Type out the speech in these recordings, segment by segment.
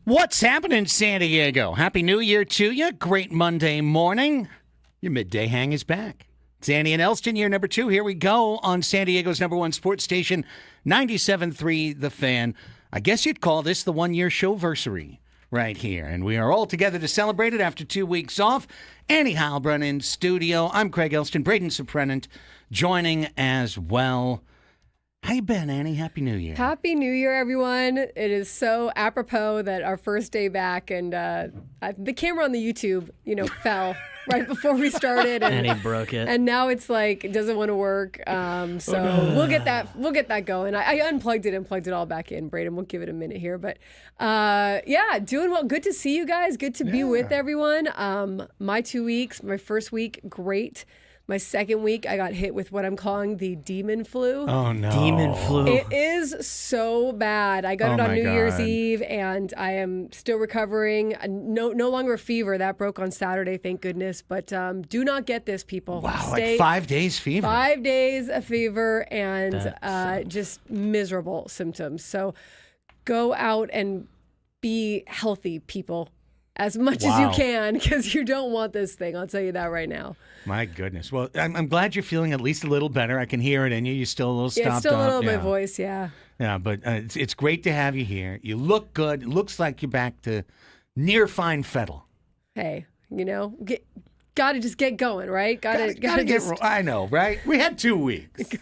What's happening, San Diego? Happy New Year to you. Great Monday morning. Your midday hang is back. Sandy and Elsten, year number 2. Here we go on San Diego's number 1 sports station, 97.3 The Fan. I guess you'd call this the 1-year showversary right here. And we are all together to celebrate it after 2 weeks off. Annie Heilbrunn in studio. I'm Craig Elsten. Braden Suprenant joining as well. How you been, Annie? Happy New Year. Happy New Year, everyone. It is so apropos that our first day back and the camera on the YouTube, fell right before we started. And he broke it. And now it's like, it doesn't want to work. We'll get that going. I unplugged it and plugged it all back in. Braden, we'll give it a minute here. But doing well. Good to see you guys. Good to be with everyone. My 2 weeks, my first week, great. My second week, I got hit with what I'm calling the demon flu. Oh, no. Demon flu. It is so bad. I got it on New Year's Eve, and I am still recovering. No longer a fever. That broke on Saturday, thank goodness. But do not get this, people. Wow, like 5 days fever. 5 days of fever and just miserable symptoms. So go out and be healthy, people, as much as you can, because you don't want this thing. I'll tell you that right now. My goodness. Well, I'm glad you're feeling at least a little better. I can hear it in you. You're still a little stopped up. It's still a little bit voice, yeah. Yeah, but it's great to have you here. You look good. It looks like you're back to near fine fettle. Hey, got to just get going, right? Got to get. I know, right? We had 2 weeks.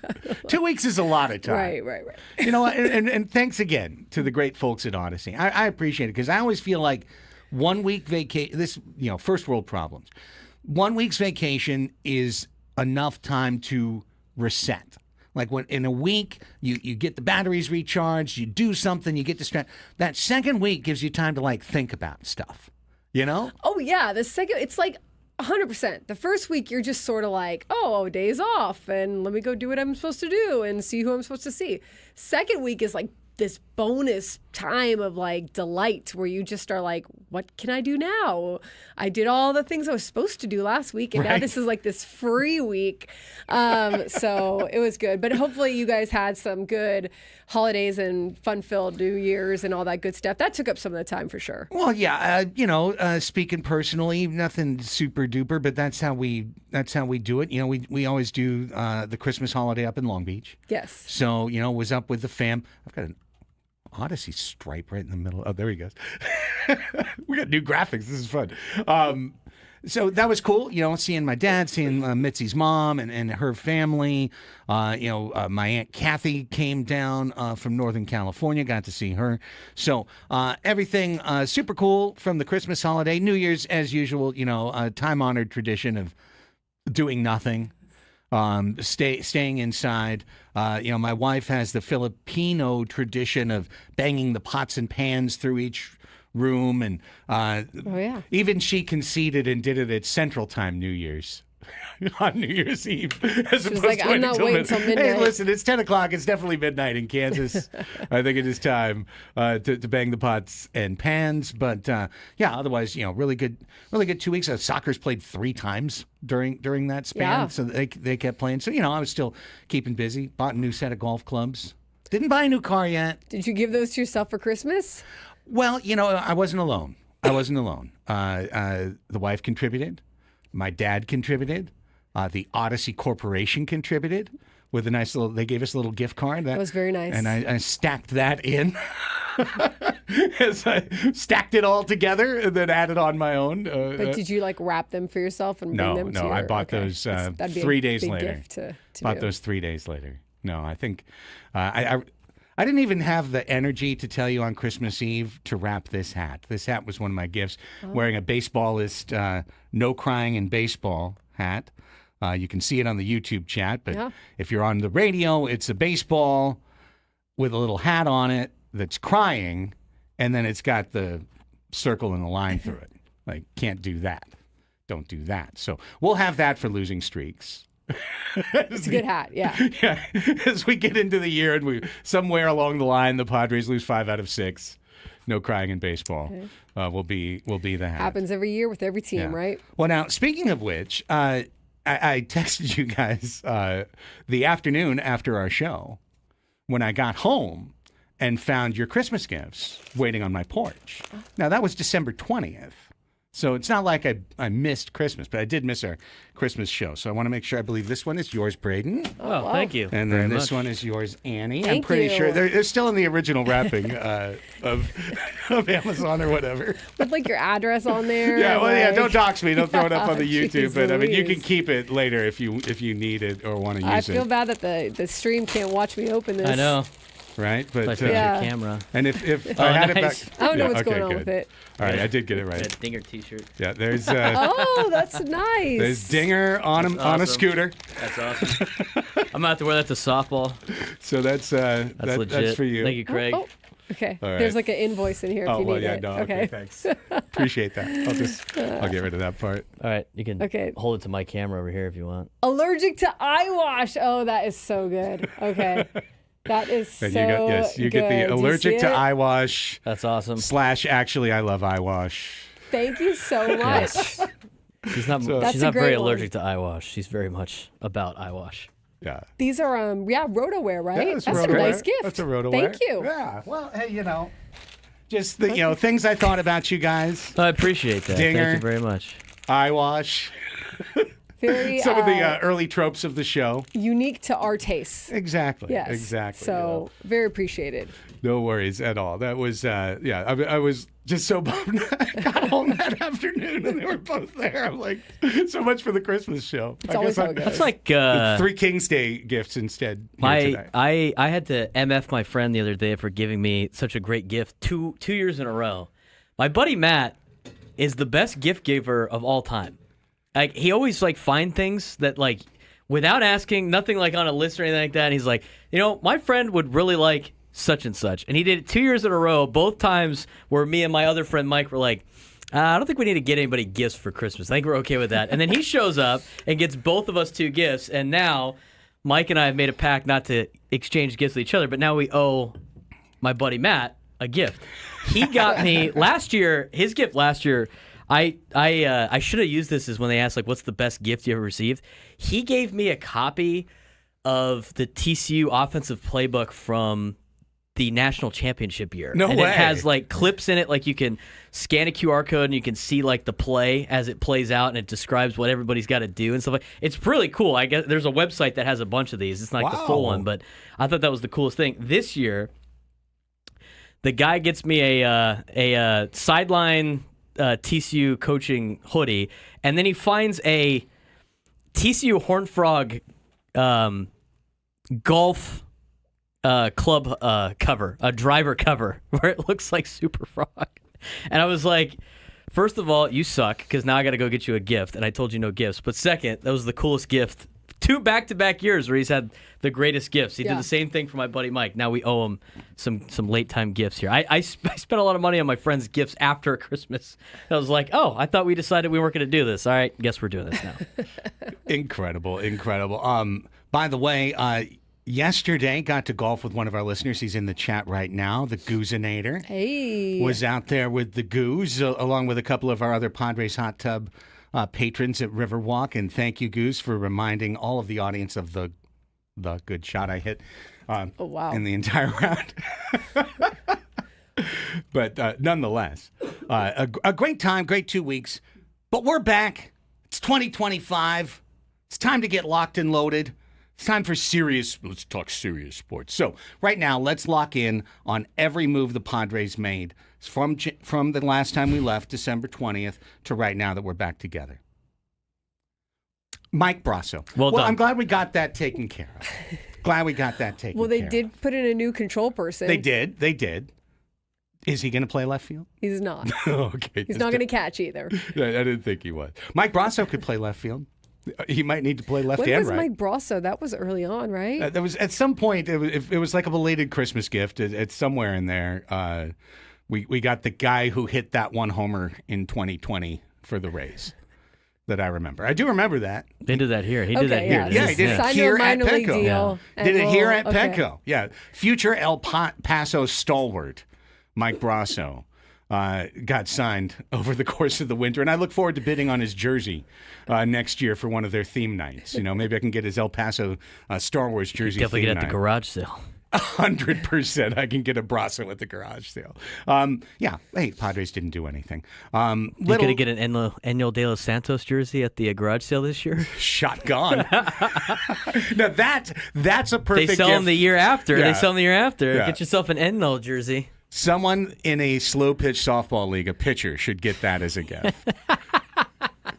2 weeks is a lot of time. Right. You know what? And thanks again to the great folks at Odyssey. I appreciate it because I always feel like 1 week vacation. This, first world problems. 1 week's vacation is enough time to reset. Like when in a week, you get the batteries recharged, you do something, you get distracted. That second week gives you time to think about stuff, Oh, yeah. The second, it's like 100%. The first week, you're just sort of like, oh, days off, and let me go do what I'm supposed to do and see who I'm supposed to see. Second week is like this bonus time of delight where you just are like, what can I do now? I did all the things I was supposed to do last week, and now this is like this free week. So it was good. But hopefully you guys had some good holidays and fun-filled New Year's and all that good stuff. That took up some of the time for sure. Well, yeah, speaking personally, nothing super duper, but that's how we do it. We always do the Christmas holiday up in Long Beach. Yes. So, was up with the fam. I've got an Odyssey stripe right in the middle. Oh, there he goes. We got new graphics. This is fun. So that was cool, seeing my dad, seeing Mitzi's mom and her family. My Aunt Kathy came down from Northern California, got to see her. So everything super cool from the Christmas holiday. New Year's, as usual, a time-honored tradition of doing nothing. Staying inside. My wife has the Filipino tradition of banging the pots and pans through each room, and even she conceded and did it at Central Time New Year's. On New Year's Eve, as She's opposed like, to I'm not waiting until midnight. Hey, listen, it's 10 o'clock. It's definitely midnight in Kansas. I think it is time to bang the pots and pans. But otherwise, really good 2 weeks. Soccer's played 3 times during that span, so they kept playing. So I was still keeping busy. Bought a new set of golf clubs. Didn't buy a new car yet. Did you give those to yourself for Christmas? Well, I wasn't alone. The wife contributed. My dad contributed. The Odyssey Corporation contributed with a nice little. They gave us a little gift card. That was very nice. And I stacked that in. As I stacked it all together and then added on my own. But did you wrap them for yourself and bring them to No, I bought those 3 days later. Gift to bought those 3 days later. No, I think I didn't even have the energy to tell you on Christmas Eve to wrap this hat. This hat was one of my gifts. Wearing a baseballist, no crying in baseball hat. You can see it on the YouTube chat, but if you're on the radio, it's a baseball with a little hat on it that's crying, and then it's got the circle and the line through it. Can't do that. Don't do that. So we'll have that for losing streaks. It's a good hat, yeah. Yeah. As we get into the year and somewhere along the line, the Padres lose 5 out of 6. No crying in baseball. Will be the hat. Happens every year with every team, right? Well, now, speaking of which, I texted you guys the afternoon after our show when I got home, and found your Christmas gifts waiting on my porch. Now, that was December 20th. So it's not like I missed Christmas, but I did miss our Christmas show. So I want to make sure. I believe this one is yours, Braden. Oh, wow. Thank you. And then this one is yours, Annie. I'm Thank pretty you. sure they're still in the original wrapping of Amazon or whatever. With like your address on there. Yeah, well, yeah. like- Don't dox me. Don't throw it up on the YouTube. Jeez But I mean, you can Louise. keep it later if you need it or want to I use feel it. bad that the stream can't watch me open this. I know. Right? I But fixed Yeah. your camera. and if Oh, I had nice. it back, I don't know yeah, what's okay, going on good. with it. All right, I did get it right. That Dinger T-shirt. Yeah, there's Oh, that's nice. there's Dinger on a awesome. scooter. That's awesome. I'm gonna have to wear that to softball. So that's Legit. that's for you. Thank you, Craig. Oh, okay. All right. There's like an invoice in here if Oh you well, need yeah, it. no, okay, thanks. Appreciate that. I'll get rid of that part. All right, you can Okay. hold it to my camera over here if you want. Allergic to eye wash. Oh, that is so good. Okay. That is so And you get good. the Do you allergic see to it? eye wash That's awesome. / actually I love eye wash. Thank you so much. She's not. So- That's she's a not very great one. allergic to eye wash. She's very much about eye wash. Yeah. These are RotoWear, right? Yeah, That's a Roto-Wear. nice gift. That's a Roto-Wear. Thank you. Yeah. Well, hey, just the things I thought about you guys. I appreciate that. Dinger. Thank you very much. Eye wash. Very Some of the early tropes of the show. unique to our tastes. Exactly. Yes. Exactly. So very apprecited. No worries at all. That was, I was just so bummed. I got home that afternoon and they were both there. I'm like, so much for the Christmas show. It's always how it goes. That's like Three King's Day gifts instead. Here today. I had to MF my friend the other day for giving me such a great gift two years in a row. My buddy Matt is the best gift giver of all time. Like he always find things that without asking, nothing like on a list or anything like that. And he's like, my friend would really like such and such. And he did it 2 years in a row, both times where me and my other friend Mike were like, I don't think we need to get anybody gifts for Christmas. I think we're okay with that. And then he shows up and gets both of us 2 gifts. And now Mike and I have made a pact not to exchange gifts with each other, but now we owe my buddy Matt a gift. He got me last year, his gift last year, I should have used this as when they asked, what's the best gift you ever received? He gave me a copy of the TCU offensive playbook from the national championship year. No and way. It has clips in it, you can scan a QR code and you can see the play as it plays out, and it describes what everybody's got to do and stuff. It's really cool. I guess there's a website that has a bunch of these. It's not the full Wow. one, but I thought that was the coolest thing. This year, the guy gets me a sideline TCU coaching hoodie, and then he finds a TCU Horned Frog golf club cover, a driver cover, where it looks like Super Frog. And I was like, first of all, you suck, because now I got to go get you a gift, and I told you no gifts. But second, that was the coolest gift. 2 back-to-back years where he's had the greatest gifts. He did the same thing for my buddy Mike. Now we owe him some late-time gifts here. I spent a lot of money on my friend's gifts after Christmas. I was like, I thought we decided we weren't going to do this. All right, guess we're doing this now. Incredible. By the way, yesterday got to golf with one of our listeners. He's in the chat right now. The Goozinator Hey. was out there with the Goose, along with a couple of our other Padres hot tub patrons at Riverwalk. And thank you, Goose, for reminding all of the audience of the good shot I hit wow. in the entire round. But nonetheless, a great time, great 2 weeks. But we're back. It's 2025. It's time to get locked and loaded. It's time for let's talk serious sports. So right now, let's lock in on every move the Padres made from the last time we left, December 20th, to right now that we're back together. Mike Brasso. Well done. I'm glad we got that taken care of. Well, they did put in a new control person. They did. Is he going to play left field? He's not. Okay. He's not going to catch either. I didn't think he was. Mike Brasso could play left field. He might need to play left When and was right. Mike Brasso? That was early on, right? There was at some point. It was like a belated Christmas gift. It's somewhere in there. We got the guy who hit that one homer in 2020 for the Rays. That I remember. I do remember that. They did that here. He did that here. Yeah, he did it Signed here a at minor league Petco. deal. and Did it here we'll- at Petco. Yeah. Future El Paso stalwart, Mike Brasso, got signed over the course of the winter. And I look forward to bidding on his jersey next year for one of their theme nights. Maybe I can get his El Paso Star Wars jersey Definitely theme get at the night. garage sale. 100% I can get a Brasso at the garage sale. Yeah, hey, Padres didn't do anything. You gonna get an Enel De Los Santos jersey at the garage sale this year? Shotgun. Now that's a perfect They sell gift. them the year after. Yeah. They sell them the year after. Yeah. Get yourself an Enel jersey. Someone in a slow pitch softball league, a pitcher, should get that as a gift.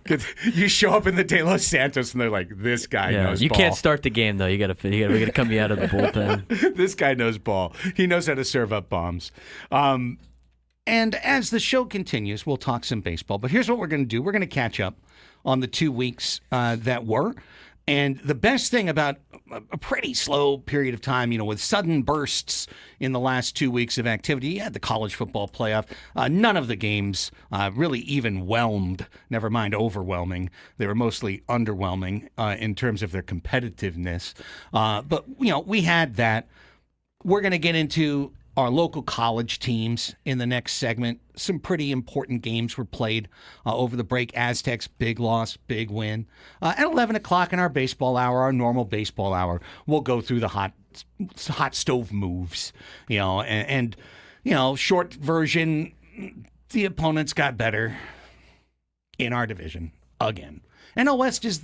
'Cause you show up in the De Los Santos and they're like, this guy knows You ball. can't start the game though. We gotta come you out of the bullpen. This guy knows ball. He knows how to serve up bombs. And as the show continues, we'll talk some baseball. But here's what we're going to do. We're going to catch up on the 2 weeks that were. And the best thing about a pretty slow period of time, with sudden bursts in the last 2 weeks of activity, you had the college football playoff. None of the games really even whelmed, never mind overwhelming. They were mostly underwhelming in terms of their competitiveness. But, we had that. We're going to get into our local college teams in the next segment. Some pretty important games were played over the break. Aztecs, big loss, big win. At 11 o'clock in our baseball hour, our normal baseball hour, we'll go through the hot stove moves, and short version, the opponents got better in our division again. NL West is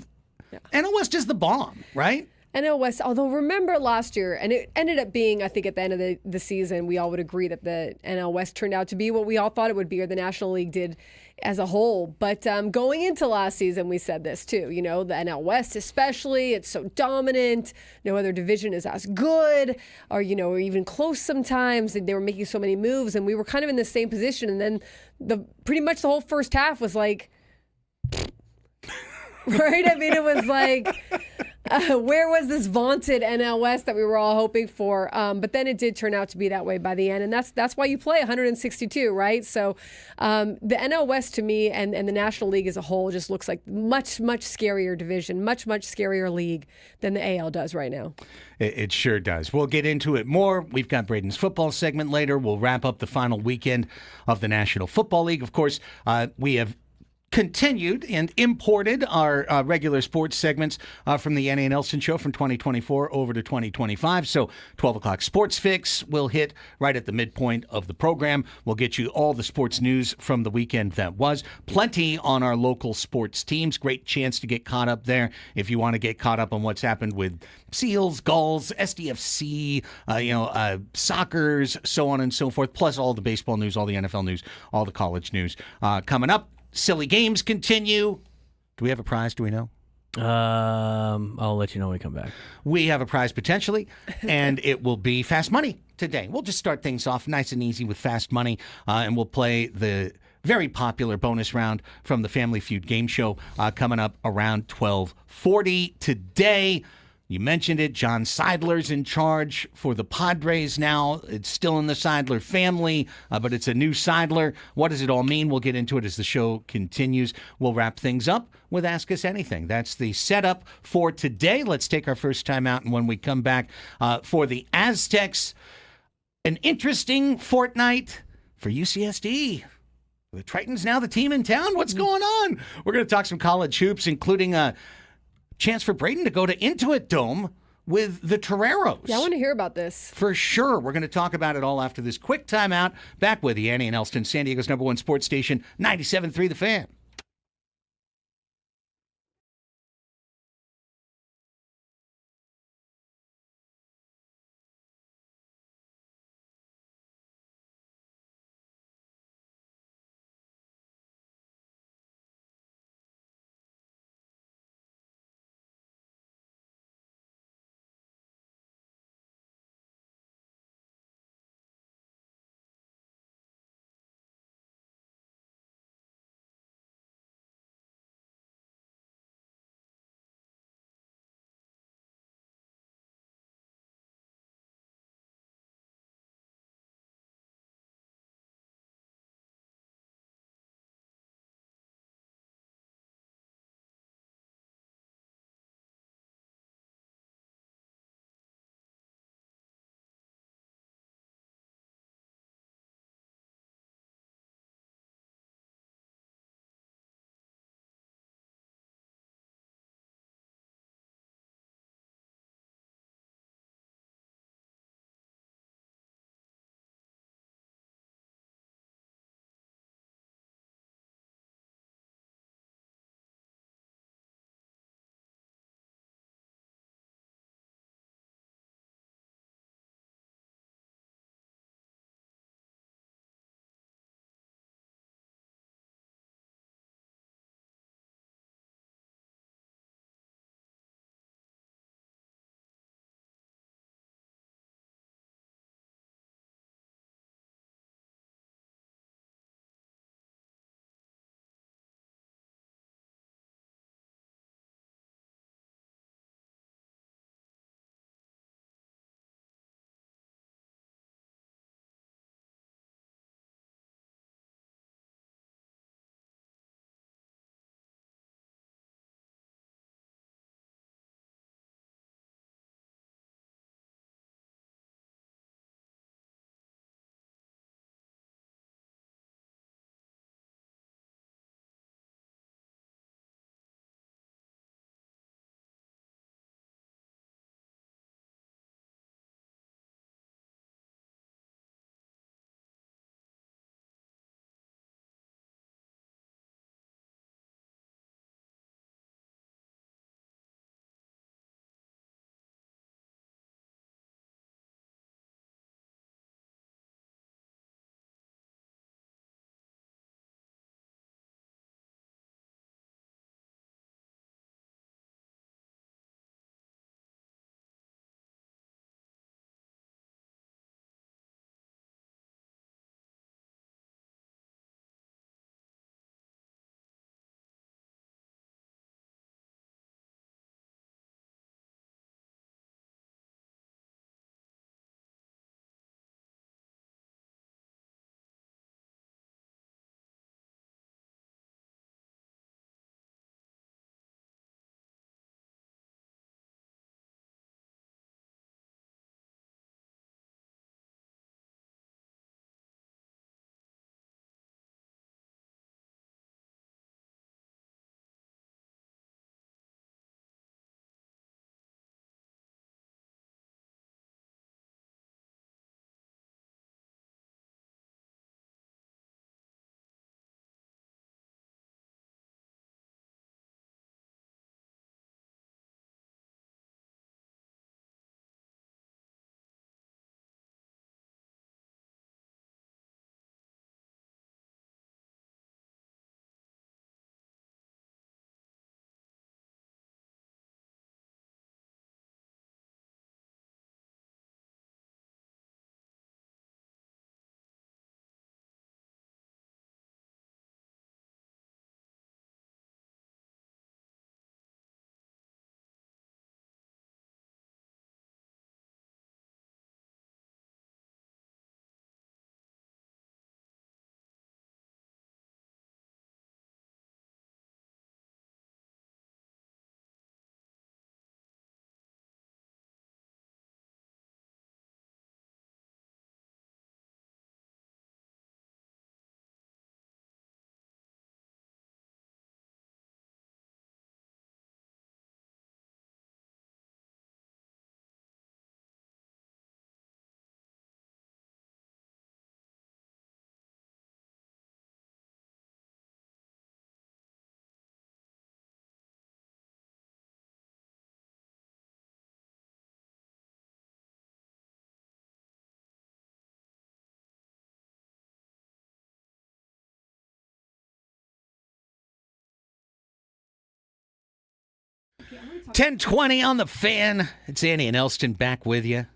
the bomb, right? NL West, although remember last year, and it ended up being, I think at the end of the season, we all would agree that the NL West turned out to be what we all thought it would be, or the National League did as a whole. But going into last season, we said this too, the NL West especially, it's so dominant. No other division is as good, or even close sometimes. They were making so many moves, and we were kind of in the same position. And then pretty much the whole first half was like, right? I mean, it was like, where was this vaunted NL West that we were all hoping for? But then it did turn out to be that way by the end, and that's why you play 162, right? So the NL West to me and the National League as a whole just looks like much scarier division, much scarier league than the AL does right now. It sure does. We'll get into it more. We've got Braden's football segment later. We'll wrap up the final weekend of the National Football League. Of course, we have continued and imported our regular sports segments from the Annie and Elsten show from 2024 over to 2025. So 12 o'clock Sports Fix will hit right at the midpoint of the program. We'll get you all the sports news from the weekend that was. Plenty on our local sports teams. Great chance to get caught up there if you want to get caught up on what's happened with Seals, Gulls, SDFC, Soccers, so on and so forth, plus all the baseball news, all the NFL news, all the college news coming up. Silly games continue. Do we have a prize? Do we know? I'll let you know when we come back. We have a prize potentially, and it will be Fast Money today. We'll just start things off nice and easy with Fast Money, and we'll play the very popular bonus round from the Family Feud game show coming up around 12:40 today. You mentioned it. John Seidler's in charge for the Padres now. It's still in the Seidler family, but it's a new Seidler. What does it all mean? We'll get into it as the show continues. We'll wrap things up with Ask Us Anything. That's the setup for today. Let's take our first time out, and when we come back for the Aztecs, an interesting fortnight for UCSD. The Tritons now the team in town. What's going on? We're going to talk some college hoops, including a chance for Braden to go to Intuit Dome with the Toreros. Yeah, I want to hear about this. For sure. We're going to talk about it all after this quick timeout. Back with the Annie and Elsten, San Diego's #1 sports station, 97.3 The Fan. 10:20 on the Fan. It's Annie and Elsten back with you.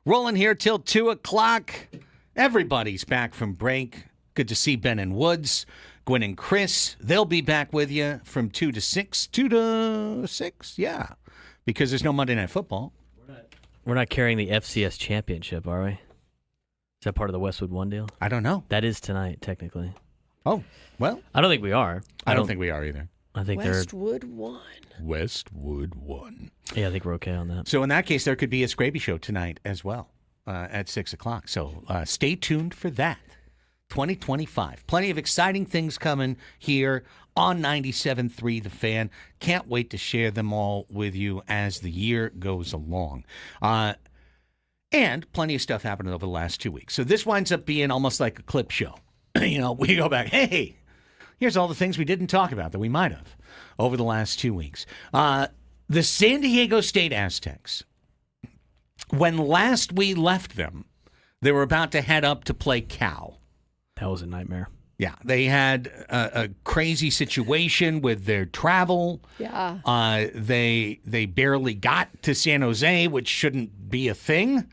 Rolling here till 2 o'clock. Everybody's back from break. Good to see Ben and Woods, Gwen and Chris. They'll be back with you from 2 to 6. 2 to 6, yeah. Because there's no Monday Night Football. We're not carrying the FCS championship, are we? Is that part of the Westwood One deal? I don't know. That is tonight, technically. Oh, well. I don't think we are. I don't think we are either. I think Westwood 1. Westwood 1. Yeah, I think we're okay on that. So in that case, there could be a Scraby show tonight as well at 6 o'clock. So stay tuned for that. 2025. Plenty of exciting things coming here on 97.3 The Fan. Can't wait to share them all with you as the year goes along. And plenty of stuff happening over the last 2 weeks. So this winds up being almost like a clip show. We go back, hey, here's all the things we didn't talk about that we might have over the last 2 weeks. The San Diego State Aztecs, when last we left them, they were about to head up to play Cal. That was a nightmare. Yeah, they had a crazy situation with their travel. Yeah. They barely got to San Jose, which shouldn't be a thing.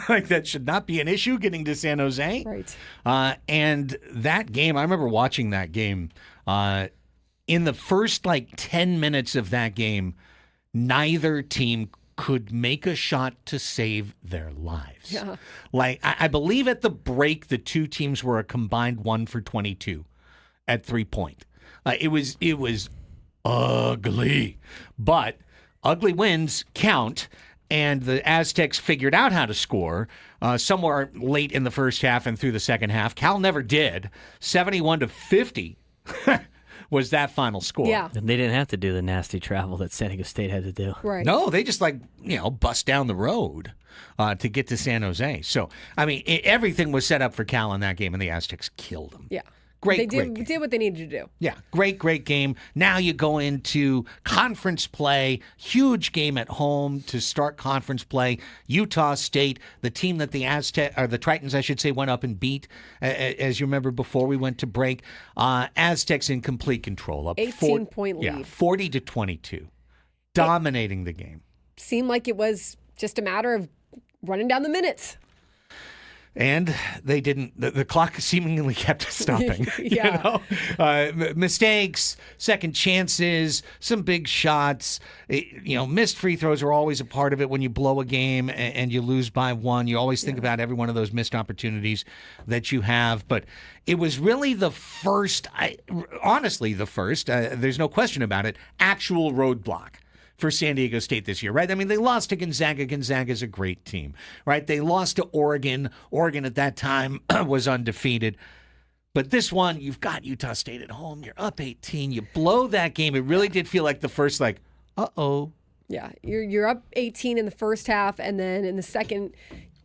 Like, that should not be an issue, getting to San Jose. Right. And that game, I remember watching that game. In the first, 10 minutes of that game, neither team could make a shot to save their lives. Yeah. I believe at the break, the two teams were a combined 1 for 22 at 3-point. It was ugly, but ugly wins count. And the Aztecs figured out how to score somewhere late in the first half and through the second half. Cal never did. 71-50 was that final score. Yeah. And they didn't have to do the nasty travel that San Diego State had to do. Right. No, they just bust down the road to get to San Jose. So, everything was set up for Cal in that game, and the Aztecs killed them. Yeah. Great They game. did what they needed to do. Yeah, great game. Now you go into conference play. Huge game at home to start conference play. Utah State, the team that the Tritons, I should say, went up and beat, as you remember before we went to break. Aztecs in complete control. Up 18-point lead. Yeah, 40-22. Dominating the game. Seemed like it was just a matter of running down the minutes. And they didn't. The clock seemingly kept stopping. Yeah. Mistakes, second chances, some big shots. Missed free throws are always a part of it when you blow a game and you lose by 1. You always think about every one of those missed opportunities that you have. But it was really the first, honestly, there's no question about it, actual roadblock for San Diego State this year, right? They lost to Gonzaga. Gonzaga's a great team, right? They lost to Oregon. Oregon at that time was undefeated. But this one, you've got Utah State at home. You're up 18. You blow that game. It really did feel like the first, uh-oh. Yeah, you're up 18 in the first half, and then in the second,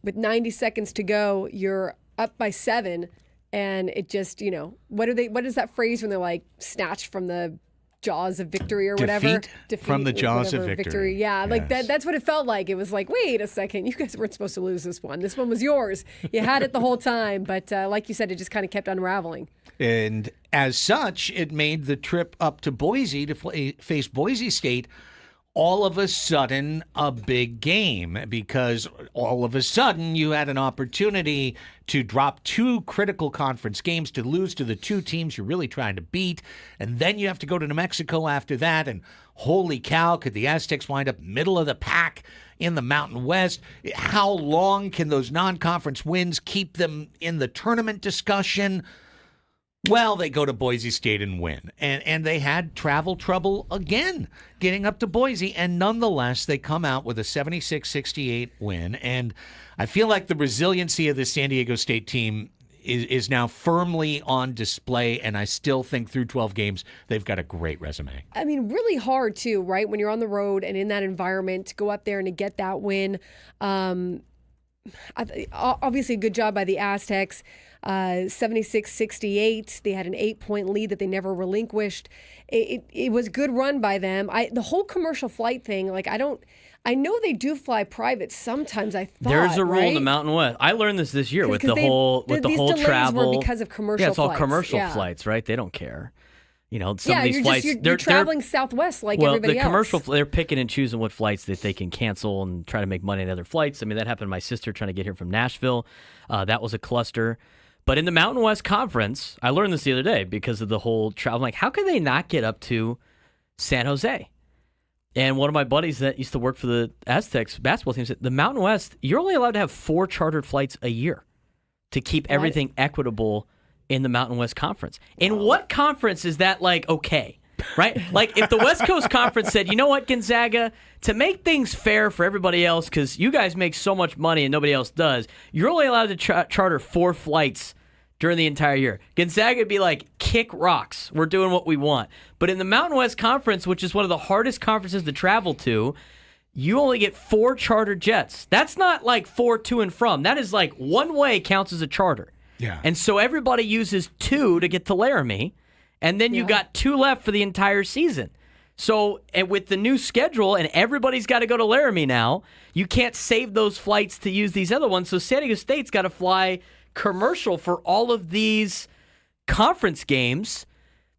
with 90 seconds to go, you're up by 7, and it just, what is that phrase when they're like snatched from the jaws of victory or whatever? Defeat from the jaws of victory. Yeah, yes. that's what it felt like. It was like, wait a second, you guys weren't supposed to lose this one. This one was yours. You had it the whole time, but like you said, it just kind of kept unraveling. And as such, it made the trip up to Boise to face Boise State all of a sudden a big game, because all of a sudden you had an opportunity to drop 2 critical conference games, to lose to the 2 teams you're really trying to beat, and then you have to go to New Mexico after that, and holy cow, could the Aztecs wind up middle of the pack in the Mountain West? How long can those non-conference wins keep them in the tournament discussion? Well, they go to Boise State and win. And they had travel trouble again getting up to Boise. And nonetheless, they come out with a 76-68 win. And I feel like the resiliency of the San Diego State team is now firmly on display. And I still think through 12 games, they've got a great resume. Really hard, too, right? When you're on the road and in that environment, to go up there and to get that win. Obviously, a good job by the Aztecs. 76-68. They had an 8-point lead that they never relinquished. It was a good run by them. The whole commercial flight thing, I know they do fly private sometimes. I thought there's a rule right? in the Mountain West. I learned this year with the these whole delays travel. were because of commercial Yeah, it's all flights. commercial Yeah. flights, right? They don't care. Some of these you're flights. you're traveling Southwest like everybody the else. commercial, they're picking and choosing what flights that they can cancel and try to make money on other flights. I mean, that happened to my sister trying to get here from Nashville. That was a cluster. But in the Mountain West Conference, I learned this the other day because of the whole travel. I'm like, how can they not get up to San Jose? And one of my buddies that used to work for the Aztecs basketball team said, the Mountain West, you're only allowed to have 4 chartered flights a year to keep everything equitable in the Mountain West Conference. In what conference is that okay? Right? Like if the West Coast Conference said, you know what, Gonzaga, to make things fair for everybody else, because you guys make so much money and nobody else does, you're only allowed to charter 4 flights during the entire year. Gonzaga would be like, kick rocks. We're doing what we want. But in the Mountain West Conference, which is one of the hardest conferences to travel to, you only get 4 chartered jets. That's not like 4 to and from. That is like one way counts as a charter. Yeah. And so everybody uses 2 to get to Laramie, and then you got 2 left for the entire season. So and with the new schedule, and everybody's got to go to Laramie now, you can't save those flights to use these other ones. So San Diego State's got to fly commercial for all of these conference games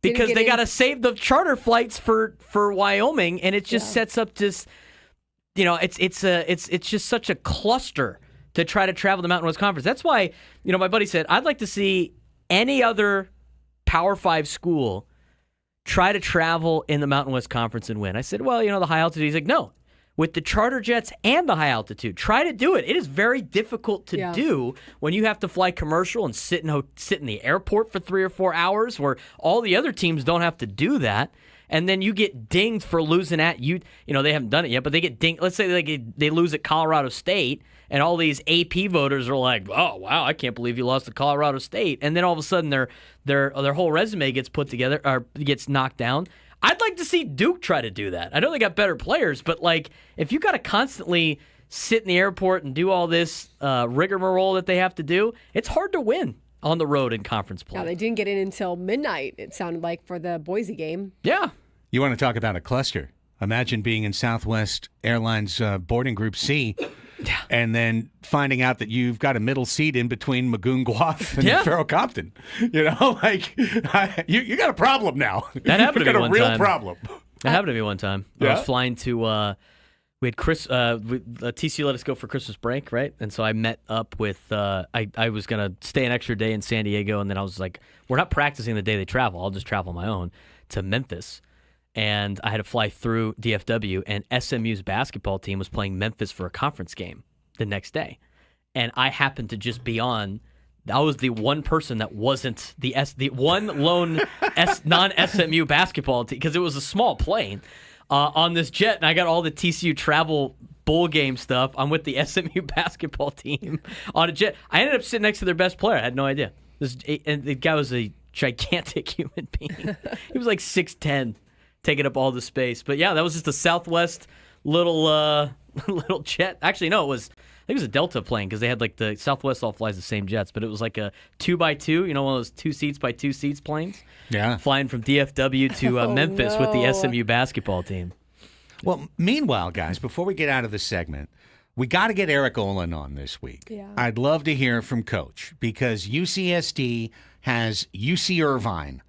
because they got to save the charter flights for Wyoming, and it just sets up just it's just such a cluster to try to travel the Mountain West Conference. That's why my buddy said I'd like to see any other Power 5 school try to travel in the Mountain West Conference and win. I said, well, the high altitude. He's like, no. With the charter jets and the high altitude, try to do it. It is very difficult to do when you have to fly commercial and sit in the airport for 3 or 4 hours, where all the other teams don't have to do that. And then you get dinged for losing at you. They haven't done it yet, but they get dinged. Let's say they lose at Colorado State, and all these AP voters are like, "Oh wow, I can't believe you lost to Colorado State." And then all of a sudden their whole resume gets put together or gets knocked down. I'd like to see Duke try to do that. I know they got better players, but if you got to constantly sit in the airport and do all this rigmarole that they have to do, it's hard to win on the road in conference play. Yeah, they didn't get in until midnight, it sounded like, for the Boise game. Yeah. You want to talk about a cluster? Imagine being in Southwest Airlines boarding group C and then finding out that you've got a middle seat in between Magoon Guath and Faro Compton. You got a problem now. That happened to me one time. You've got a real problem. That happened to me one time. Yeah? I was flying to, we had TCU let us go for Christmas break, right? And so I met up with, I was going to stay an extra day in San Diego, and then I was like, we're not practicing the day they travel. I'll just travel on my own to Memphis. And I had to fly through DFW, and SMU's basketball team was playing Memphis for a conference game the next day. And I happened to just be on. I was the one person that wasn't the one lone non-SMU basketball team, because it was a small plane on this jet, and I got all the TCU travel bowl game stuff. I'm with the SMU basketball team on a jet. I ended up sitting next to their best player. I had no idea. And the guy was a gigantic human being. He was like 6'10", taking up all the space. But yeah, that was just a Southwest little jet. Actually, no, I think it was a Delta plane, because they had the Southwest all flies the same jets, but it was like a 2x2, one of those 2 seats by 2 seats planes. Yeah. Flying from DFW to Memphis with the SMU basketball team. Well, meanwhile, guys, before we get out of this segment, we got to get Eric Olin on this week. Yeah. I'd love to hear from Coach, because UCSD has UC Irvine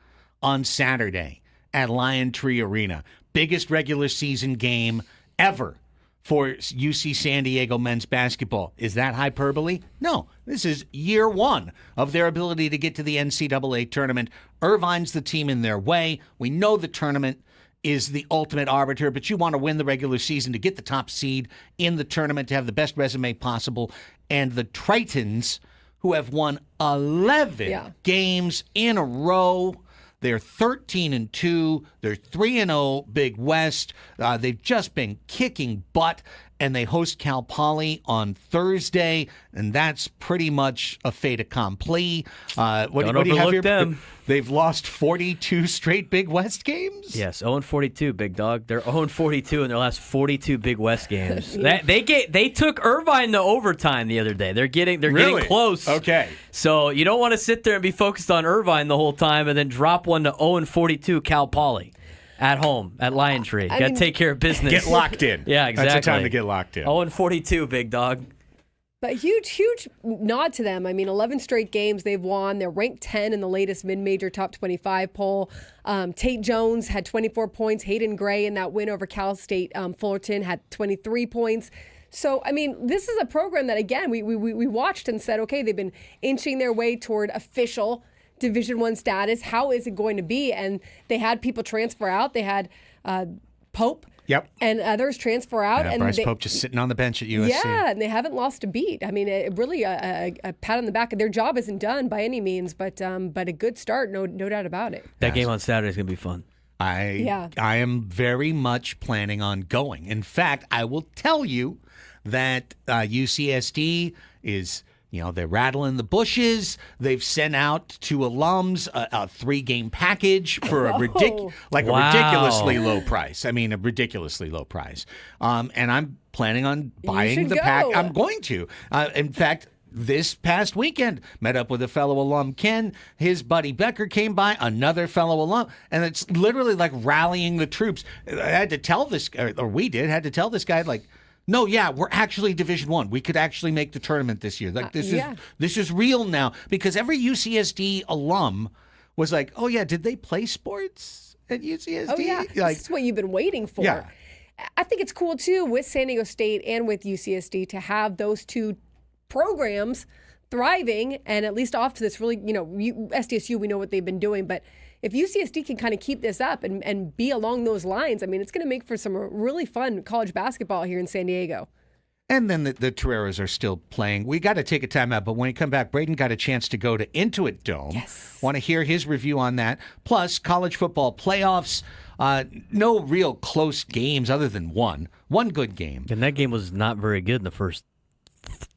on Saturday at Lion Tree Arena. Biggest regular season game ever for UC San Diego men's basketball. Is that hyperbole? No. This is year 1 of their ability to get to the NCAA tournament. Irvine's the team in their way. We know the tournament is the ultimate arbiter, but you want to win the regular season to get the top seed in the tournament, to have the best resume possible. And the Tritons, who have won 11 games in a row, they're 13-2. They're 3-0 Big West. They've just been kicking butt, and they host Cal Poly on Thursday, and that's pretty much a fait accompli. What do you have here? Them. They've lost 42 straight Big West games? Yes, 0-42, big dog. They're 0-42 in their last 42 Big West games. They took Irvine to overtime the other day. They're getting close. Okay. So you don't want to sit there and be focused on Irvine the whole time and then drop one to 0-42 Cal Poly at home at Lion Tree. Got to take care of business. Get locked in. Yeah, exactly. That's the time to get locked in. 0-42, big dog. But huge nod to them. I mean, 11 straight games they've won. They're ranked 10 in the latest mid-major top 25 poll. Tate Jones had 24 points. Hayden Gray in that win over Cal State Fullerton had 23 points. So, I mean, this is a program that, again, we watched and said, okay, they've been inching their way toward official Division I status. How is it going to be? And they had people transfer out. They had Pope. Yep. And others transfer out. Yeah, and Bryce Pope just sitting on the bench at USC. Yeah, and they haven't lost a beat. I mean, really a pat on the back. Their job isn't done by any means, but a good start, no doubt about it. That game on Saturday is going to be fun. I am very much planning on going. In fact, I will tell you that UCSD is... they're rattling the bushes. They've sent out to alums a 3-game package for a ridiculously low price. I mean, a ridiculously low price. And I'm planning on buying the pack. I'm going to. In fact, this past weekend, met up with a fellow alum, Ken. His buddy Becker came by, another fellow alum, and it's literally like rallying the troops. I had to tell this, or we had to tell this guy, like, no, yeah, we're actually Division I. We could actually make the tournament this year. Like this is real now, because every UCSD alum was like, "Oh yeah, did they play sports at UCSD?" Oh yeah, this is what you've been waiting for. Yeah. I think it's cool too with San Diego State and with UCSD to have those two programs thriving and at least off to this really, SDSU, we know what they've been doing, but if UCSD can kind of keep this up and be along those lines, I mean, it's going to make for some really fun college basketball here in San Diego. And then the Toreros are still playing. We got to take a time out, but when we come back, Braden got a chance to go to Intuit Dome. Yes. Want to hear his review on that. Plus, college football playoffs. No real close games other than one good game. And that game was not very good in the first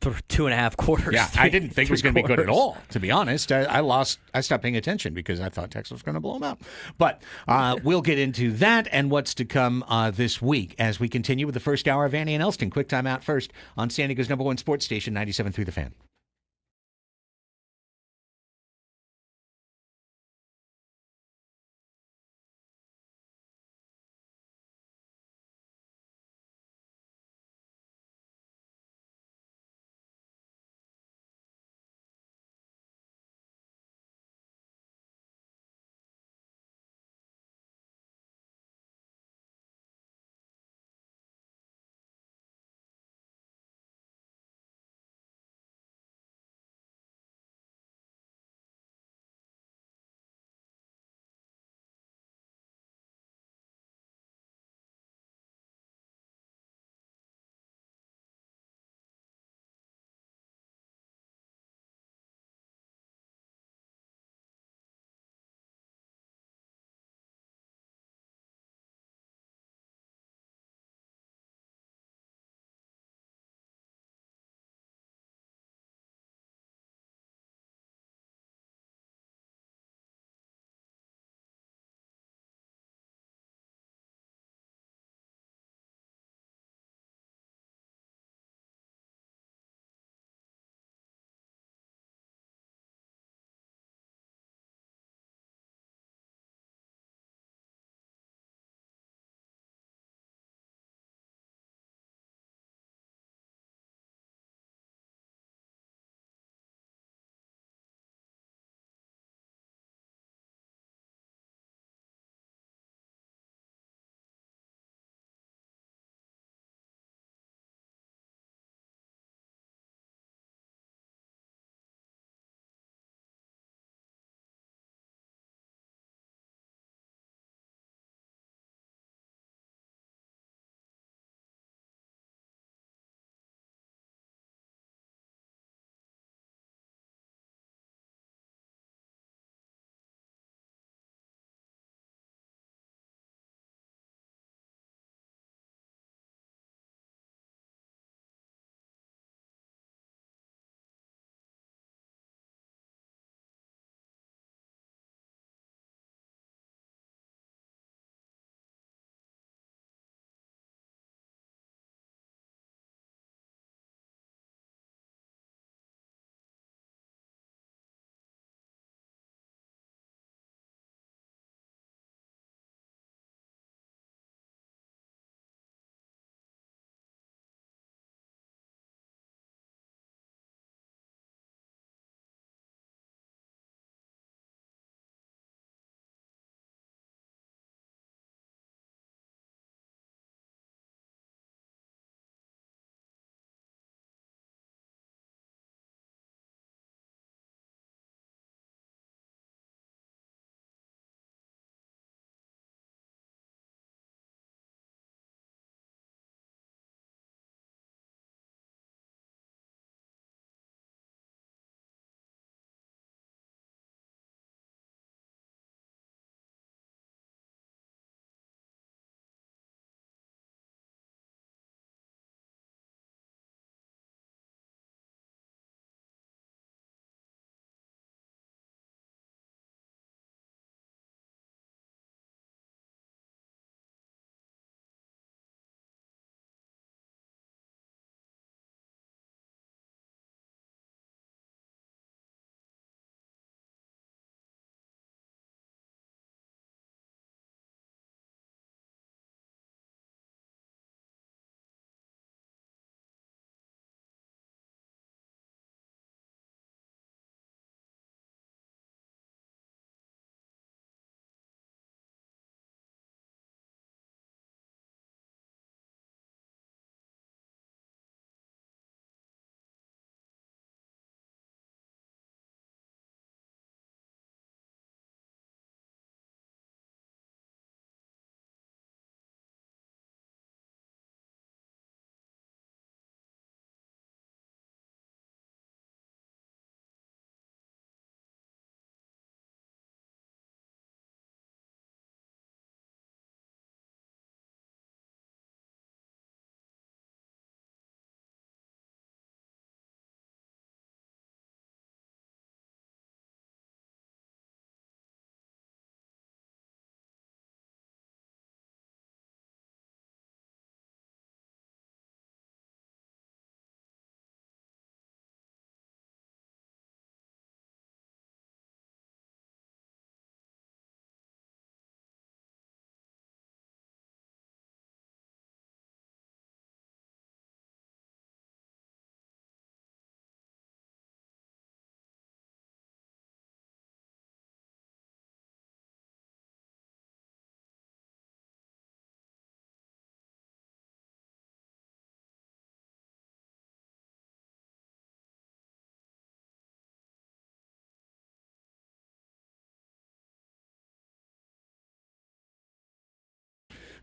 2.5 quarters. Yeah, I didn't think it was going to be good at all, to be honest. I stopped paying attention because I thought Texas was going to blow them out. But we'll get into that and what's to come this week as we continue with the first hour of Annie and Elsten. Quick time out first on San Diego's #1 sports station, 97.3 The Fan.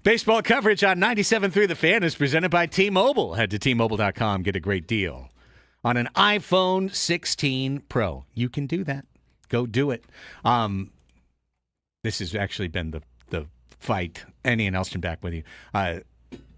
Baseball coverage on 97.3 The Fan is presented by T-Mobile. Head to T-Mobile.com, get a great deal on an iPhone 16 Pro. You can do that. Go do it. This has actually been the fight. Annie and Elsten back with you.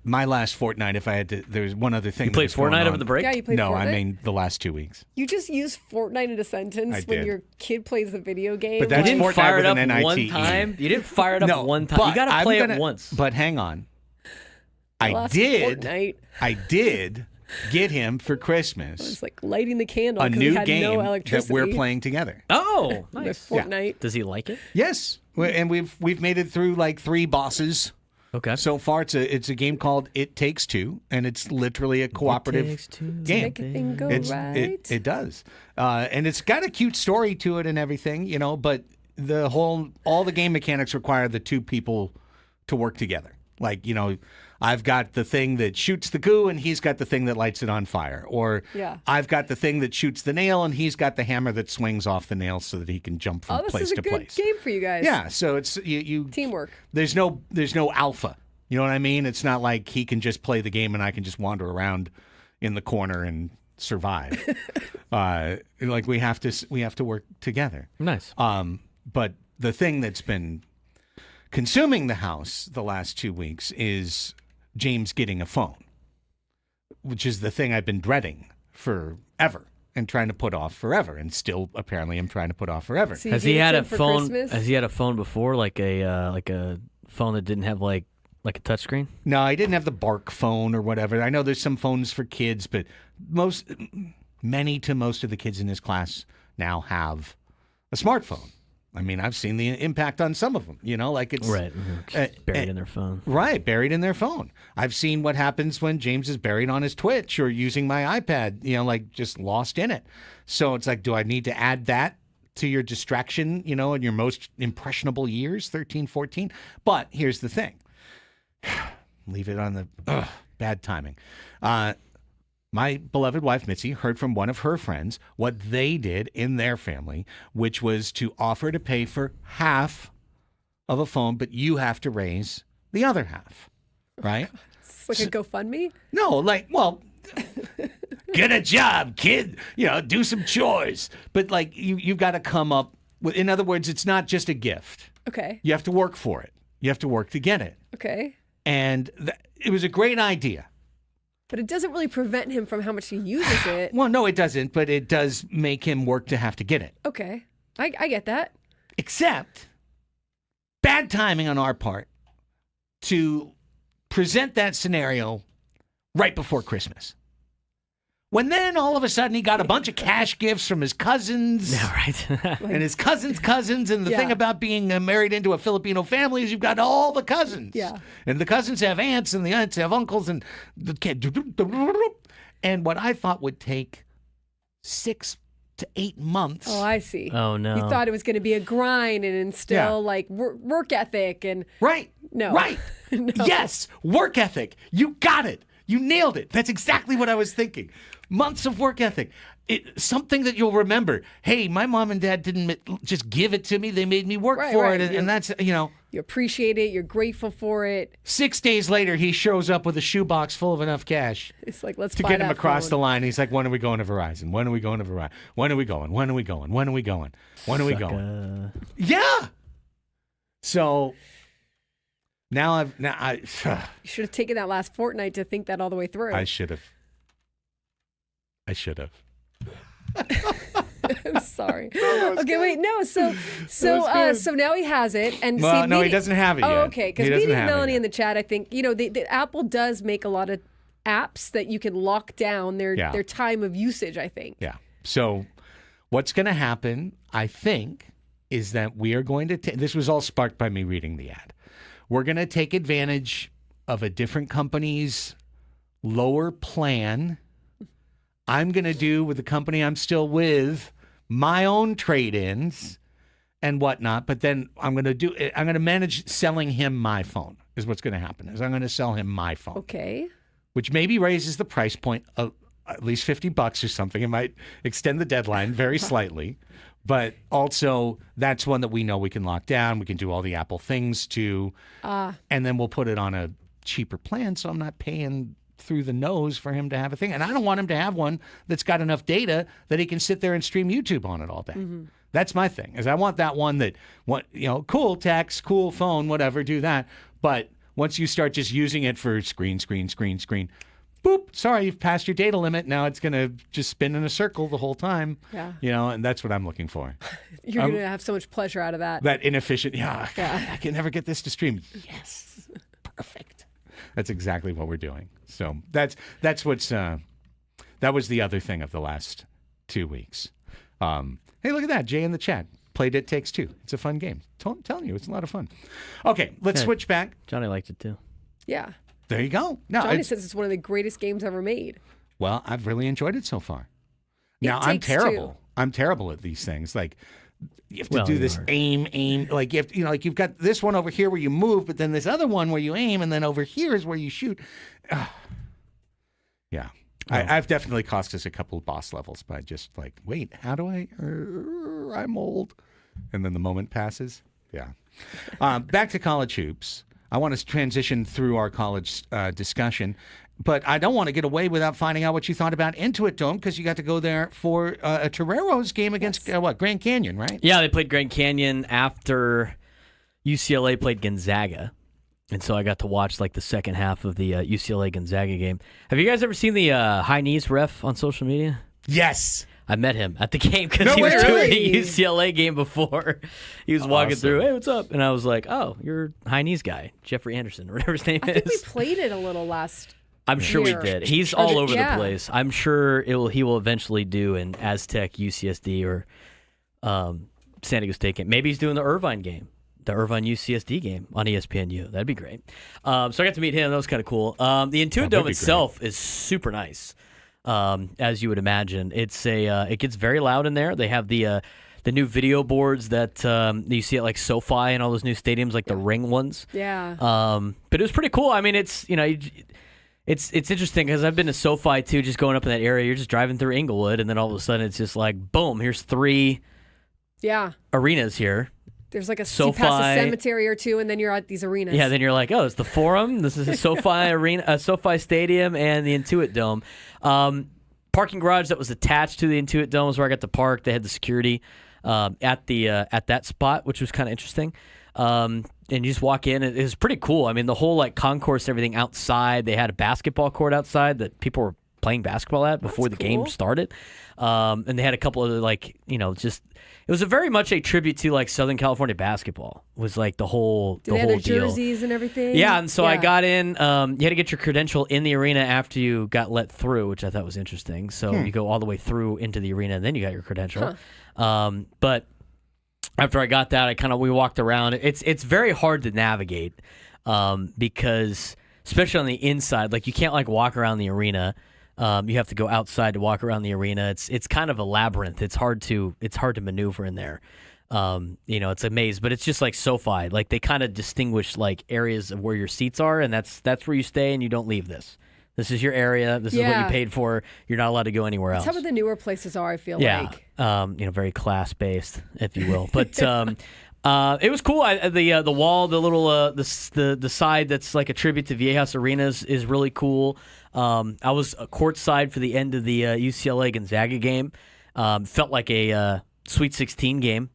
My last fortnight, if I had to, there's one other thing. You played Fortnite over the break? Yeah, you played No, Fortnite? I mean the last 2 weeks. You just use Fortnite in a sentence I when did. your kid plays the video game. But that's You didn't Fortnite fire with it up an NITE. one time? You didn't fire it up No, one time. You but got to I'm play gonna- it once. But hang on. I Last did get him for Christmas It's like lighting the candle a because new we had game no that electricity. we're playing together. Oh, With nice. Fortnite. Does he like it? Yes, and we've made it through like 3 bosses. Okay. So far, it's a game called It Takes Two, and it's literally a cooperative game. Make a thing go right. It does, and it's got a cute story to it and everything, But all the game mechanics require the 2 people to work together. Like I've got the thing that shoots the goo, and he's got the thing that lights it on fire, or I've got the thing that shoots the nail, and he's got the hammer that swings off the nail so that he can jump from Oh, this place is a to good place. game for you guys. Yeah, so it's you Teamwork. There's no alpha. You know what I mean? It's not like he can just play the game and I can just wander around in the corner and survive. Like we have to work together. Nice. But the thing that's been consuming the house the last 2 weeks is James getting a phone, which is the thing I've been dreading forever and trying to put off forever, and still apparently I'm trying to put off forever. So you Has he gave it had to a him for phone? Christmas? Has he had a phone before, like a phone that didn't have like a touchscreen? No, I didn't have the Bark phone or whatever. I know there's some phones for kids, but most of the kids in his class now have a smartphone. I mean, I've seen the impact on some of them, like it's Right. Buried in their phone. Right, buried in their phone. I've seen what happens when James is buried on his Twitch or using my iPad, like just lost in it. So it's like, do I need to add that to your distraction, in your most impressionable years, 13, 14? But here's the thing. Leave it on the bad timing. My beloved wife, Mitzi, heard from one of her friends what they did in their family, which was to offer to pay for half of a phone, but you have to raise the other half, right? It's like a GoFundMe? No, get a job, kid. Do some chores. But you've got to come up with, in other words, it's not just a gift. Okay. You have to work for it. You have to work to get it. Okay. And it was a great idea. But it doesn't really prevent him from how much he uses it. Well, no, it doesn't, but it does make him work to have to get it. Okay. I get that. Except bad timing on our part to present that scenario right before Christmas. When then all of a sudden he got a bunch of cash gifts from his cousins. Yeah, right. And his cousins. And the thing about being married into a Filipino family is you've got all the cousins. Yeah. And the cousins have aunts and the aunts have uncles. And what I thought would take 6 to 8 months. Oh, I see. Oh, no. You thought it was going to be a grind and instill work ethic and Right. No. Right. No. Yes. Work ethic. You got it. You nailed it. That's exactly what I was thinking. Months of work ethic. Something that you'll remember. Hey, my mom and dad didn't just give it to me. They made me work for it. And that's, you appreciate it. You're grateful for it. 6 days later, he shows up with a shoebox full of enough cash It's like, let's to buy get him that across phone. the line. He's like, when are we going to Verizon? When are we going to Verizon? When are we going? When are we going? When are we going? When are we going? Yeah. So now I You should have taken that last fortnight to think that all the way through. I should have. I'm sorry. Okay, wait, no. So now he has it, and Well, see, no, he Media- doesn't have it yet. Oh, okay. Because He doesn't Media have it Melanie yet. in the chat, I think the Apple does make a lot of apps that you can lock down their time of usage. I think. Yeah. So what's going to happen, I think, is that we are going to this was all sparked by me reading the ad. We're going to take advantage of a different company's lower plan. I'm going to do with the company I'm still with my own trade-ins and whatnot, but then I'm going to manage selling him my phone is what's going to happen. Is I'm going to sell him my phone. Okay. Which maybe raises the price point at least $50 or something. It might extend the deadline very slightly, But also, that's one that we know we can lock down. We can do all the Apple things to, and then we'll put it on a cheaper plan, so I'm not paying through the nose for him to have a thing. And I don't want him to have one that's got enough data that he can sit there and stream YouTube on it all day. Mm-hmm. That's my thing. Is I want that one that, cool text, cool phone, whatever, do that. But once you start just using it for screen, boop, sorry, you've passed your data limit. Now it's going to just spin in a circle the whole time. Yeah. And that's what I'm looking for. You're going to have so much pleasure out of that. That inefficient, God, I can never get this to stream. Yes. Perfect. That's exactly what we're doing. So that's what's, that was the other thing of the last 2 weeks. Hey, look at that. Jay in the chat. Played It Takes Two. It's a fun game. Telling you, it's a lot of fun. Okay, let's switch back. Johnny liked it too. Yeah. There you go. No, Johnny says it's one of the greatest games ever made. Well, I've really enjoyed it so far. Now, I'm terrible. I'm terrible at these things. Like, you have to do this aim. Like, you've got this one over here where you move, but then this other one where you aim, and then over here is where you shoot. Yeah. Oh. I've definitely cost us a couple of boss levels by just like, wait, how do I? I'm old. And then the moment passes. Yeah. Back to college hoops. I want to transition through our college discussion, but I don't want to get away without finding out what you thought about Intuit Dome, because you got to go there for a Torero's game against Grand Canyon, right? Yeah, they played Grand Canyon after UCLA played Gonzaga. And so I got to watch like the second half of the UCLA Gonzaga game. Have you guys ever seen the high knees ref on social media? Yes. I met him at the game because he was doing the UCLA game before. He was walking through, hey, what's up? And I was like, oh, you're high knees guy, Jeffrey Anderson, or whatever his name is. I think we played it a little last I'm sure we did. He's all over the place. I'm sure he will eventually do an Aztec, UCSD, or San Diego State game. Maybe he's doing the Irvine game. The Irvine UCSD game on ESPNU. That'd be great. So I got to meet him. That was kind of cool. The Intuit Dome itself is super nice, as you would imagine. It gets very loud in there. They have the new video boards that you see at like SoFi and all those new stadiums, like the ring ones. Yeah. But it was pretty cool. I mean, it's interesting because I've been to SoFi too, just going up in that area. You're just driving through Inglewood, and then all of a sudden it's just like, boom, here's 3 arenas here. There's like SoFi, you pass a cemetery or two, and then you're at these arenas. Yeah, then you're like, oh, it's the Forum. This is a SoFi arena, SoFi Stadium, and the Intuit Dome. Parking garage that was attached to the Intuit Dome is where I got to park. They had the security at that spot, which was kind of interesting. And you just walk in. It was pretty cool. I mean, the whole like concourse, everything outside. They had a basketball court outside that people were playing basketball at before the game started. And they had a couple of it was very much a tribute to like Southern California basketball. Was like the whole they had their deal. Jerseys and everything. Yeah, and so I got in. You had to get your credential in the arena after you got let through, which I thought was interesting. So you go all the way through into the arena, and then you got your credential. But after I got that, we walked around. It's very hard to navigate because especially on the inside, like you can't like walk around the arena. You have to go outside to walk around the arena. It's kind of a labyrinth. It's hard to maneuver in there. It's a maze, but it's just like SoFi. Like they kind of distinguish like areas of where your seats are, and that's where you stay, and you don't leave this. This is your area. This is what you paid for. You're not allowed to go anywhere else. That's how the newer places are, I feel like. Very class based, if you will. But it was cool. The wall, the little the side that's like a tribute to Viejas Arenas is really cool. I was courtside for the end of the UCLA Gonzaga game. Felt like a Sweet 16 game.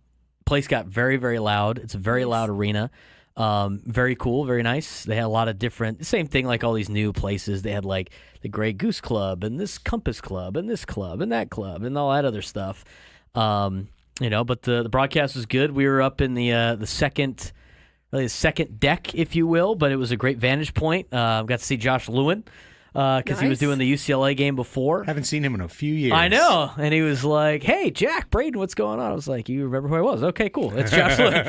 Place got very, very loud. It's a very loud arena. Very cool, very nice. They had a lot of different, same thing like all these new places. They had like the Grey Goose Club and this Compass Club and this club and that club and all that other stuff. But the broadcast was good. We were up in the second deck, if you will, but it was a great vantage point. Got to see Josh Lewin. Because he was doing the UCLA game before. Haven't seen him in a few years. I know. And he was like, hey, Jack, Braden, what's going on? I was like, you remember who I was? Okay, cool. It's Josh Lewin.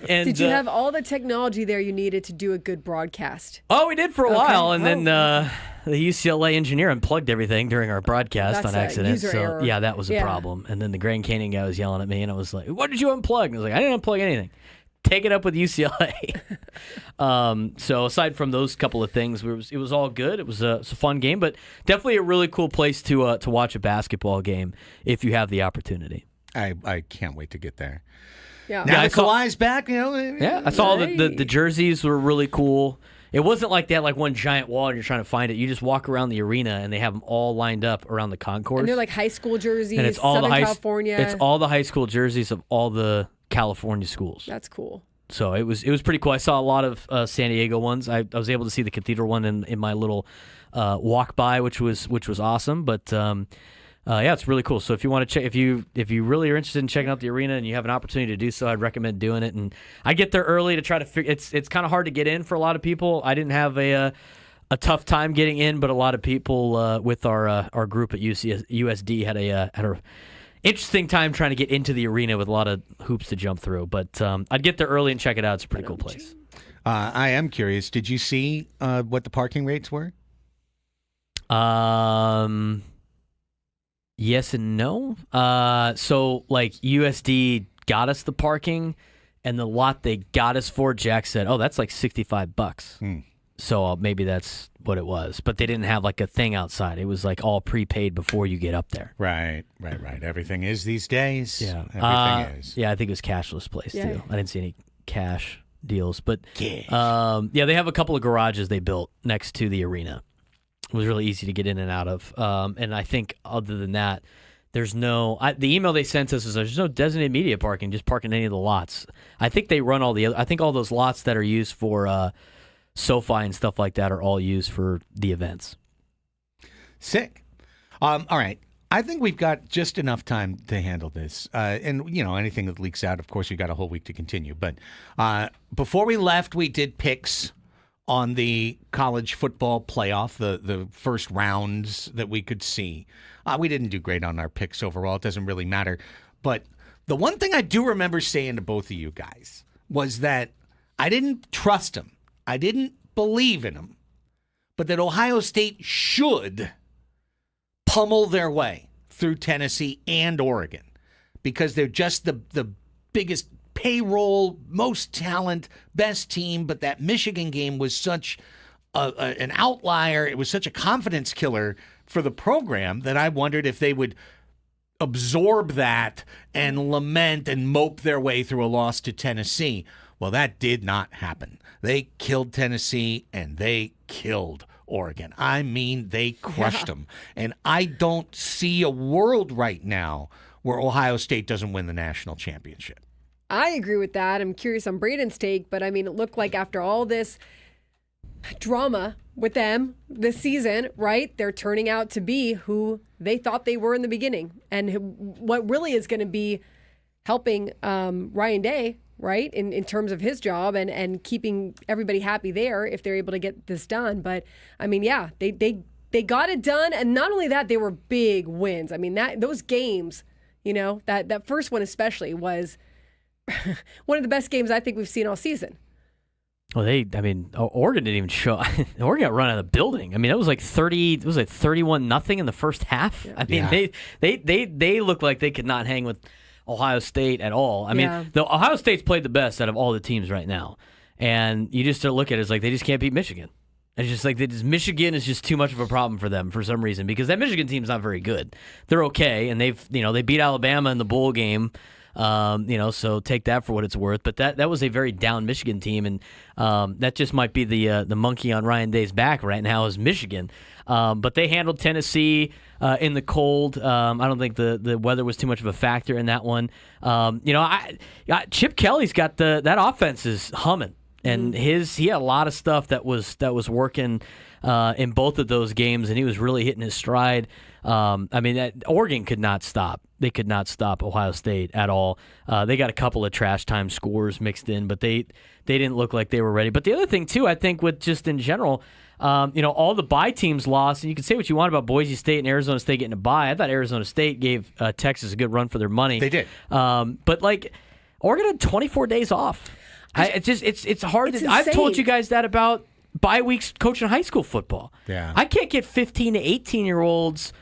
Did you have all the technology there you needed to do a good broadcast? Oh, we did for a while. And then the UCLA engineer unplugged everything during our broadcast on accident. User error. That was a problem. And then the Grand Canyon guy was yelling at me, and I was like, what did you unplug? And I was like, I didn't unplug anything. take it up with UCLA. So aside from those couple of things, it was all good. It was a fun game, but definitely a really cool place to watch a basketball game if you have the opportunity. I can't wait to get there. Yeah. Now I that saw- Kawhi's back, Yeah, I saw the jerseys were really cool. It wasn't like they had like one giant wall and you're trying to find it. You just walk around the arena and they have them all lined up around the concourse. And they're like high school jerseys, and it's all Southern the California. It's all the high school jerseys of all the California schools. That's cool. So it was pretty cool. I saw a lot of San Diego ones. I was able to see the Cathedral one in my little walk by, which was awesome. But yeah, it's really cool. So if you want to check, if you really are interested in checking out the arena and you have an opportunity to do so, I'd recommend doing it. And I get there early to try to figure. It's kind of hard to get in for a lot of people. I didn't have a tough time getting in, but a lot of people with our group at USD had a interesting time trying to get into the arena with a lot of hoops to jump through. But I'd get there early and check it out. It's a pretty cool place. I am curious. Did you see what the parking rates were? Yes and no. So like USD got us the parking, and the lot they got us for, Jack said, "Oh, that's like $65." So maybe that's what it was. But they didn't have like a thing outside. It was like all prepaid before you get up there. Right. Everything is these days. Yeah, Everything is. Yeah, I think it was cashless place Yeah. too. I didn't see any cash deals, but Cash. yeah, they have a couple of garages they built next to the arena. It was really easy to get in and out of. And I think other than that, there's no. The email they sent us is there's no designated media parking. Just park in any of the lots. I think they run all the other. I think all those lots that are used for SoFi and stuff like that are all used for the events. Sick. All right. I think we've got just enough time to handle this. And, anything that leaks out, of course, you got a whole week to continue. But before we left, we did picks on the college football playoff, the first rounds that we could see. We didn't do great on our picks overall. It doesn't really matter. But the one thing I do remember saying to both of you guys was that I didn't trust them. I didn't believe in them. But that Ohio State should pummel their way through Tennessee and Oregon because they're just the biggest payroll, most talent, best team. But that Michigan game was such an outlier. It was such a confidence killer for the program that I wondered if they would absorb that and lament and mope their way through a loss to Tennessee. Well, that did not happen. They killed Tennessee and they killed Oregon. I mean, they crushed them. And I don't see a world right now where Ohio State doesn't win the national championship. I agree with that. I'm curious on Braden's take, but I mean, it looked like after all this drama with them this season, right? They're turning out to be who they thought they were in the beginning. And what really is going to be helping Ryan Day, right, in terms of his job and keeping everybody happy there if they're able to get this done. But, I mean, yeah, they got it done. And not only that, they were big wins. I mean, those games, that first one especially was one of the best games I think we've seen all season. Well, Oregon didn't even show. Oregon got run out of the building. I mean, it was like 31-0 in the first half. Yeah. I mean, yeah. they looked like they could not hang with Ohio State at all. I mean, the Ohio State's played the best out of all the teams right now, and you just start looking at it, it's like they just can't beat Michigan. It's just like Michigan is just too much of a problem for them for some reason because that Michigan team's not very good. They're okay, and they beat Alabama in the bowl game. So take that for what it's worth. But that was a very down Michigan team, and that just might be the monkey on Ryan Day's back right now is Michigan. But they handled Tennessee in the cold. I don't think the weather was too much of a factor in that one. Chip Kelly's got that offense is humming, and he had a lot of stuff that was working in both of those games, and he was really hitting his stride. Oregon could not stop. They could not stop Ohio State at all. They got a couple of trash time scores mixed in, but they didn't look like they were ready. But the other thing, too, I think with just in general, all the bye teams lost, and you can say what you want about Boise State and Arizona State getting a bye. I thought Arizona State gave Texas a good run for their money. They did. But, Oregon had 24 days off. It's hard. I've told you guys that about bye weeks coaching high school football. Yeah. I can't get 15 to 18-year-olds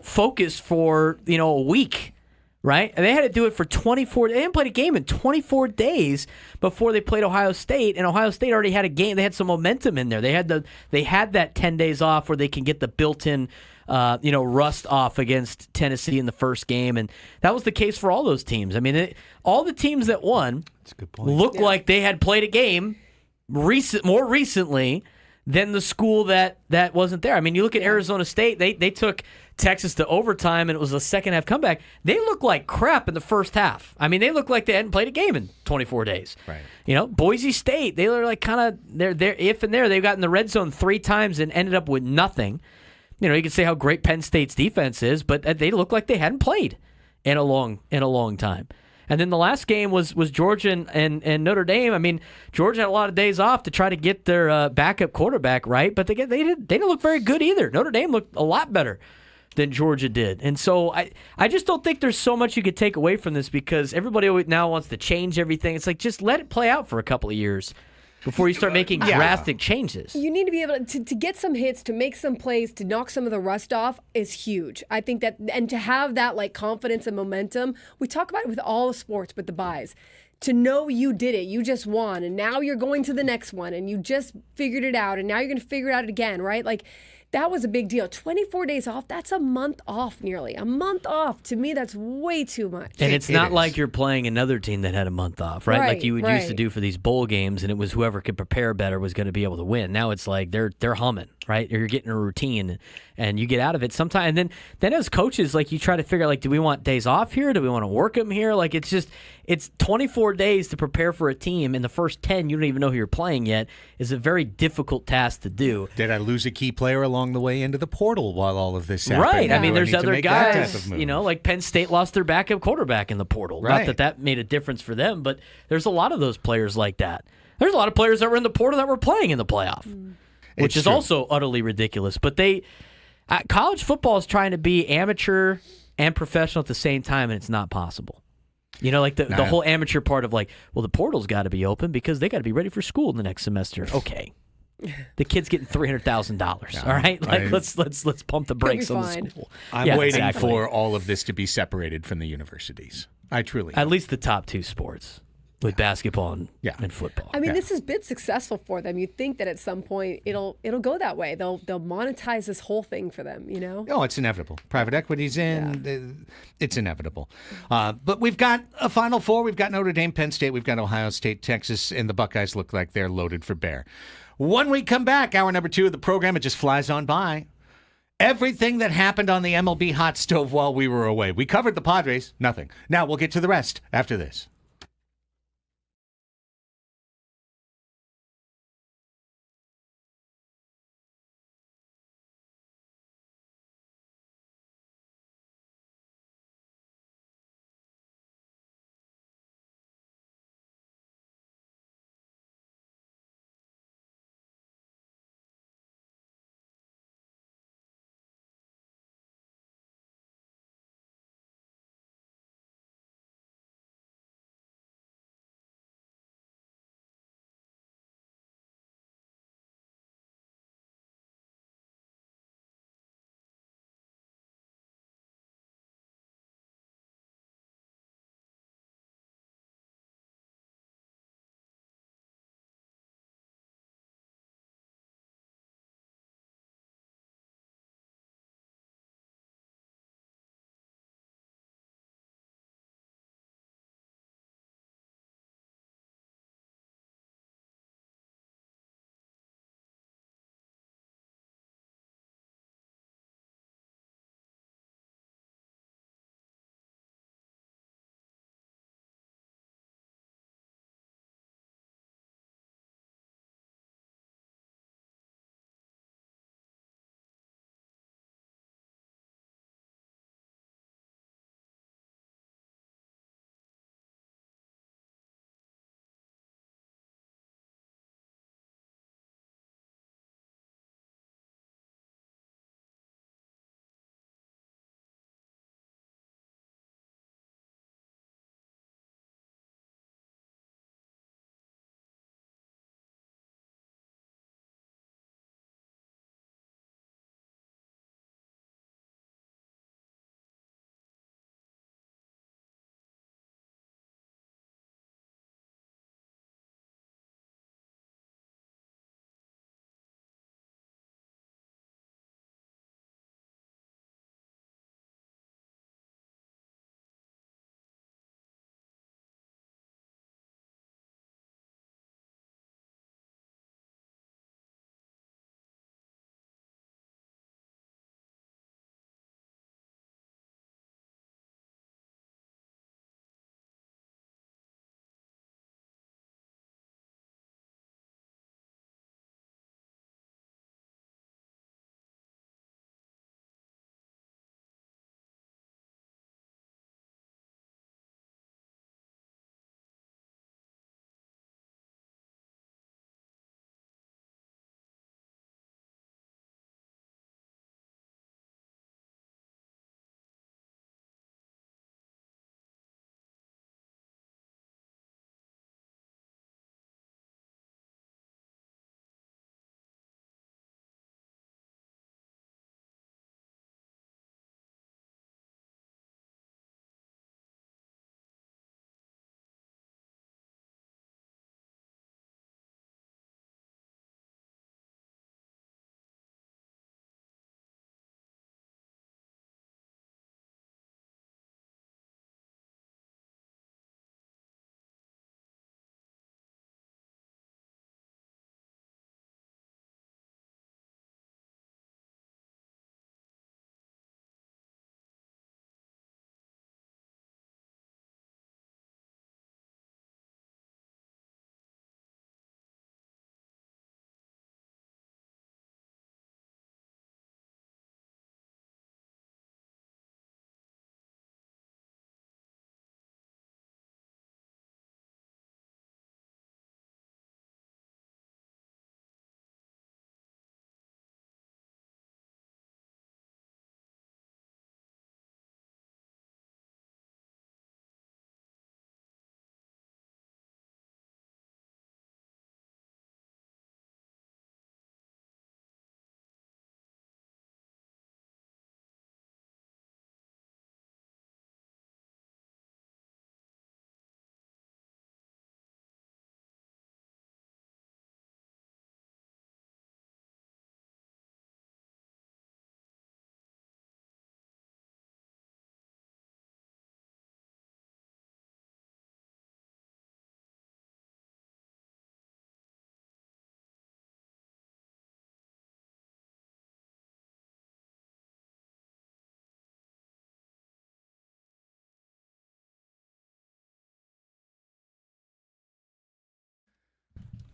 focused for, a week right? And they had to do it for 24. They hadn't played a game in 24 days before they played Ohio State, and Ohio State already had a game. They had some momentum in there. They had that 10 days off where they can get the built-in rust off against Tennessee in the first game, and that was the case for all those teams. I mean, all the teams that won looked like they had played a game more recently than the school that wasn't there. I mean, you look at Arizona State, they took Texas to overtime, and it was a second-half comeback. They looked like crap in the first half. I mean, they looked like they hadn't played a game in 24 days. Right. Boise State, they were like kind of they're if and there. They've gotten the red zone 3 times and ended up with nothing. You can say how great Penn State's defense is, but they look like they hadn't played in a long time. And then the last game was Georgia and Notre Dame. I mean, Georgia had a lot of days off to try to get their backup quarterback right, but they didn't look very good either. Notre Dame looked a lot better than Georgia did. And so I just don't think there's so much you could take away from this, because everybody now wants to change everything. It's like, just let it play out for a couple of years before you start making drastic changes. You need to be able to get some hits, to make some plays, to knock some of the rust off is huge. I think that, and to have that like confidence and momentum, we talk about it with all sports, with the buys. To know you did it, you just won, and now you're going to the next one, and you just figured it out, and now you're going to figure it out again, right? Like, that was a big deal. 24 days off, that's a month off nearly. A month off. To me, that's way too much. And it's not like you're playing another team that had a month off, right? Like you would used to do for these bowl games, and it was whoever could prepare better was going to be able to win. Now it's like they're humming, right? You're getting a routine, and you get out of it sometime. And then as coaches, like, you try to figure out, like, do we want days off here? Do we want to work them here? Like, it's 24 days to prepare for a team. In the first 10, you don't even know who you're playing yet. Is a very difficult task to do. Did I lose a key player along the way into the portal while all of this happened? Right. Yeah. I mean, there's other guys, type of like Penn State lost their backup quarterback in the portal. Right. Not that made a difference for them, but there's a lot of those players like that. There's a lot of players that were in the portal that were playing in the playoff, which is also utterly ridiculous. But college football is trying to be amateur and professional at the same time, and it's not possible. Like the whole amateur part of, like, well, the portal's got to be open because they got to be ready for school in the next semester. Okay. The kid's getting $300,000. All right, like let's pump the brakes on the school. I'm waiting for all of this to be separated from the universities. I truly at least the top 2 sports, with basketball and football. I mean, this has been successful for them. You'd think that at some point it'll go that way. They'll monetize this whole thing for them. Oh, it's inevitable. Private equity's in. It's inevitable. But we've got a Final Four. We've got Notre Dame, Penn State. We've got Ohio State, Texas, and the Buckeyes look like they're loaded for bear. When we come back, hour number 2 of the program, it just flies on by. Everything that happened on the MLB hot stove while we were away. We covered the Padres. Nothing. Now we'll get to the rest after this.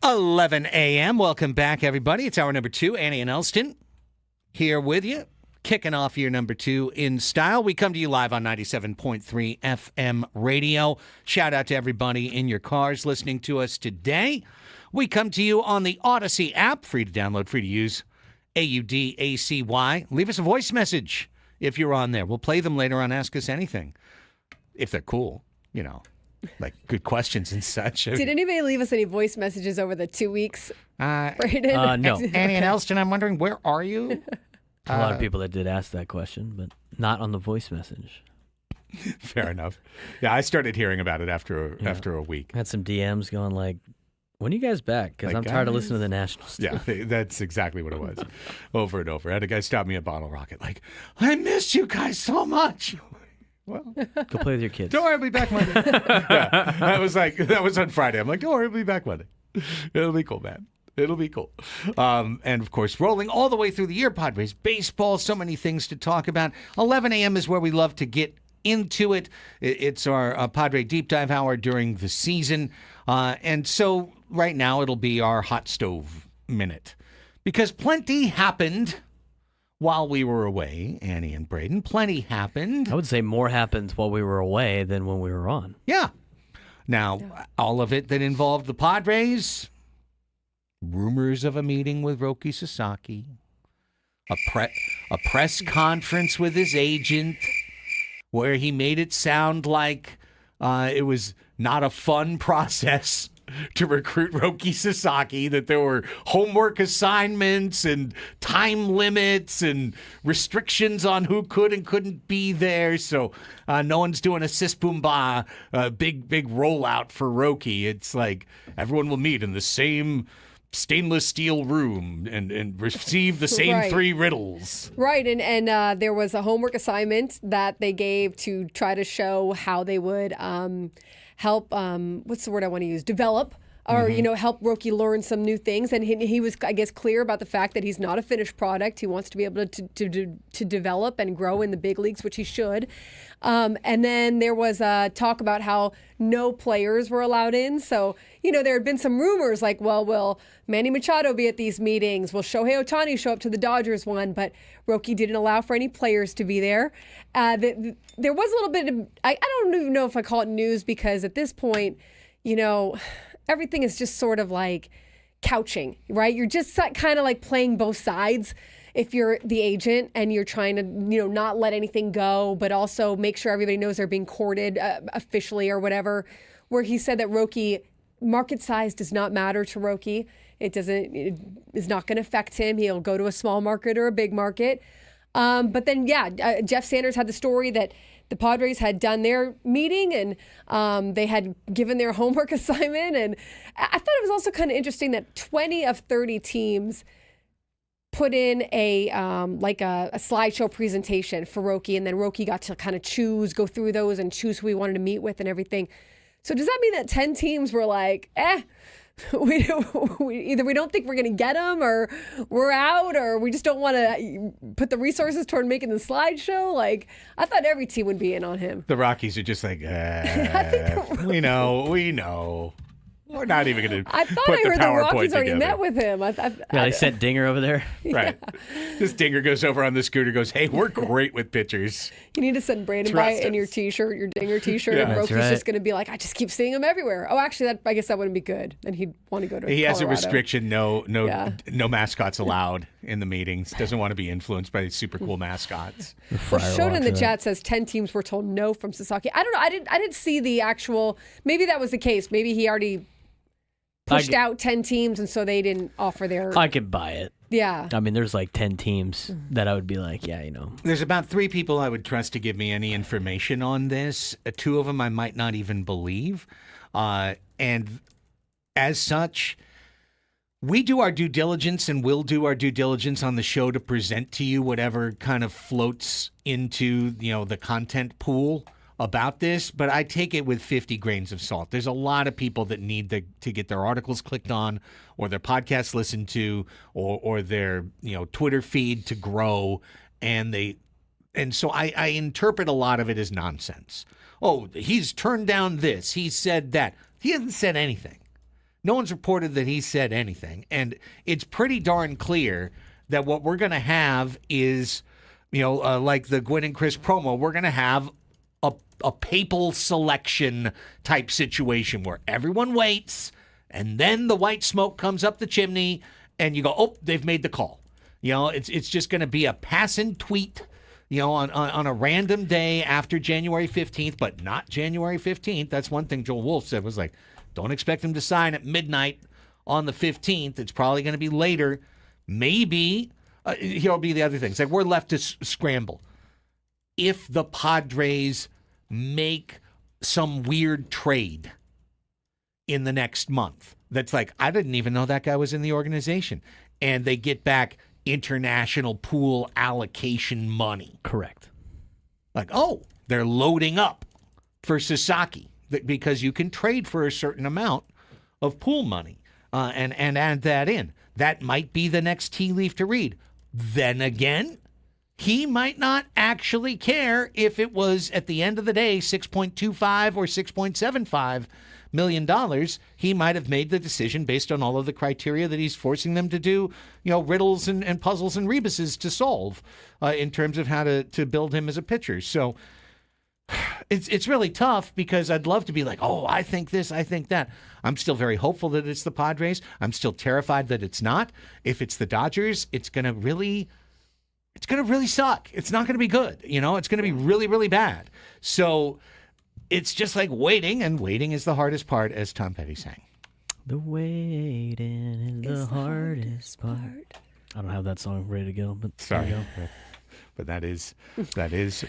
11 a.m. Welcome back, everybody. It's hour number 2. Annie and Elsten here with you, kicking off year number 2 in style. We come to you live on 97.3 FM radio. Shout out to everybody in your cars listening to us today. We come to you on the Odyssey app, free to download, free to use, AUDACY. Leave us a voice message if you're on there. We'll play them later on Ask Us Anything, if they're cool, you know. Like good questions and such. Did anybody leave us any voice messages over the 2 weeks? No. Annie and Elsten, I'm wondering, where are you? A lot of people that did ask that question, but not on the voice message. Fair enough. Yeah, I started hearing about it after a week. I had some DMs going like, when are you guys back? Because Like, I'm tired of guys? listening to the national stuff. Yeah, that's exactly what it was. Over and over. I had a guy stop me at Bottle Rocket like, I missed you guys so much. Well, Go play with your kids. don't worry, I'll be back Monday. Yeah, that was on Friday. I'm like, don't worry, I'll be back Monday. It'll be cool, man. It'll be cool. And, of course, rolling all the way through the year, Padres baseball, so many things to talk about. 11 a.m. is where we love to get into it. It's our Padre Deep Dive hour during the season. And so right now it'll be our hot stove minute. Because plenty happened while we were away, Annie and Braden. Plenty happened. I would say more happened while we were away than when we were on. Yeah. Now, all of it that involved the Padres, rumors of a meeting with Roki Sasaki, a press conference with his agent where he made it sound like it was not a fun process to recruit Roki Sasaki, that there were homework assignments and time limits and restrictions on who could and couldn't be there. So no one's doing a sis boom ba, big rollout for Roki. It's like everyone will meet in the same stainless steel room and receive the same Right. 3 riddles. Right, and there was a homework assignment that they gave to try to show how they would help, what's the word I want to use, develop, or, help Roki learn some new things. And he was, I guess, clear about the fact that he's not a finished product. He wants to be able to develop and grow in the big leagues, which he should. And then there was talk about how no players were allowed in. So, there had been some rumors like, well, will Manny Machado be at these meetings? Will Shohei Ohtani show up to the Dodgers one? But Roki didn't allow for any players to be there. There was a little bit of, I don't even know if I call it news, because at this point, everything is just sort of like couching, right? You're just kind of like playing both sides if you're the agent and you're trying to, not let anything go, but also make sure everybody knows they're being courted officially or whatever. Where he said that Roki, market size does not matter to Roki. It is not going to affect him. He'll go to a small market or a big market. But then, Jeff Sanders had the story that the Padres had done their meeting and they had given their homework assignment. And I thought it was also kind of interesting that 20 of 30 teams put in a slideshow presentation for Roki, and then Roki got to kind of go through those and choose who he wanted to meet with and everything. So does that mean that 10 teams were like, we either we don't think we're going to get him, or we're out, or we just don't want to put the resources toward making the slideshow? Like, I thought every team would be in on him. The Rockies are just like, we know. We're not even going to I thought put I the heard the PowerPoint Rockies already together. met with him. They sent Dinger over there. Right. This Dinger goes over on the scooter, goes, hey, we're great with pitchers. You need to send Brandon by Trust in your us. T-shirt, your Dinger T-shirt, Yeah. and That's Roki's right. just going to be like, I just keep seeing him everywhere. Oh, actually, I guess that wouldn't be good. Then he'd want to go to He has a Colorado. restriction, no Yeah. mascots allowed in the meetings. Doesn't want to be influenced by these super cool mascots. Well, Showed in the chat says 10 teams were told no from Sasaki. I don't know. I didn't see the actual. Maybe that was the case. Maybe he already pushed out 10 teams, and so they didn't offer their. I could buy it. Yeah. I mean, there's like 10 teams that I would be like, There's about 3 people I would trust to give me any information on this. 2 of them I might not even believe. And as such, we do our due diligence and will do our due diligence on the show to present to you whatever kind of floats into, the content pool about this, but I take it with 50 grains of salt. There's a lot of people that need to get their articles clicked on, or their podcasts listened to, or their Twitter feed to grow, and so I interpret a lot of it as nonsense. Oh, he's turned down this. He said that. He hasn't said anything. No one's reported that he said anything. And it's pretty darn clear that what we're going to have is, like the Gwen and Chris promo, we're going to have a papal selection type situation where everyone waits and then the white smoke comes up the chimney and you go, oh, they've made the call. It's just going to be a passing tweet, on a random day after January 15th, but not January 15th. That's one thing Joel Wolf said was like, don't expect him to sign at midnight on the 15th. It's probably going to be later. Maybe here'll be the other things. Like we're left to scramble. If the Padres make some weird trade in the next month, that's like, I didn't even know that guy was in the organization. And they get back international pool allocation money. Correct. Like, oh, they're loading up for Sasaki because you can trade for a certain amount of pool money and add that in. That might be the next tea leaf to read. Then again, he might not actually care if it was, at the end of the day, $6.25 or $6.75 million. He might have made the decision based on all of the criteria that he's forcing them to do, riddles and puzzles and rebuses to solve in terms of how to build him as a pitcher. So it's really tough because I'd love to be like, oh, I think this, I think that. I'm still very hopeful that it's the Padres. I'm still terrified that it's not. If it's the Dodgers, it's going to really suck. It's not going to be good. It's going to be really, really bad. So it's just like waiting, and waiting is the hardest part, as Tom Petty sang. The waiting is the hardest part. I don't have that song ready to go, but sorry. There you go. But that is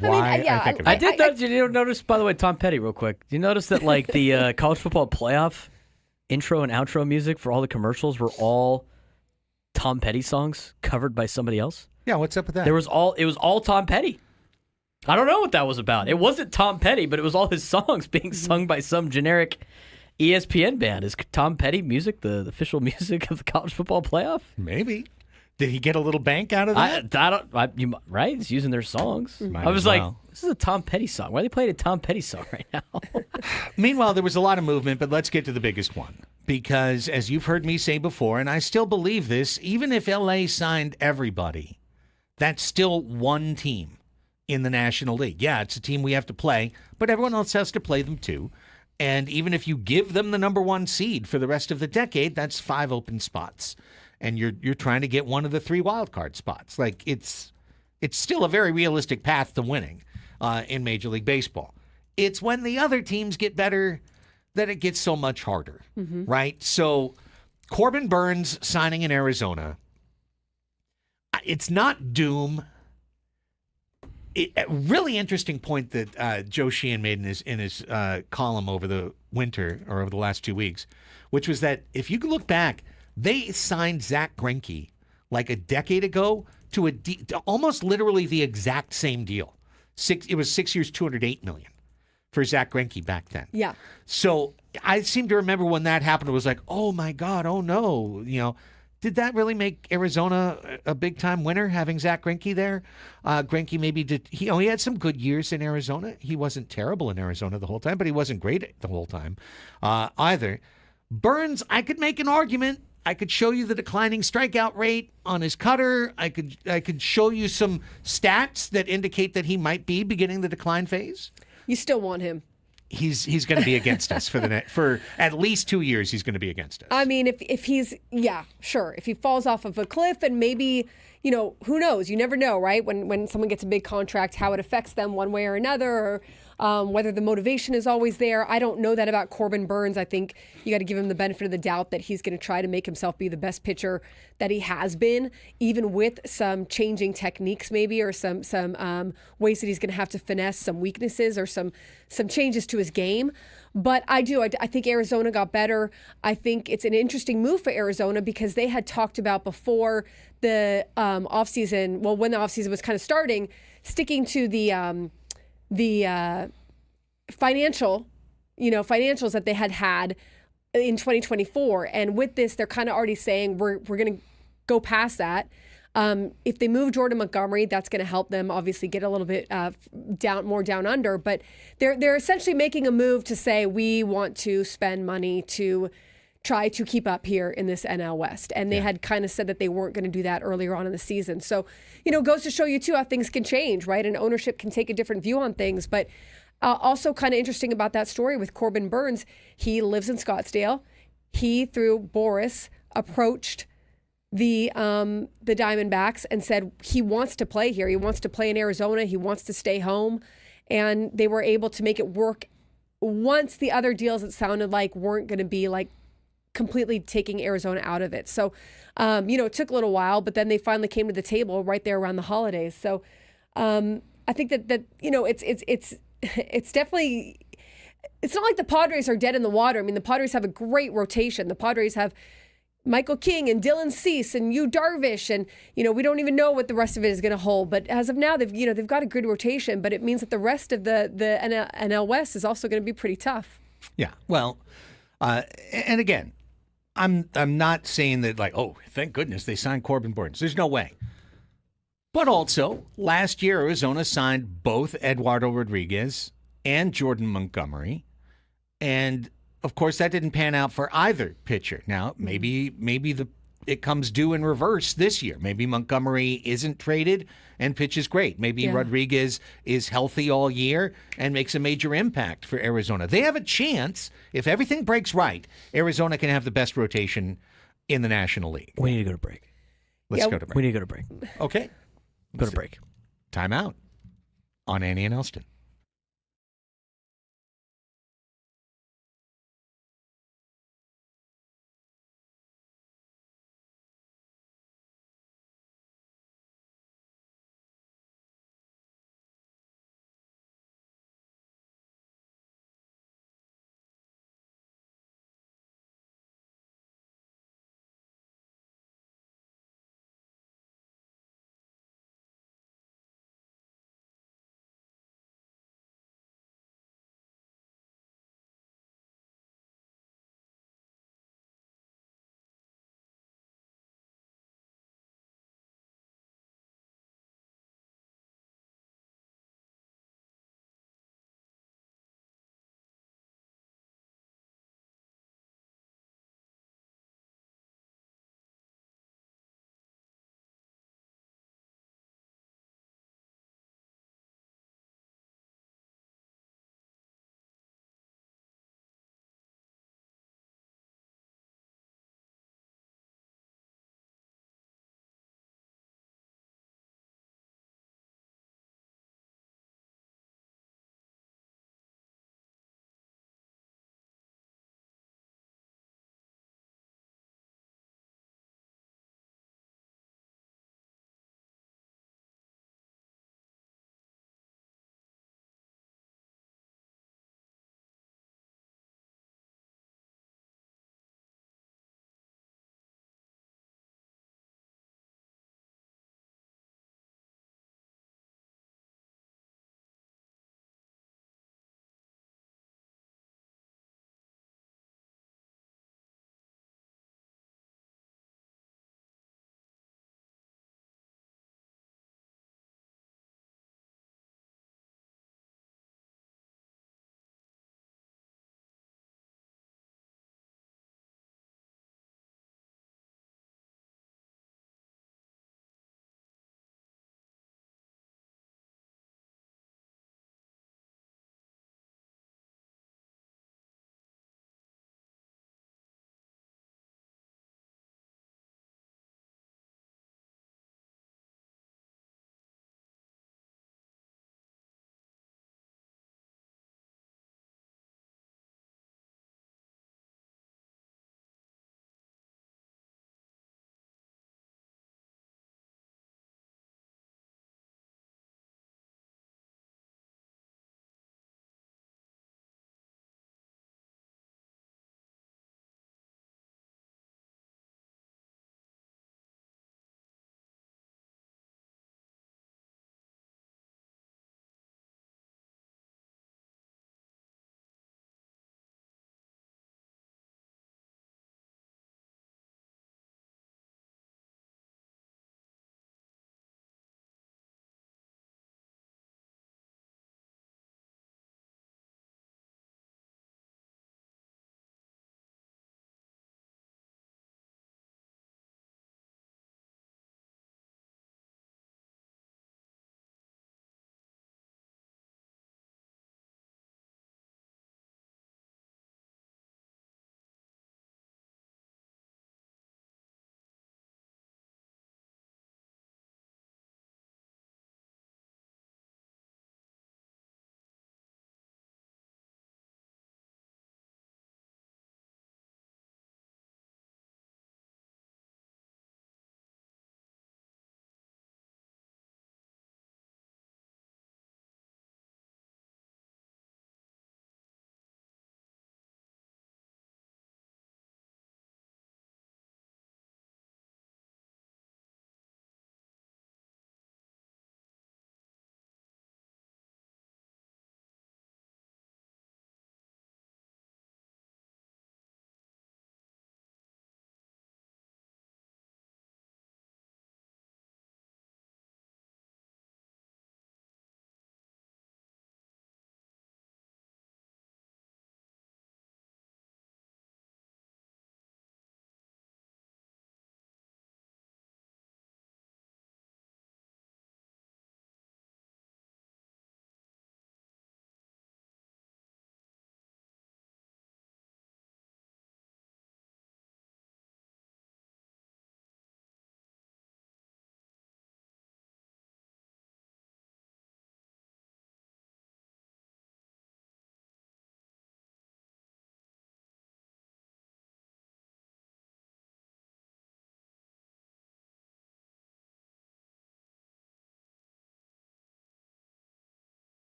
why I think of it. I did notice, by the way, Tom Petty, real quick. Did you notice that like the college football playoff intro and outro music for all the commercials were all Tom Petty songs covered by somebody else? Yeah, what's up with that? It was all Tom Petty. I don't know what that was about. It wasn't Tom Petty, but it was all his songs being sung by some generic ESPN band. Is Tom Petty music the official music of the college football playoff? Maybe. Did he get a little bank out of that? Right? He's using their songs. Might I was as like, well. this is a Tom Petty song. Why are they playing a Tom Petty song right now? Meanwhile, there was a lot of movement, but let's get to the biggest one. Because as you've heard me say before, and I still believe this, even if LA signed everybody, that's still one team in the National League. Yeah, it's a team we have to play, but everyone else has to play them too. And even if you give them the number one seed for the rest of the decade, that's 5 open spots. And you're trying to get one of the 3 wild card spots. Like it's still a very realistic path to winning in Major League Baseball. It's when the other teams get better that it gets so much harder, right? So Corbin Burns signing in Arizona, it's not doom. A really interesting point that Joe Sheehan made in his column over the winter or over the last 2 weeks, which was that if you look back, they signed Zach Greinke like a decade ago to almost literally the exact same deal. It was 6 years, $208 million for Zach Greinke back then. Yeah. So I seem to remember when that happened, it was like, oh my God, oh no, Did that really make Arizona a big-time winner, having Zach Greinke there? Greinke maybe did. He had some good years in Arizona. He wasn't terrible in Arizona the whole time, but he wasn't great the whole time either. Burns, I could make an argument. I could show you the declining strikeout rate on his cutter. I could show you some stats that indicate that he might be beginning the decline phase. You still want him. He's going to be against us for at least 2 years. He's going to be against us. I mean, if he's, yeah, sure. If he falls off of a cliff and maybe, who knows? You never know, right? When someone gets a big contract, how it affects them one way or another, or whether the motivation is always there. I don't know that about Corbin Burns. I think you got to give him the benefit of the doubt that he's going to try to make himself be the best pitcher that he has been, even with some changing techniques maybe, or some ways that he's going to have to finesse some weaknesses or some changes to his game. But I think Arizona got better. I think it's an interesting move for Arizona because they had talked about before the offseason, well, when the offseason was kind of starting, sticking to the financials that they had in 2024. And with this, they're kind of already saying we're going to go past that. If they move Jordan Montgomery, that's going to help them obviously get a little bit more down under. But they're essentially making a move to say we want to spend money to try to keep up here in this NL West. And they had kind of said that they weren't going to do that earlier on in the season. So, goes to show you too how things can change, right? And ownership can take a different view on things. But also kind of interesting about that story with Corbin Burns, he lives in Scottsdale. He, through Boris, approached the Diamondbacks and said he wants to play here. He wants to play in Arizona. He wants to stay home. And they were able to make it work once the other deals, it sounded like, weren't going to be like completely taking Arizona out of it. So, it took a little while, but then they finally came to the table right there around the holidays. So, I think that it's definitely, it's not like the Padres are dead in the water. I mean, the Padres have a great rotation. The Padres have Michael King and Dylan Cease and Yu Darvish, and we don't even know what the rest of it is going to hold. But as of now, they've got a good rotation. But it means that the rest of the NL West is also going to be pretty tough. Yeah. Well, and again, I'm not saying that like, oh, thank goodness they signed Corbin Burns. There's no way. But also, last year Arizona signed both Eduardo Rodriguez and Jordan Montgomery, and of course that didn't pan out for either pitcher. Now maybe it comes due in reverse this year. Maybe Montgomery isn't traded and pitches great. Maybe Rodriguez is healthy all year and makes a major impact for Arizona. They have a chance, if everything breaks right, Arizona can have the best rotation in the National League. We need to go to break. Let's go to break. We need to go to break. Okay. Go to break. Time out on Annie and Elsten.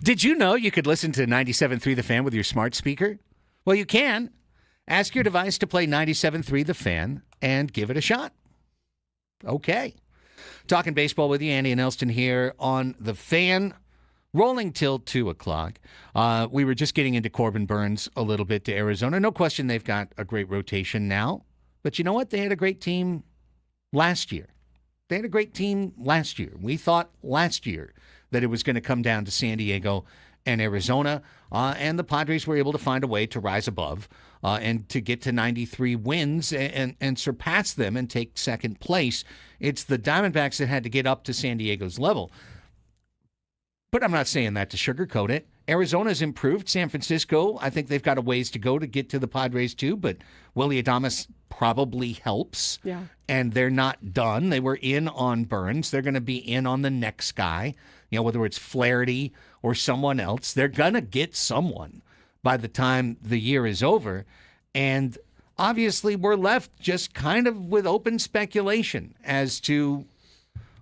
Did you know you could listen to 97.3 The Fan with your smart speaker? Well, you can. Ask your device to play 97.3 The Fan and give it a shot. Okay. Talking baseball with you, Andy and Elsten here on The Fan. Rolling till 2 o'clock. We were just getting into Corbin Burns a little bit to Arizona. No question they've got a great rotation now. But you know what? They had a great team last year. They had a great team last year. We thought last year that it was going to come down to San Diego and Arizona, and the Padres were able to find a way to rise above and to get to 93 wins and surpass them and take second place. It's the Diamondbacks that had to get up to San Diego's level. But I'm not saying that to sugarcoat it. Arizona's improved. San Francisco, I think they've got a ways to go to get to the Padres too, but Willy Adames probably helps. Yeah. And they're not done. They were in on Burns. They're going to be in on the next guy. You know, whether it's Flaherty or someone else, they're going to get someone by the time the year is over. And obviously we're left just kind of with open speculation as to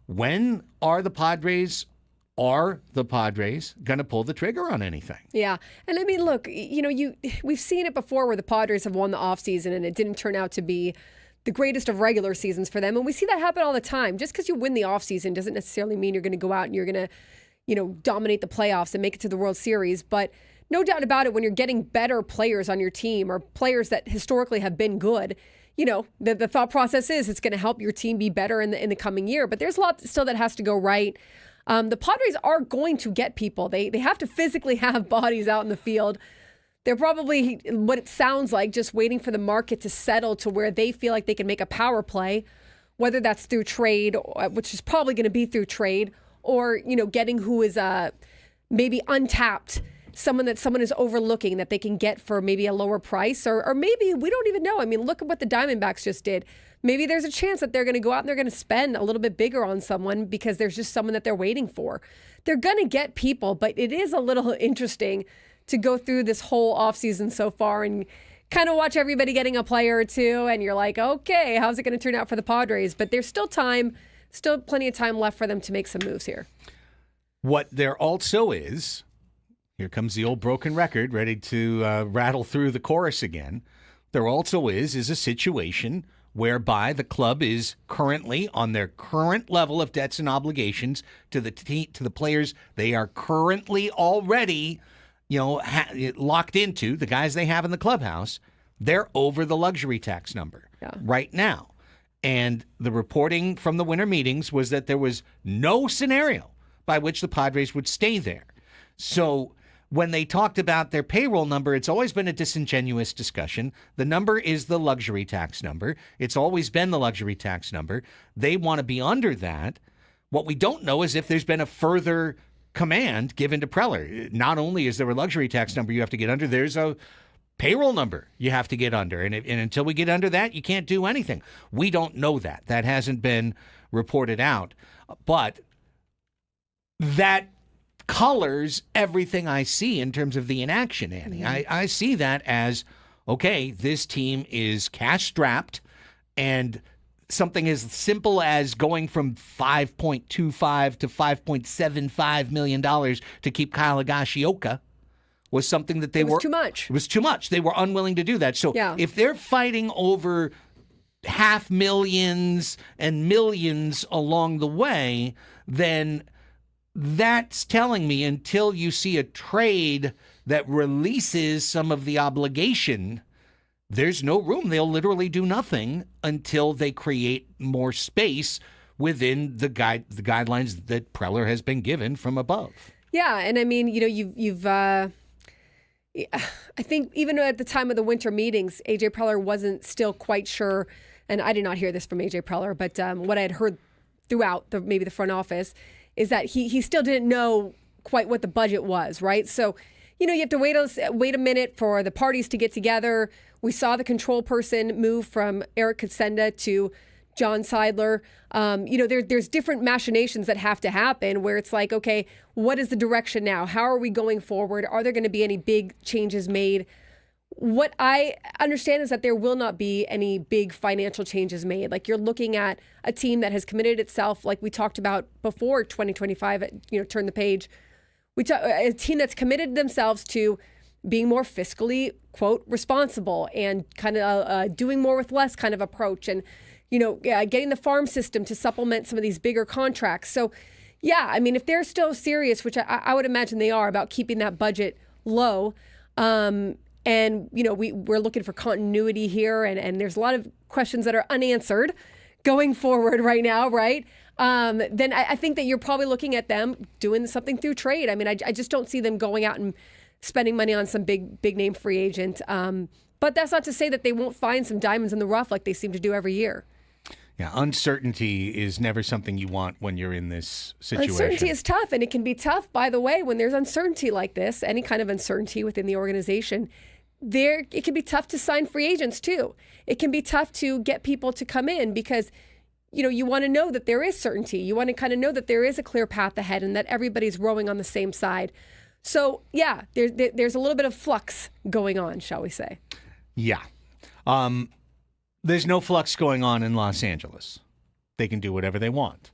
when are the Padres going to pull the trigger on anything? Yeah. And I mean, look, we've seen it before where the Padres have won the offseason and it didn't turn out to be the greatest of regular seasons for them. And we see that happen all the time. Just because you win the offseason doesn't necessarily mean you're going to go out and you're going to, dominate the playoffs and make it to the World Series. But no doubt about it, when you're getting better players on your team or players that historically have been good, the thought process is it's going to help your team be better in the coming year. But there's a lot still that has to go right. The Padres are going to get people. They have to physically have bodies out in the field. They're probably, what it sounds like, just waiting for the market to settle to where they feel like they can make a power play, whether that's through trade, which is probably going to be through trade, or, getting who is maybe untapped, someone is overlooking that they can get for maybe a lower price, or maybe we don't even know. I mean, look at what the Diamondbacks just did. Maybe there's a chance that they're going to go out and they're going to spend a little bit bigger on someone because there's just someone that they're waiting for. They're going to get people, but it is a little interesting to go through this whole offseason so far and kind of watch everybody getting a player or two, and you're like, okay, how's it going to turn out for the Padres? But there's still plenty of time left for them to make some moves here. What there also is, here comes the old broken record, ready to rattle through the chorus again. There also is a situation whereby the club is currently on their current level of debts and obligations to the players they are currently already, locked into, the guys they have in the clubhouse. They're over the luxury tax number right now. And the reporting from the winter meetings was that there was no scenario by which the Padres would stay there. So when they talked about their payroll number, it's always been a disingenuous discussion. The number is the luxury tax number. It's always been the luxury tax number. They want to be under that. What we don't know is if there's been a further command given to Preller. Not only is there a luxury tax number you have to get under, there's a payroll number you have to get under. And until we get under that, you can't do anything. We don't know that. That hasn't been reported out. But that colors everything I see in terms of the inaction, Annie. Mm-hmm. I see that as, okay, this team is cash-strapped, and something as simple as going from $5.25 to $5.75 million to keep Kyle Higashioka was something that they were... too much. It was too much. They were unwilling to do that. So if they're fighting over $500,000 and millions along the way, then that's telling me until you see a trade that releases some of the obligation, there's no room. They'll literally do nothing until they create more space within the guidelines that Preller has been given from above. Yeah, and I mean, you've I think even at the time of the winter meetings, AJ Preller wasn't still quite sure, and I did not hear this from AJ Preller, but what I had heard throughout maybe the front office is that he still didn't know quite what the budget was, right? So, you have to wait a minute for the parties to get together. We saw the control person move from Eric Katsenda to John Seidler. There's different machinations that have to happen where it's like, okay, what is the direction now? How are we going forward? Are there going to be any big changes made? What I understand is that there will not be any big financial changes made. Like, you're looking at a team that has committed itself, like we talked about before 2025, turn the page, A team that's committed themselves to being more fiscally, quote, responsible and kind of doing more with less kind of approach, and getting the farm system to supplement some of these bigger contracts. So, yeah, I mean, if they're still serious, which I would imagine they are, about keeping that budget low, and we're looking for continuity here, and there's a lot of questions that are unanswered going forward right now, right? Then I think that you're probably looking at them doing something through trade. I mean, I just don't see them going out and spending money on some big name free agent. But that's not to say that they won't find some diamonds in the rough like they seem to do every year. Yeah, uncertainty is never something you want when you're in this situation. Uncertainty is tough, and it can be tough, by the way, when there's uncertainty like this, any kind of uncertainty within the organization. It can be tough to sign free agents too. It can be tough to get people to come in because you want to know that there is certainty. You want to kind of know that there is a clear path ahead and that everybody's rowing on the same side. So, yeah, there's a little bit of flux going on, shall we say. Yeah. There's no flux going on in Los Angeles. They can do whatever they want.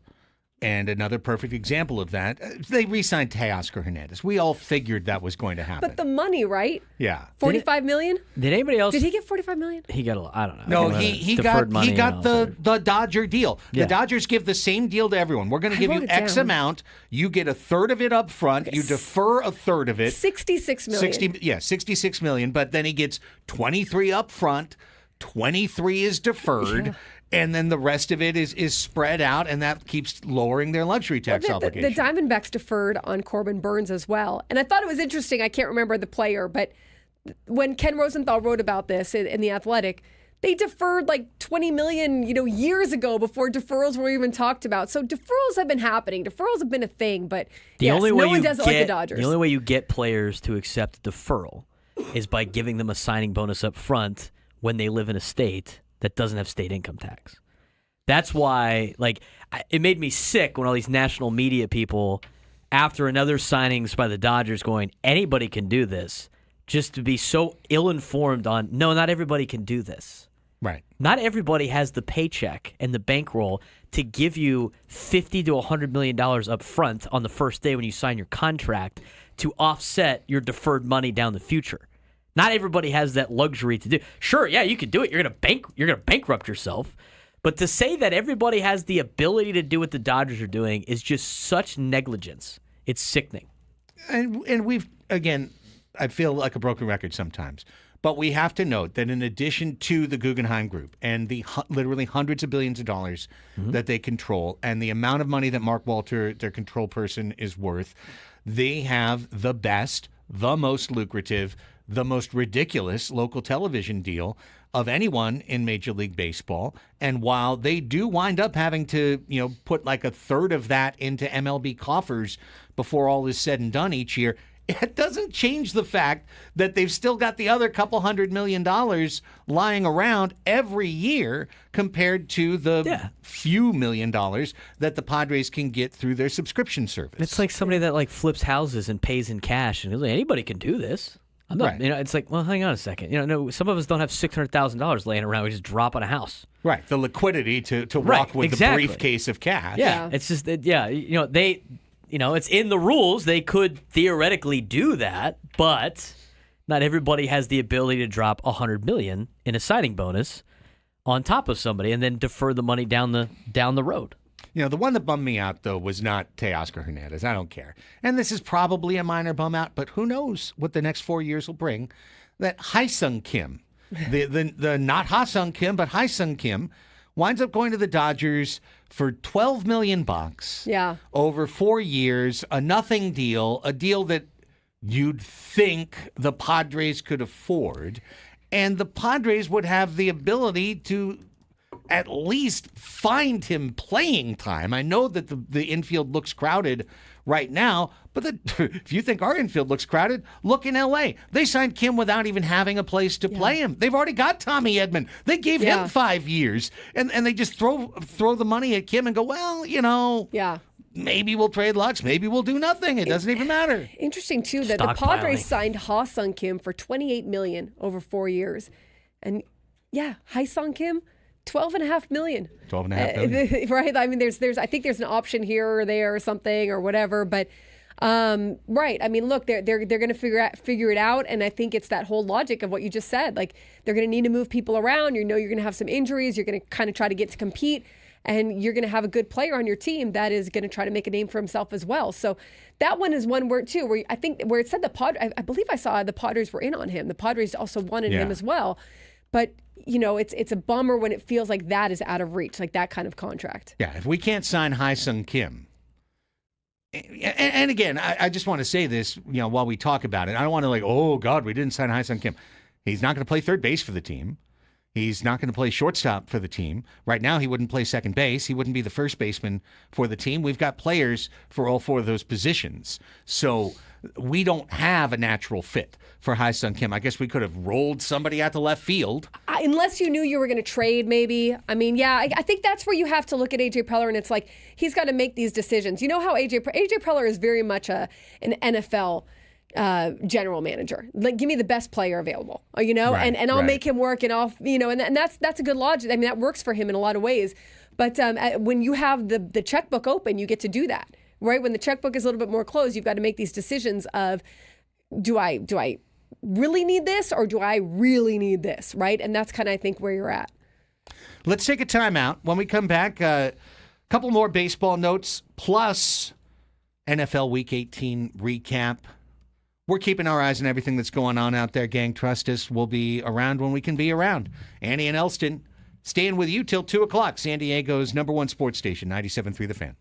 And another perfect example of that, they re-signed Teoscar Hernandez. We all figured that was going to happen. But the money, right? Yeah. $45 million? Did anybody else? Did he get $45 million? He got a lot. I don't know. No, he got the Dodger deal. Yeah. The Dodgers give the same deal to everyone. We're going to give you X amount. You get a third of it up front. You defer a third of it. $66 million. $66 million. But then he gets 23 up front. 23 is deferred. Yeah. And then the rest of it is spread out, and that keeps lowering their luxury tax obligation. The Diamondbacks deferred on Corbin Burns as well. And I thought it was interesting. I can't remember the player, but when Ken Rosenthal wrote about this in The Athletic, they deferred like $20 million, years ago before deferrals were even talked about. So deferrals have been happening. Deferrals have been a thing, but no one does it like the Dodgers. The only way you get players to accept deferral is by giving them a signing bonus up front when they live in a state that doesn't have state income tax. That's why, it made me sick when all these national media people, after another signings by the Dodgers, going, anybody can do this, just to be so ill-informed on, no, not everybody can do this. Right. Not everybody has the paycheck and the bankroll to give you $50 to $100 million up front on the first day when you sign your contract to offset your deferred money down the future. Not everybody has that luxury to do. Sure, yeah, you could do it. You're gonna bankrupt yourself. But to say that everybody has the ability to do what the Dodgers are doing is just such negligence. It's sickening. And we've, again, I feel like a broken record sometimes. But we have to note that in addition to the Guggenheim Group and the literally hundreds of billions of dollars that they control and the amount of money that Mark Walter, their control person, is worth, they have the best, the most lucrative, the most ridiculous local television deal of anyone in Major League Baseball. And while they do wind up having to, put like a third of that into MLB coffers before all is said and done each year, it doesn't change the fact that they've still got the other couple $100 million lying around every year compared to the few $1 million that the Padres can get through their subscription service. It's like somebody that flips houses and pays in cash, and anybody can do this. I'm not, right. It's like, well, hang on a second. No, some of us don't have $600,000 laying around. We just drop on a house. Right. The liquidity to walk with the briefcase of cash. Yeah. It's just, it's in the rules. They could theoretically do that, but not everybody has the ability to drop $100 million in a signing bonus on top of somebody and then defer the money down the road. The one that bummed me out, though, was not Teoscar Hernandez. I don't care. And this is probably a minor bum out, but who knows what the next 4 years will bring. That Hae-Sung Kim, the not Ha-Sung Kim, but Hae-Sung Kim, winds up going to the Dodgers for $12 million over 4 years, a nothing deal, a deal that you'd think the Padres could afford. And the Padres would have the ability to at least find him playing time. I know that the infield looks crowded right now, but if you think our infield looks crowded, look in L.A. They signed Kim without even having a place to play him. They've already got Tommy Edman. They gave him 5 years, and they just throw the money at Kim and go, well, maybe we'll trade Lux. Maybe we'll do nothing. It doesn't even matter. Interesting, too, that the Padres signed Ha-Sung Kim for $28 million over 4 years. And, Hae-Sung Kim, $12.5 million. $12.5 million. Right? I mean, there's I think there's an option here or there or something or whatever, but Right. I mean, look, they're going to figure it out, and I think it's that whole logic of what you just said. Like, they're going to need to move people around. You know, you're going to have some injuries. You're going to kind of try to get to compete, and you're going to have a good player on your team that is going to try to make a name for himself as well. So that one is one where too, where I think where it said I believe I saw the Padres were in on him. The Padres also wanted him as well, but. You know, it's a bummer when it feels like that is out of reach, like that kind of contract. Yeah, if we can't sign Hai-Sung Kim, and again, I just want to say this, you know, while we talk about it, I don't want to like, oh God, we didn't sign Hai-Sung Kim. He's not going to play third base for the team. He's not going to play shortstop for the team. Right now, he wouldn't play second base. He wouldn't be the first baseman for the team. We've got players for all four of those positions. So we don't have a natural fit for Hai-Sung Kim. I guess we could have rolled somebody out to left field. Unless you knew you were going to trade, maybe. I mean, yeah, I think that's where you have to look at A.J. Preller, and it's like he's got to make these decisions. You know how A.J. Preller is very much an NFL general manager. Like, give me the best player available, you know, Right, and I'll right. make him work, and I'll, you know, and that's a good logic. I mean, that works for him in a lot of ways. But when you have the checkbook open, you get to do that, right? When the checkbook is a little bit more closed, you've got to make these decisions of, do I really need this, or do I really need this, right? And that's kind of, I think, where you're at. Let's take a timeout. When we come back, a couple more baseball notes, plus NFL Week 18 recap. We're keeping our eyes on everything that's going on out there, gang. Trust us. We'll be around when we can be around. Annie and Elsten staying with you till 2 o'clock. San Diego's #1 sports station, 97.3 The Fan.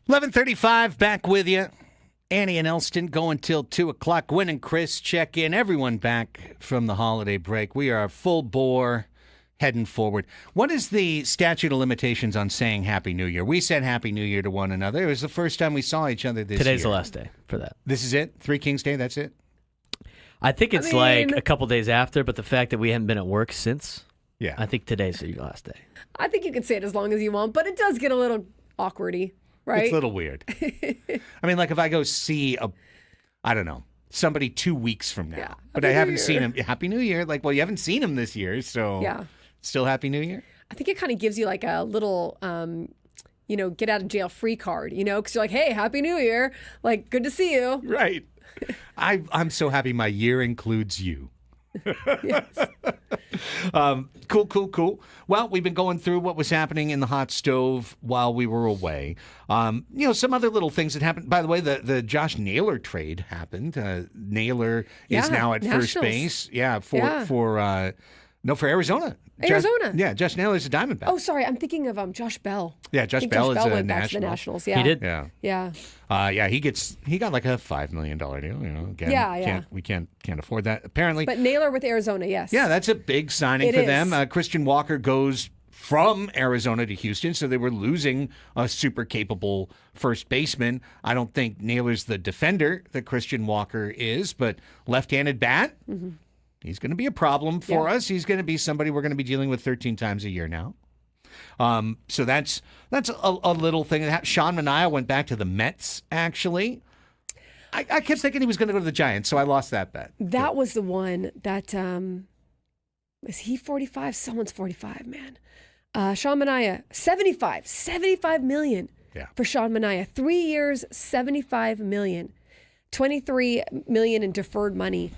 11:35, back with you. Annie and Elsten going till 2 o'clock. Gwen and Chris check in. Everyone back from the holiday break. We are full bore heading forward. What is the statute of limitations on saying Happy New Year? We said Happy New Year to one another. It was the first time we saw each other this year. Today's the last day for that. This is it? Three Kings Day, that's it? I think it's like a couple days after, but the fact that we haven't been at work since, Yeah. I think today's the last day. I think you can say it as long as you want, but it does get a little awkwardy, right? It's a little weird. I mean, like if I go see somebody 2 weeks from now, Yeah. but I haven't seen him. Happy New Year. Like, well, you haven't seen him this year, so Yeah. still Happy New Year? I think it kind of gives you like a little, get out of jail free card, because you're like, hey, Happy New Year. Like, good to see you. Right. I'm so happy my year includes you. Yes. Cool. Well, we've been going through what was happening in the hot stove while we were away. Some other little things that happened. By the way, the Josh Naylor trade happened. Naylor is now at first base. Yeah, for Arizona. Arizona. Josh Naylor's a Diamondback. Oh, sorry. I'm thinking of Josh Bell. Yeah, Josh Bell is a went back to the National. Nationals. Yeah. He did? Yeah. He got like a $5 million deal. Again, we can't afford that apparently. But Naylor with Arizona, yes. Yeah, that's a big signing It for is. them. Christian Walker goes from Arizona to Houston, so they were losing a super capable first baseman. I don't think Naylor's the defender that Christian Walker is, but left-handed bat. Mm-hmm. He's going to be a problem for us. He's going to be somebody we're going to be dealing with 13 times a year now. So that's a little thing that happened. Sean Manaea went back to the Mets, actually. I kept thinking he was going to go to the Giants, so I lost that bet. That was the one that, is he 45? Someone's 45, man. Sean Manaea, 75 million for Sean Manaea. 3 years, 75 million. 23 million in deferred money.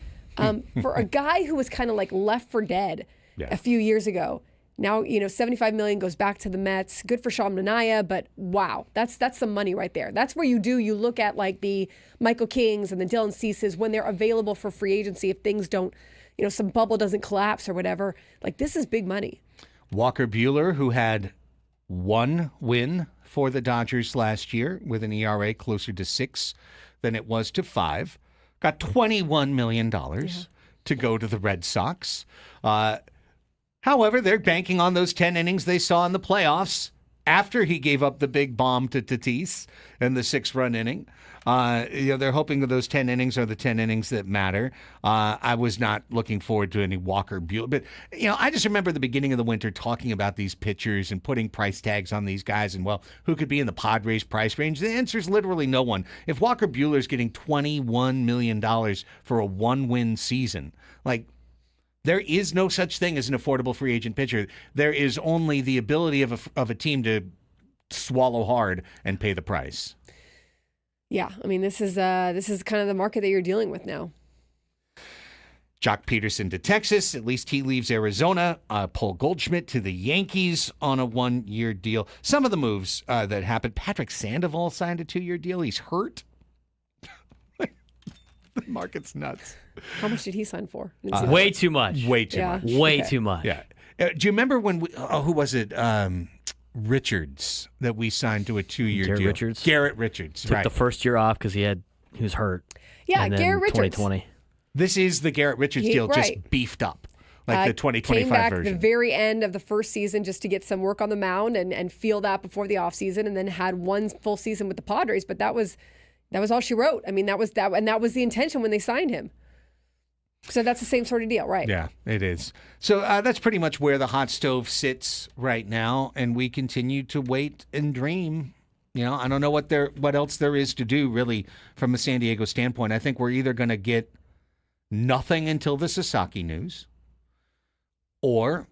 For a guy who was kind of like left for dead a few years ago. Now, 75 million goes back to the Mets. Good for Sean Manaea, but wow, that's some money right there. That's where you look at like the Michael Kings and the Dylan Ceases when they're available for free agency. If things don't, some bubble doesn't collapse or whatever, like this is big money. Walker Buehler, who had one win for the Dodgers last year with an ERA closer to 6 than it was to 5. Got $21 million to go to the Red Sox. However, they're banking on those 10 innings they saw in the playoffs after he gave up the big bomb to Tatis in the 6-run inning. They're hoping that those 10 innings are the 10 innings that matter. I was not looking forward to any Walker Buehler. But, I just remember the beginning of the winter talking about these pitchers and putting price tags on these guys and, well, who could be in the Padres price range? The answer is literally no one. If Walker Buehler's getting $21 million for a one-win season, like, there is no such thing as an affordable free agent pitcher. There is only the ability of a team to swallow hard and pay the price. Yeah, I mean, this is kind of the market that you're dealing with now. Jock Peterson to Texas. At least he leaves Arizona. Paul Goldschmidt to the Yankees on a 1-year deal. Some of the moves that happened. Patrick Sandoval signed a 2-year deal. He's hurt. The market's nuts. How much did he sign for? Way too much. Way too Yeah. much. Way too much. Yeah. Do you remember when who was it? Richards that we signed to a 2-year deal. Garrett Richards. Took the first year off because he was hurt. Yeah, and then Garrett Richards. 2020. This is the Garrett Richards deal, just beefed up, like the 2025 came back version. the very end of the first season just to get some work on the mound and feel that before the offseason, and then had one full season with the Padres. But that was all she wrote. I mean, that was the intention when they signed him. So that's the same sort of deal, right? Yeah, it is. So that's pretty much where the hot stove sits right now, and we continue to wait and dream. I don't know what else there is to do, really, from a San Diego standpoint. I think we're either going to get nothing until the Sasaki news, or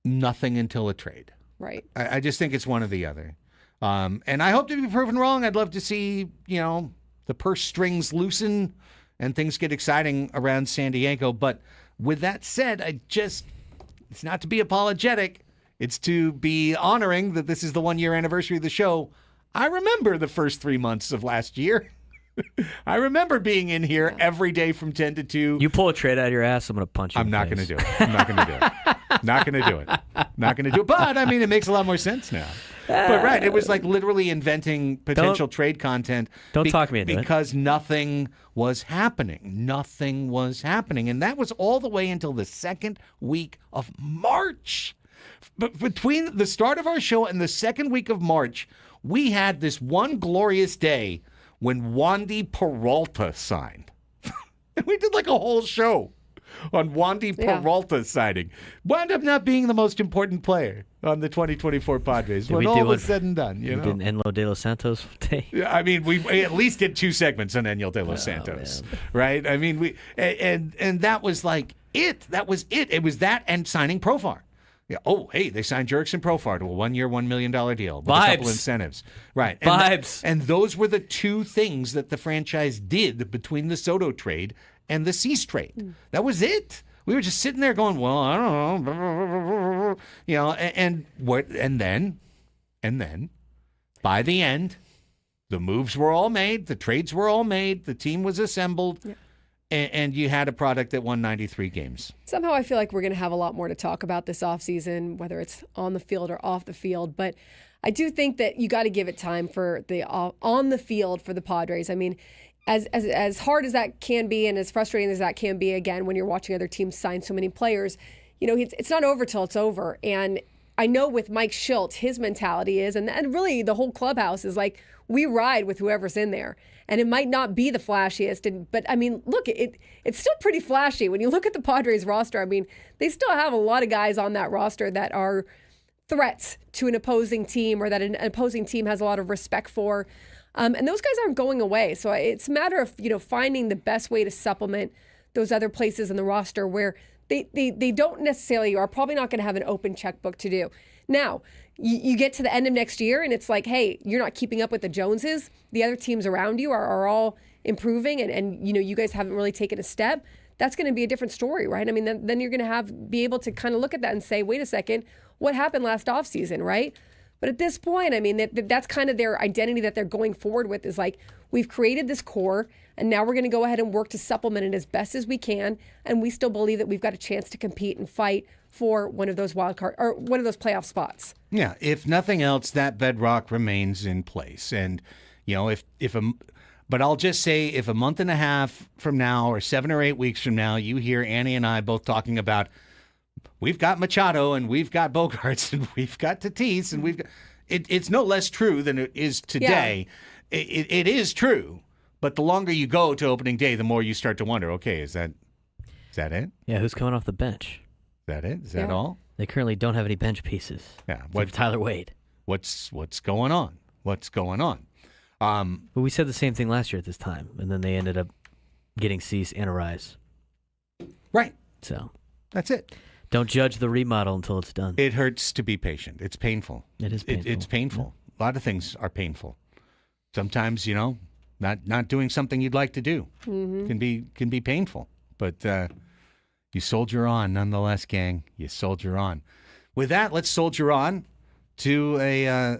nothing until a trade. Right. I just think it's one or the other. And I hope to be proven wrong. I'd love to see, the purse strings loosen and things get exciting around San Diego. But with that said, it's not to be apologetic. It's to be honoring that this is the 1-year anniversary of the show. I remember the first 3 months of last year. I remember being in here every day from 10 to 2. You pull a trade out of your ass, I'm going to punch you. I'm not going to do it. I'm not going to do it. Not going to do it. Not going to do it. But, I mean, it makes a lot more sense now. But right, it was like literally inventing potential trade content. Don't talk me into it. Because nothing was happening. Nothing was happening. And that was all the way until the second week of March. But between the start of our show and the second week of March, we had this one glorious day when Wandy Peralta signed. And we did like a whole show on Wandy Peralta signing. Wound up not being the most important player on the 2024, Padres when all was said and done. You know? Did Enlo de los Santos day? Yeah, I mean, we at least did 2 segments on Enel de los Santos, right? I mean, we and that was like it. That was it. It was that and signing Profar. Yeah. Oh, hey, they signed Jurickson Profar to a 1-year, $1 million deal with a couple incentives. Right. And Vibes. And those were the 2 things that the franchise did between the Soto trade and the Cease trade. That was it. We were just sitting there going, well, I don't know. You know, and then by the end, the moves were all made, the trades were all made, the team was assembled. Yeah. And you had a product that won 93 games. Somehow I feel like we're going to have a lot more to talk about this offseason, whether it's on the field or off the field. But I do think that you got to give it time for the on the field for the Padres. I mean, as hard as that can be and as frustrating as that can be, again, when you're watching other teams sign so many players, you know, it's not over till it's over. And I know with Mike Schilt, his mentality is, and really the whole clubhouse is like, we ride with whoever's in there. And it might not be the flashiest, but I mean, look, it's still pretty flashy. When you look at the Padres roster, I mean, they still have a lot of guys on that roster that are threats to an opposing team or that an opposing team has a lot of respect for. And those guys aren't going away. So it's a matter of, you know, finding the best way to supplement those other places in the roster where they don't necessarily are probably not going to have an open checkbook to do. Now, you get to the end of next year and it's like, hey, you're not keeping up with the Joneses. The other teams around you are all improving and you know, you guys haven't really taken a step. That's going to be a different story, right? I mean, then you're going to be able to kind of look at that and say, wait a second, what happened last offseason, right? But at this point, I mean, that's kind of their identity that they're going forward with is like, we've created this core and now we're going to go ahead and work to supplement it as best as we can. And we still believe that we've got a chance to compete and fight for one of those wild card or one of those playoff spots. Yeah, if nothing else, that bedrock remains in place. And, you know, but I'll just say if a month and a half from now or 7 or 8 weeks from now, you hear Annie and I both talking about we've got Machado and we've got Bogaerts and we've got Tatis and we've got it's no less true than it is today. Yeah. It is true, but the longer you go to opening day, the more you start to wonder, okay, is that it? Yeah, who's coming off the bench? Is that it? Is that all? They currently don't have any bench pieces. Yeah. What Tyler Wade? What's going on? What's going on? But we said the same thing last year at this time, and then they ended up getting Cease and Arise. Right. So that's it. Don't judge the remodel until it's done. It hurts to be patient. It's painful. It is painful. It's painful. Yeah. A lot of things are painful. Sometimes, you know, not doing something you'd like to do can be painful. But you soldier on nonetheless, gang. You soldier on. With that, let's soldier on to a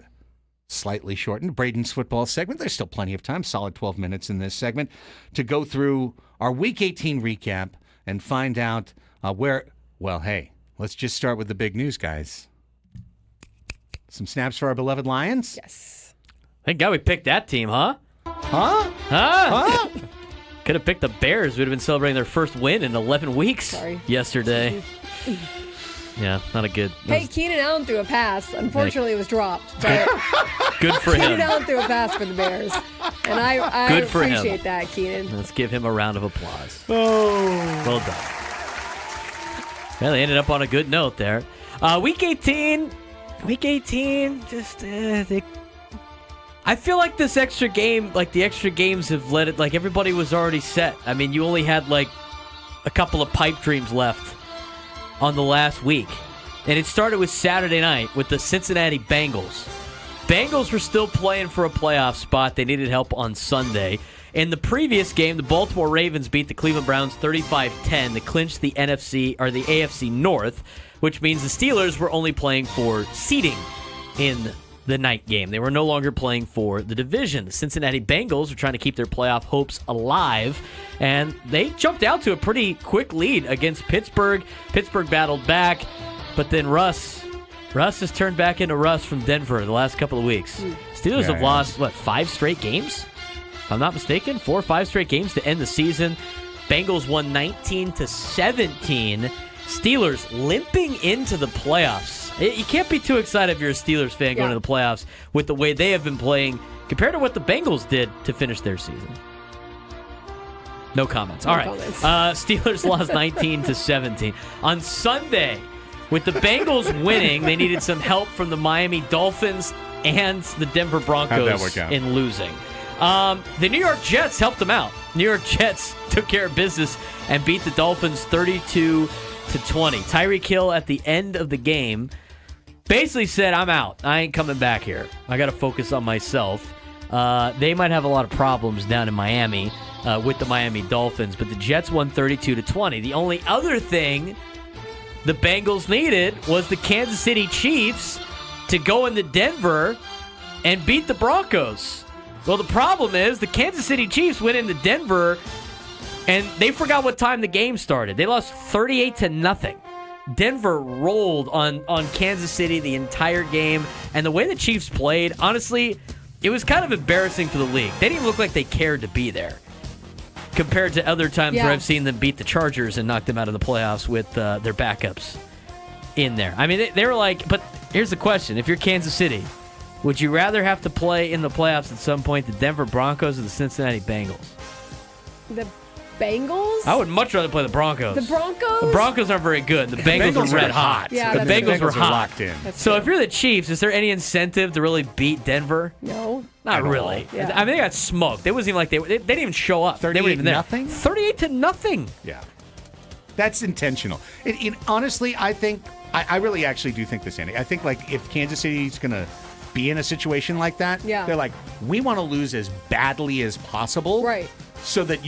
slightly shortened Braden's football segment. There's still plenty of time, solid 12 minutes in this segment, to go through our Week 18 recap and find out where... Well, hey, let's just start with the big news, guys. Some snaps for our beloved Lions? Yes. Thank God we picked that team, huh? Huh? Could have picked the Bears. We'd have been celebrating their first win in 11 weeks yesterday. Yeah, not a good... Hey, Keenan Allen threw a pass. Unfortunately, it was dropped. But good for him. Keenan Allen threw a pass for the Bears. And I good for appreciate him. that, Keenan. Let's give him a round of applause. Oh. Well done. Well, they ended up on a good note there. Week 18, just... I feel like this extra game, like the extra games have let it, like everybody was already set. I mean, you only had like a couple of pipe dreams left on the last week. And it started with Saturday night with the Cincinnati Bengals. Bengals were still playing for a playoff spot. They needed help on Sunday. In the previous game, the Baltimore Ravens beat the Cleveland Browns 35-10 to clinch the the AFC North, which means the Steelers were only playing for seeding in the night game. They were no longer playing for the division. The Cincinnati Bengals are trying to keep their playoff hopes alive, and they jumped out to a pretty quick lead against Pittsburgh. Pittsburgh battled back, but then Russ Russ has turned back into Russ from Denver the last couple of weeks. Steelers have lost, 5 straight games? If I'm not mistaken, 4 or 5 straight games to end the season. Bengals won 19-17. Steelers limping into the playoffs. You can't be too excited if you're a Steelers fan going to the playoffs with the way they have been playing compared to what the Bengals did to finish their season. No comments. All right. Steelers lost 19-17. On Sunday, with the Bengals winning, they needed some help from the Miami Dolphins and the Denver Broncos in losing. The New York Jets helped them out. New York Jets took care of business and beat the Dolphins 32-20. Tyreek Hill at the end of the game basically said, I'm out. I ain't coming back here. I got to focus on myself. They might have a lot of problems down in Miami with the Miami Dolphins, but the Jets won 32-20. The only other thing the Bengals needed was the Kansas City Chiefs to go into Denver and beat the Broncos. Well, the problem is the Kansas City Chiefs went into Denver and they forgot what time the game started. They lost 38-0. Denver rolled on Kansas City the entire game, and the way the Chiefs played, honestly, it was kind of embarrassing for the league. They didn't look like they cared to be there compared to other times where I've seen them beat the Chargers and knock them out of the playoffs with their backups in there. I mean, they were like, but here's the question. If you're Kansas City, would you rather have to play in the playoffs at some point the Denver Broncos or the Cincinnati Bengals? The Bengals? I would much rather play the Broncos. The Broncos? The Broncos aren't very good. The Bengals are red hot. Yeah, the Bengals were hot. Locked in. So if you're the Chiefs, is there any incentive to really beat Denver? No. Not really. Yeah. I mean, they got smoked. It wasn't even like they didn't even show up. 38-0? 38-0. Yeah. That's intentional. Honestly, I think, I really actually do think this, Andy. I think, like, if Kansas City's going to be in a situation like that, they're like, we want to lose as badly as possible. Right. So that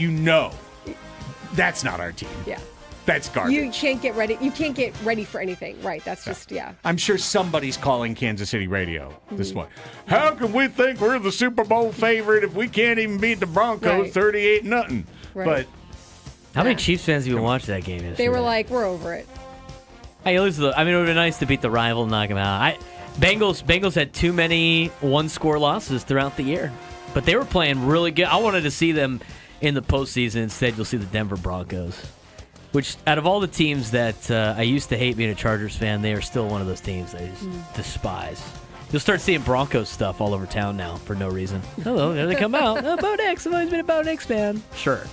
that's not our team. Yeah. That's garbage. You can't get ready. You can't get ready for anything. Right. That's just, I'm sure somebody's calling Kansas City radio this morning. How can we think we're the Super Bowl favorite if we can't even beat the Broncos 38-0? Right. But how many Chiefs fans even watched that game yesterday? They were like, we're over it. Hey, it would have been nice to beat the rival and knock him out. Bengals had too many one-score losses throughout the year, but they were playing really good. I wanted to see them in the postseason. Instead, you'll see the Denver Broncos, which out of all the teams that I used to hate being a Chargers fan, they are still one of those teams I just despise. You'll start seeing Broncos stuff all over town now for no reason. Hello, there they come out. Oh, Bo Nix. I've always been a Bo Nix fan. Sure.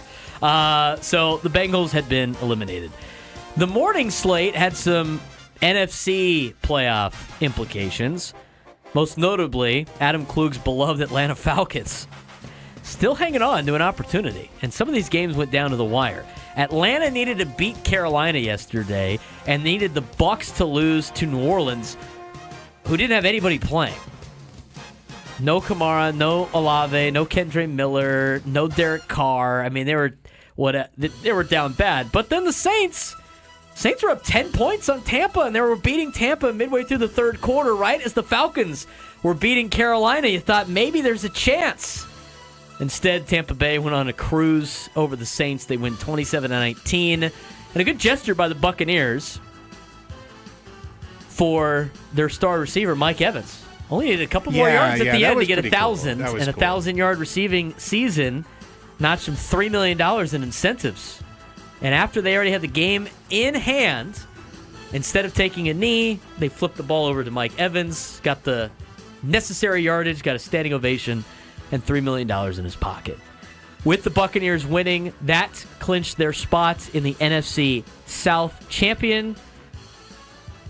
So the Bengals had been eliminated. The morning slate had some NFC playoff implications. Most notably, Adam Klug's beloved Atlanta Falcons still hanging on to an opportunity. And some of these games went down to the wire. Atlanta needed to beat Carolina yesterday and needed the Bucs to lose to New Orleans, who didn't have anybody playing. No Kamara, no Olave, no Kendre Miller, no Derek Carr. I mean, they were down bad. But then the Saints were up 10 points on Tampa, and they were beating Tampa midway through the third quarter, right as the Falcons were beating Carolina. You thought maybe there's a chance. Instead, Tampa Bay went on a cruise over the Saints. They win 27-19. And a good gesture by the Buccaneers for their star receiver, Mike Evans. Only needed a couple more yards at the end to get 1,000. Cool. And a 1,000-yard receiving season notched him $3 million in incentives. And after they already had the game in hand, instead of taking a knee, they flipped the ball over to Mike Evans, got the necessary yardage, got a standing ovation, and $3 million in his pocket. With the Buccaneers winning, that clinched their spot in the NFC South champion.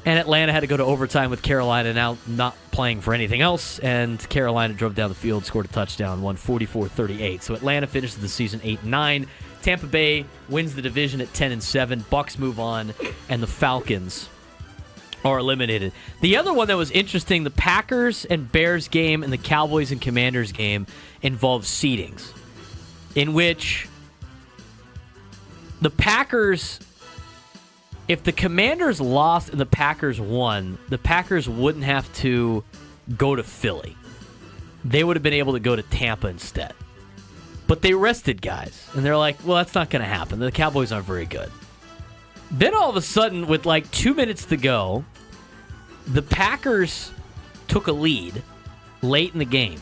And Atlanta had to go to overtime with Carolina now not playing for anything else. And Carolina drove down the field, scored a touchdown, won 44-38. So Atlanta finishes the season 8-9. Tampa Bay wins the division at 10-7. Bucs move on, and the Falcons are eliminated. The other one that was interesting, the Packers and Bears game and the Cowboys and Commanders game involved seedings, in which the Packers, if the Commanders lost and the Packers won, the Packers wouldn't have to go to Philly. They would have been able to go to Tampa instead. But they rested guys, and they're like, well, that's not going to happen. The Cowboys aren't very good. Then all of a sudden, with like 2 minutes to go, The Packers took a lead late in the game,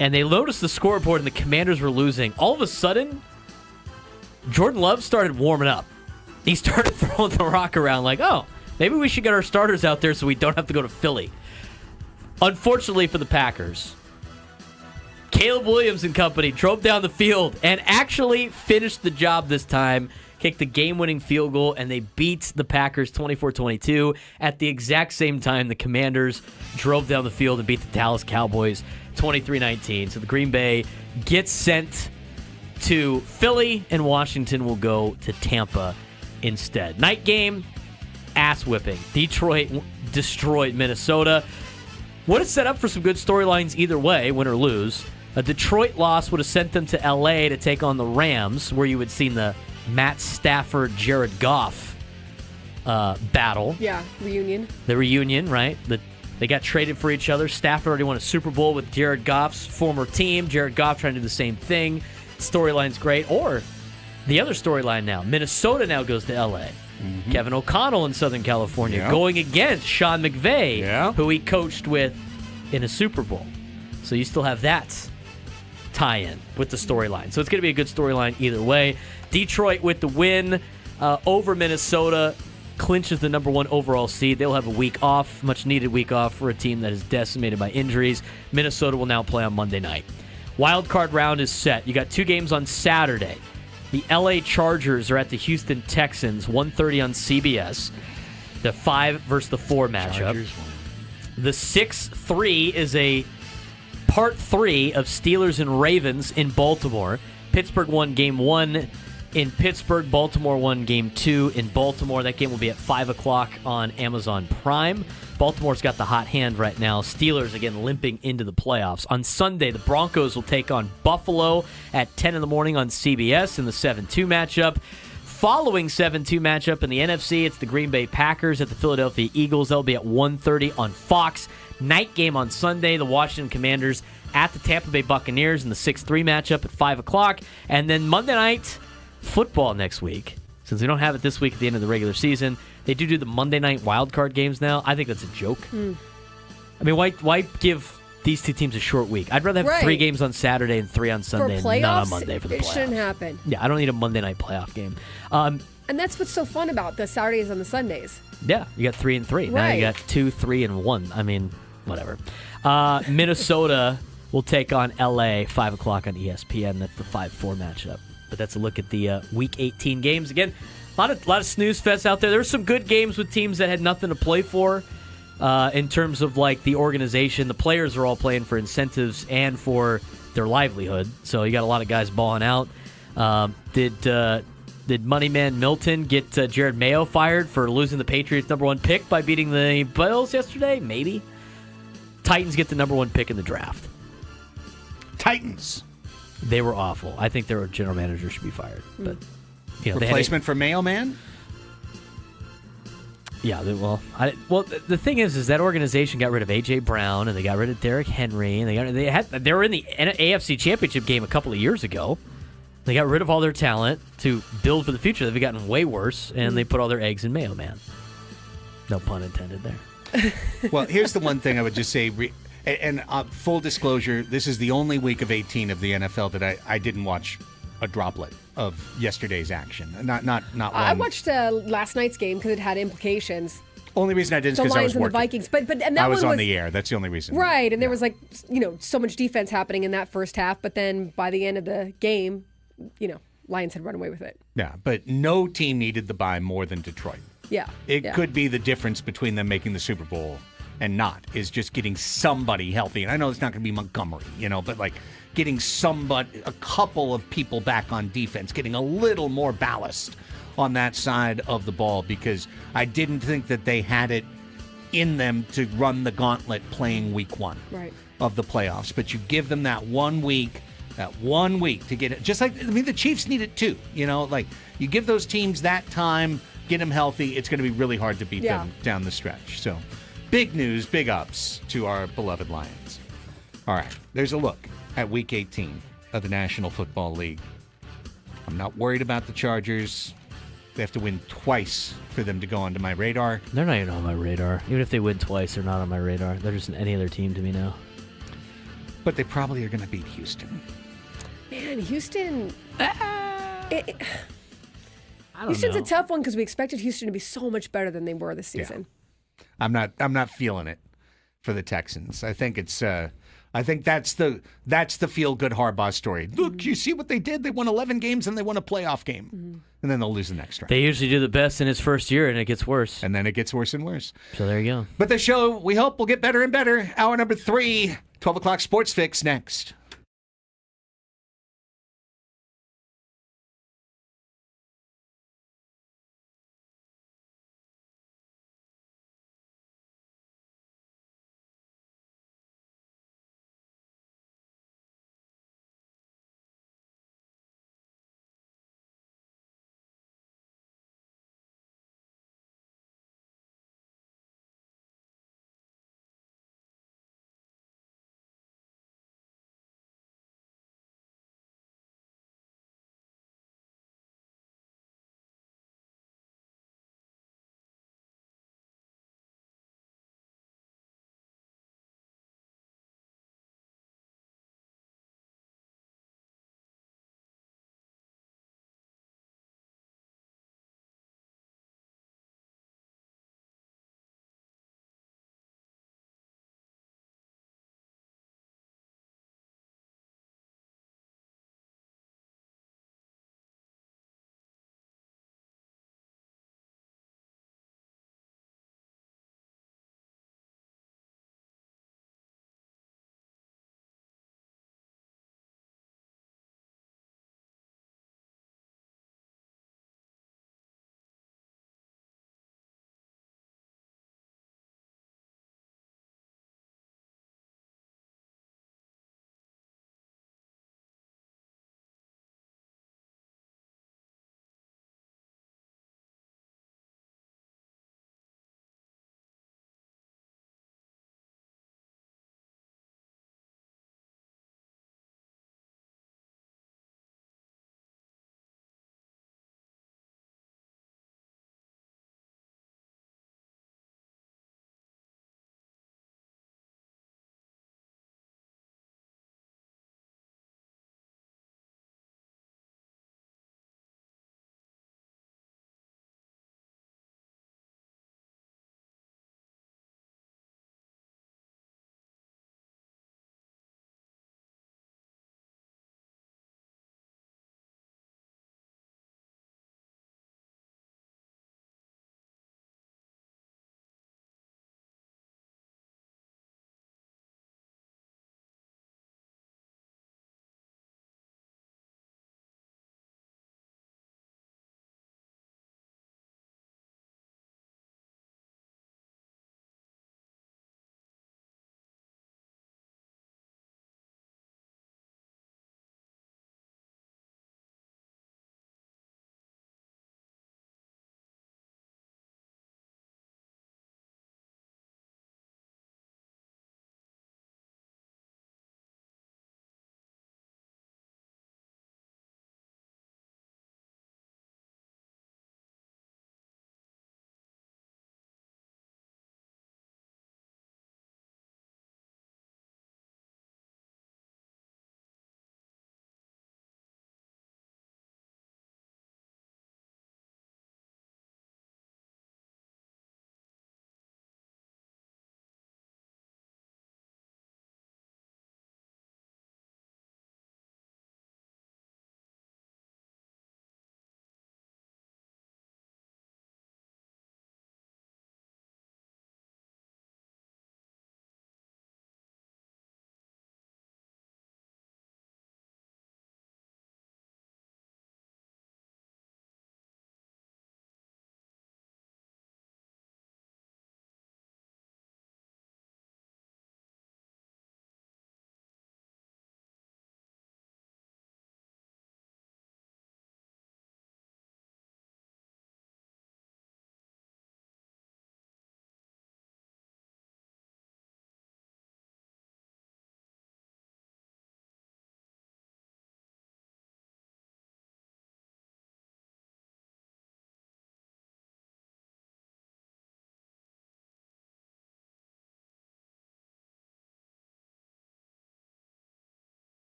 and they noticed the scoreboard and the Commanders were losing. All of a sudden, Jordan Love started warming up. He started throwing the rock around like, oh, maybe we should get our starters out there so we don't have to go to Philly. Unfortunately for the Packers, Caleb Williams and company drove down the field and actually finished the job this time, kicked the game-winning field goal, and they beat the Packers 24-22. At the exact same time, the Commanders drove down the field and beat the Dallas Cowboys 23-19. So the Green Bay gets sent to Philly, and Washington will go to Tampa instead. Night game, ass whipping. Detroit destroyed Minnesota. Would have set up for some good storylines either way, win or lose. A Detroit loss would have sent them to L.A. to take on the Rams, where you would seen the Matt Stafford, Jared Goff battle. Yeah, reunion. The reunion, right? They got traded for each other. Stafford already won a Super Bowl with Jared Goff's former team. Jared Goff trying to do the same thing. Storyline's great. Or the other storyline now, Minnesota now goes to L.A. Mm-hmm. Kevin O'Connell in Southern California going against Sean McVay, who he coached with in a Super Bowl. So you still have that tie-in with the storyline. So it's going to be a good storyline either way. Detroit with the win over Minnesota clinches the number 1 overall seed. They'll have a week off, much-needed week off for a team that is decimated by injuries. Minnesota will now play on Monday night. Wild card round is set. You got 2 games on Saturday. The LA Chargers are at the Houston Texans, 1:30 on CBS. The 5 versus the 4 matchup. The 6-3 is a part 3 of Steelers and Ravens in Baltimore. Pittsburgh won game 1 in Pittsburgh. Baltimore won game 2 in Baltimore. That game will be at 5 o'clock on Amazon Prime. Baltimore's got the hot hand right now. Steelers, again, limping into the playoffs. On Sunday, the Broncos will take on Buffalo at 10 in the morning on CBS in the 7-2 matchup. Following 7-2 matchup in the NFC, it's the Green Bay Packers at the Philadelphia Eagles. They'll be at 1:30 on Fox. Night game on Sunday, the Washington Commanders at the Tampa Bay Buccaneers in the 6-3 matchup at 5 o'clock. And then Monday night football next week. Since we don't have it this week at the end of the regular season, they do the Monday night wildcard games now. I think that's a joke. I mean, why give these two teams a short week? I'd rather have 3 games on Saturday and 3 on Sunday and none on Monday for the playoffs. It shouldn't happen. Yeah, I don't need a Monday night playoff game. And that's what's so fun about the Saturdays and the Sundays. Yeah, you got 3 and 3. Right. Now you got 2, 3, and 1. I mean, whatever. Minnesota will take on LA 5 o'clock on ESPN. That's the 5-4 matchup. But that's a look at the Week 18 games. Again, a lot of snooze fests out there. There's some good games with teams that had nothing to play for in terms of like the organization. The players are all playing for incentives and for their livelihood. So you got a lot of guys balling out. Did Moneyman Milton get Jared Mayo fired for losing the Patriots' number 1 pick by beating the Bills yesterday? Maybe. Titans get the number 1 pick in the draft. Titans. They were awful. I think their general manager should be fired. But replacement for Mayo Man? Yeah, the thing is that organization got rid of A.J. Brown and they got rid of Derrick Henry and they were in the AFC Championship game a couple of years ago. They got rid of all their talent to build for the future. They've gotten way worse, and they put all their eggs in Mayo Man. No pun intended there. Well, here's the one thing I would just say, and full disclosure, this is the only week of 18 of the NFL that I didn't watch a droplet of yesterday's action. Not one. I watched last night's game because it had implications. Only reason I didn't is The because I was Lions and the working. Vikings, but that I was one on the air. That's the only reason. Right, and there was so much defense happening in that first half, but then by the end of the game, Lions had run away with it. Yeah, but no team needed the bye more than Detroit. Yeah. It could be the difference between them making the Super Bowl and not, is just getting somebody healthy. And I know it's not going to be Montgomery, but like getting a couple of people back on defense, getting a little more ballast on that side of the ball, because I didn't think that they had it in them to run the gauntlet playing week 1 of the playoffs. But you give them that 1 week. That 1 week to get it. Just like, the Chiefs need it too. Like you give those teams that time, get them healthy, it's going to be really hard to beat them down the stretch. So big news, big ups to our beloved Lions. All right, there's a look at Week 18 of the National Football League. I'm not worried about the Chargers. They have to win twice for them to go onto my radar. They're not even on my radar. Even if they win twice, they're not on my radar. They're just any other team to me now. But they probably are going to beat Houston. Man, Houston. I don't Houston's know. a tough one because we expected Houston to be so much better than they were this season. I'm not feeling it for the Texans. I think it's I think that's the feel good Harbaugh story. Look, you see what they did? They won 11 games and they won a playoff game. And then they'll lose the next round. They usually do the best in his first year, and it gets worse. And then it gets worse and worse. So there you go. But the show, we hope, will get better and better. Hour number 3, 12 o'clock Sports Fix next.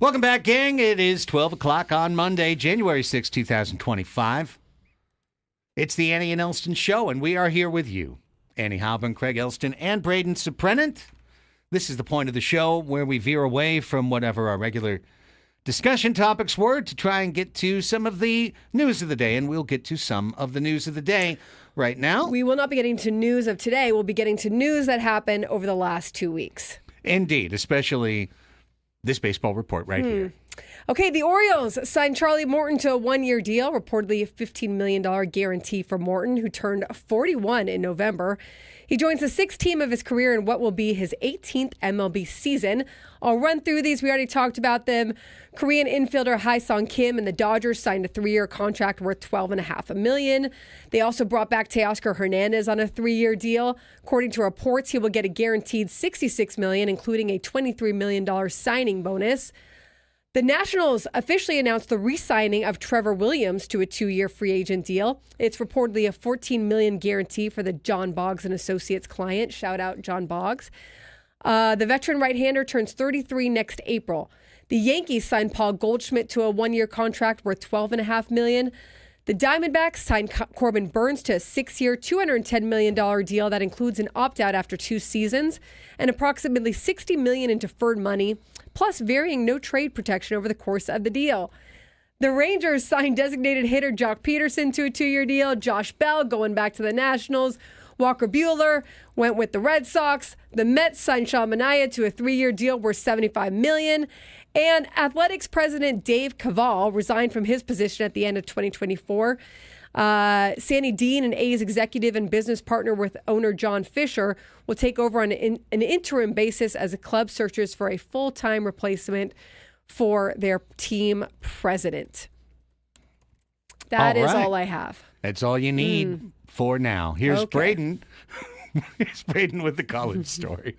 Welcome back, gang. It is 12 o'clock on Monday, January 6, 2025. It's the Annie and Elsten Show, and we are here with you. Annie Halbin, Craig Elsten, and Braden Suprenant. This is the point of the show where we veer away from whatever our regular discussion topics were to try and get to some of the news of the day, and we'll get to some of the news of the day right now. We will not be getting to news of today. We'll be getting to news that happened over the last 2 weeks. Indeed, especially this baseball report right here. Okay, the Orioles signed Charlie Morton to a one-year deal, reportedly a $15 million guarantee for Morton, who turned 41 in November. He joins the sixth team of his career in what will be his 18th MLB season. I'll run through these. We already talked about them. Korean infielder Hae-Sung Kim and the Dodgers signed a 3-year contract worth $12.5 million. They also brought back Teoscar Hernandez on a 3-year deal. According to reports, he will get a guaranteed $66 million, including a $23 million signing bonus. The Nationals officially announced the re-signing of Trevor Williams to a 2-year free agent deal. It's reportedly a $14 million guarantee for the John Boggs and Associates client. Shout out John Boggs. The veteran right-hander turns 33 next April. The Yankees signed Paul Goldschmidt to a 1-year contract worth $12.5 million. The Diamondbacks signed Corbin Burns to a 6-year, $210 million deal that includes an opt-out after 2 seasons and approximately $60 million in deferred money, plus varying no-trade protection over the course of the deal. The Rangers signed designated hitter Jock Peterson to a 2-year deal. Josh Bell going back to the Nationals. Walker Buehler went with the Red Sox. The Mets signed Sean Manaea to a 3-year deal worth $75 million. And Athletics president Dave Kaval resigned from his position at the end of 2024. Sandy Dean, an A's executive and business partner with owner John Fisher, will take over on an interim basis as the club searches for a full-time replacement for their team president. That is all I have. That's all you need for now. Here's Braden. Here's Braden with the college story.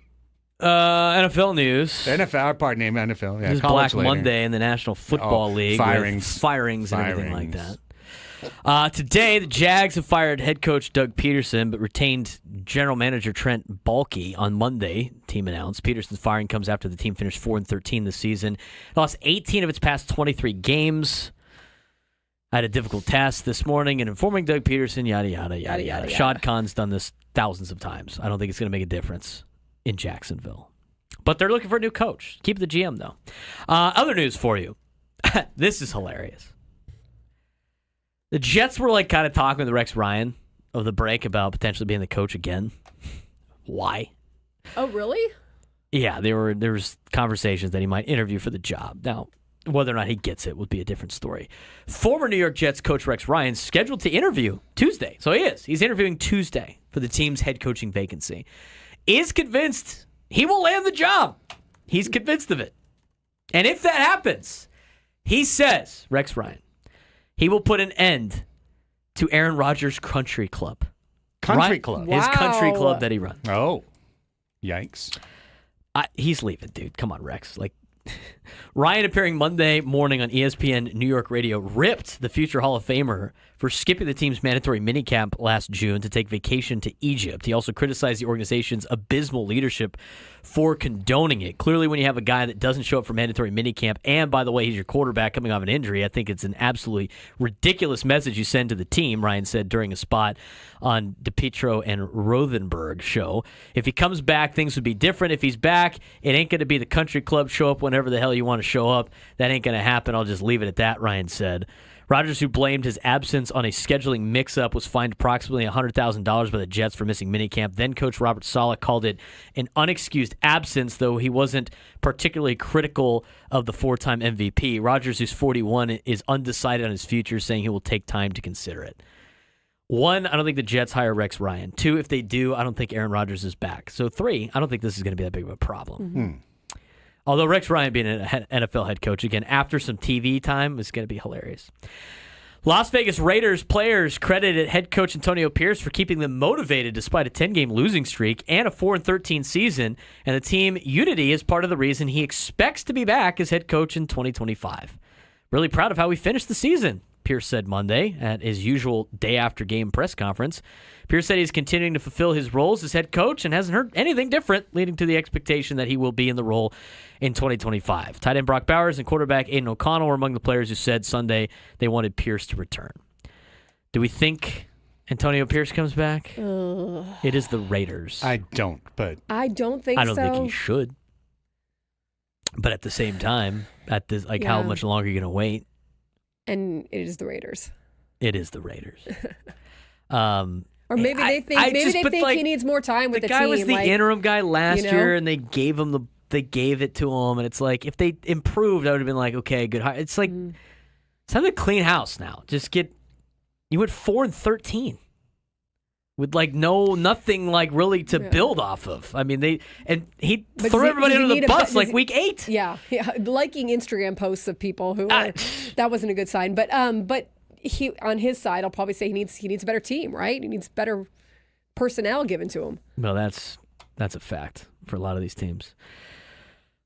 NFL news. NFL, pardon me, NFL. Yeah, This is college Black later. Monday in the National Football League. Firings and everything like that. Today, the Jags have fired head coach Doug Peterson, but retained general manager Trent Baalke on Monday, team announced. Peterson's firing comes after the team finished 4-13 this season. It lost 18 of its past 23 games. I had a difficult task this morning in informing Doug Peterson, yada, yada, yada, yada. Shad Khan's done this thousands of times. I don't think it's going to make a difference in Jacksonville. But they're looking for a new coach. Keep the GM, though. Other news for you. This is hilarious. The Jets were kind of talking with Rex Ryan of the break about potentially being the coach again. Why? Oh, really? Yeah, there was conversations that he might interview for the job. Now, whether or not he gets it would be a different story. Former New York Jets coach Rex Ryan scheduled to interview Tuesday. So he is. He's interviewing Tuesday for the team's head coaching vacancy. Is convinced he will land the job. He's convinced of it. And if that happens, he says, Rex Ryan, he will put an end to Aaron Rodgers' country club. Country club? His country Wow. club that he runs. Oh, yikes. He's leaving, dude. Come on, Rex. Ryan, appearing Monday morning on ESPN New York Radio, ripped the future Hall of Famer for skipping the team's mandatory minicamp last June to take vacation to Egypt. He also criticized the organization's abysmal leadership for condoning it. Clearly, when you have a guy that doesn't show up for mandatory minicamp, and by the way, he's your quarterback coming off an injury, I think it's an absolutely ridiculous message you send to the team, Ryan said during a spot on DePietro and Rothenberg show. If he comes back, things would be different. If he's back, it ain't going to be the country club show up whenever the hell you want to show up. That ain't going to happen. I'll just leave it at that, Ryan said. Rodgers, who blamed his absence on a scheduling mix-up, was fined approximately $100,000 by the Jets for missing minicamp. Then Coach Robert Saleh called it an unexcused absence, though he wasn't particularly critical of the 4-time MVP. Rodgers, who's 41, is undecided on his future, saying he will take time to consider it. 1, I don't think the Jets hire Rex Ryan. 2, if they do, I don't think Aaron Rodgers is back. So 3, I don't think this is going to be that big of a problem. Although Rex Ryan being an NFL head coach, again, after some TV time, is going to be hilarious. Las Vegas Raiders players credited head coach Antonio Pierce for keeping them motivated despite a 10-game losing streak and a 4-13 season, and the team unity is part of the reason he expects to be back as head coach in 2025. Really proud of how we finished the season, Pierce said Monday at his usual day-after-game press conference. Pierce said he's continuing to fulfill his roles as head coach and hasn't heard anything different, leading to the expectation that he will be in the role in 2025. Tight end Brock Bowers and quarterback Aiden O'Connell were among the players who said Sunday they wanted Pierce to return. Do we think Antonio Pierce comes back? It is the Raiders. I don't, but I don't think so. I don't think he should. But at the same time, at this, how much longer are you going to wait? And it is the Raiders. It is the Raiders. Or maybe they think he needs more time with the team. The guy was the interim guy last year, and they gave it to him, and it's like if they improved, I would have been like, okay, good. It's like it's time to clean house now. You went 4-13 with nothing really to build off of. I mean he threw everybody under the bus week 8. Yeah, liking Instagram posts of people who that wasn't a good sign. But he on his side, I'll probably say he needs a better team, right? He needs better personnel given to him. Well, that's a fact for a lot of these teams.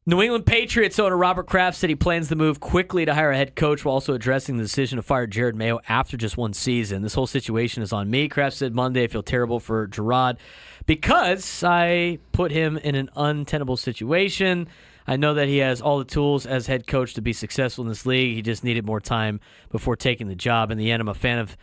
New England Patriots owner Robert Kraft said he plans to move quickly to hire a head coach while also addressing the decision to fire Jared Mayo after just one season. This whole situation is on me. Kraft said Monday, I feel terrible for Gerard because I put him in an untenable situation. I know that he has all the tools as head coach to be successful in this league. He just needed more time before taking the job. In the end, I'm a fan of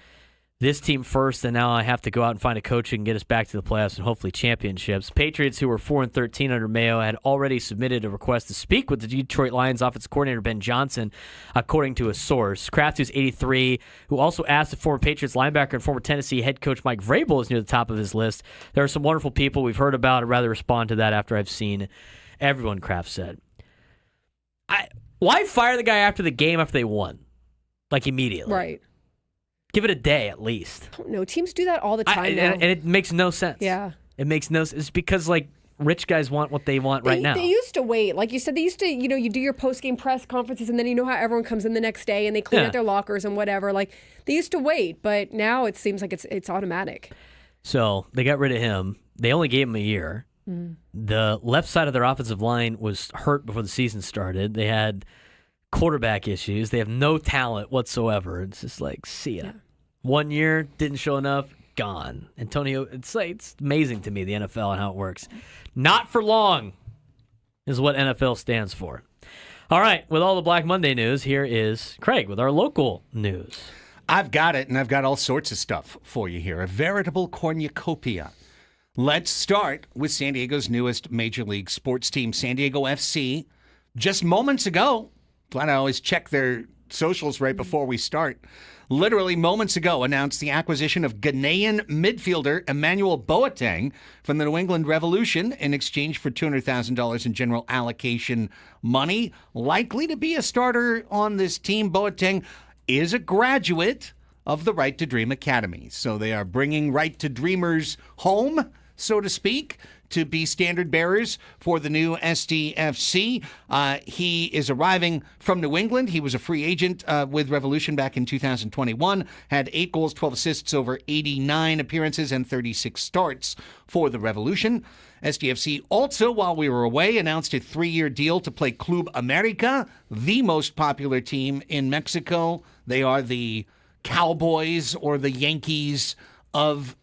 this team first, and now I have to go out and find a coach who can get us back to the playoffs and hopefully championships. Patriots, who were 4-13 under Mayo, had already submitted a request to speak with the Detroit Lions offensive coordinator Ben Johnson, according to a source. Kraft, who's 83, who also asked if former Patriots linebacker and former Tennessee head coach Mike Vrabel is near the top of his list. There are some wonderful people we've heard about. I'd rather respond to that after I've seen everyone, Kraft said. Why fire the guy after the game after they won? Immediately. Right. Give it a day at least. I don't know. Teams do that all the time now. And it makes no sense. Yeah. It makes no sense. It's because, rich guys want what they want right now. They used to wait. Like you said, they used to, you do your post-game press conferences, and then how everyone comes in the next day, and they clean out their lockers and whatever. They used to wait, but now it seems like it's automatic. So they got rid of him. They only gave him a year. The left side of their offensive line was hurt before the season started. They had quarterback issues. They have no talent whatsoever. It's just see ya. Yeah. 1 year, didn't show enough, gone. Antonio, it's amazing to me, the NFL and how it works. Not for long is what NFL stands for. All right, with all the Black Monday news, here is Craig with our local news. I've got it, and I've got all sorts of stuff for you here. A veritable cornucopia. Let's start with San Diego's newest Major League sports team, San Diego FC. Just moments ago, glad I always check their socials right before we start, literally moments ago announced the acquisition of Ghanaian midfielder Emmanuel Boateng from the New England Revolution in exchange for $200,000 in general allocation money. Likely to be a starter on this team. Boateng is a graduate of the Right to Dream Academy. So they are bringing Right to Dreamers home, so to speak, to be standard bearers for the new SDFC. He is arriving from New England. He was a free agent with Revolution back in 2021, had 8 goals, 12 assists over 89 appearances and 36 starts for the Revolution. SDFC also, while we were away, announced a 3-year deal to play Club America, the most popular team in Mexico. They are the Cowboys or the Yankees of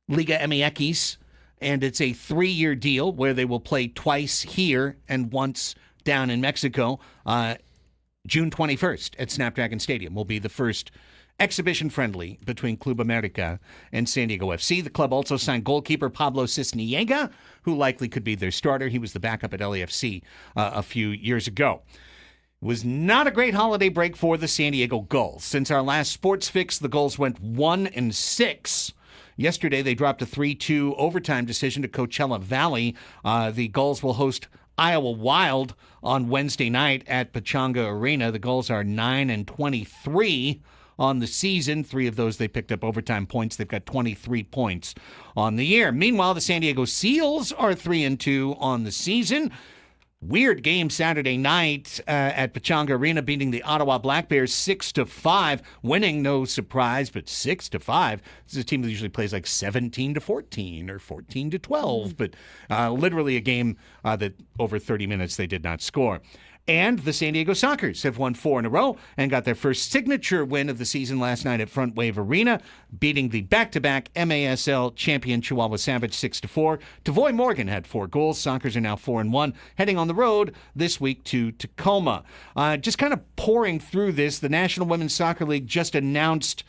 Liga MX, and it's a 3-year deal where they will play twice here and once down in Mexico. June 21st at Snapdragon Stadium will be the first exhibition friendly between Club America and San Diego FC. The club also signed goalkeeper Pablo Cisniega, who likely could be their starter. He was the backup at LAFC a few years ago. It was not a great holiday break for the San Diego Gulls. Since our last sports fix, the Gulls went 1-6. Yesterday, they dropped a 3-2 overtime decision to Coachella Valley. The Gulls will host Iowa Wild on Wednesday night at Pechanga Arena. The Gulls are 9-23 on the season. 3 of those they picked up overtime points. They've got 23 points on the year. Meanwhile, the San Diego Seals are 3-2 on the season. Weird game Saturday night at Pechanga Arena, beating the Ottawa Black Bears 6-5, winning, no surprise, but 6-5. This is a team that usually plays 17-14 or 14-12, but literally a game that over 30 minutes they did not score. And the San Diego Sockers have won 4 in a row and got their first signature win of the season last night at Front Wave Arena, beating the back-to-back MASL champion Chihuahua Savage 6-4. Tavoy Morgan had 4 goals. Sockers are now 4-1, heading on the road this week to Tacoma. Just kind of pouring through this, the National Women's Soccer League just announced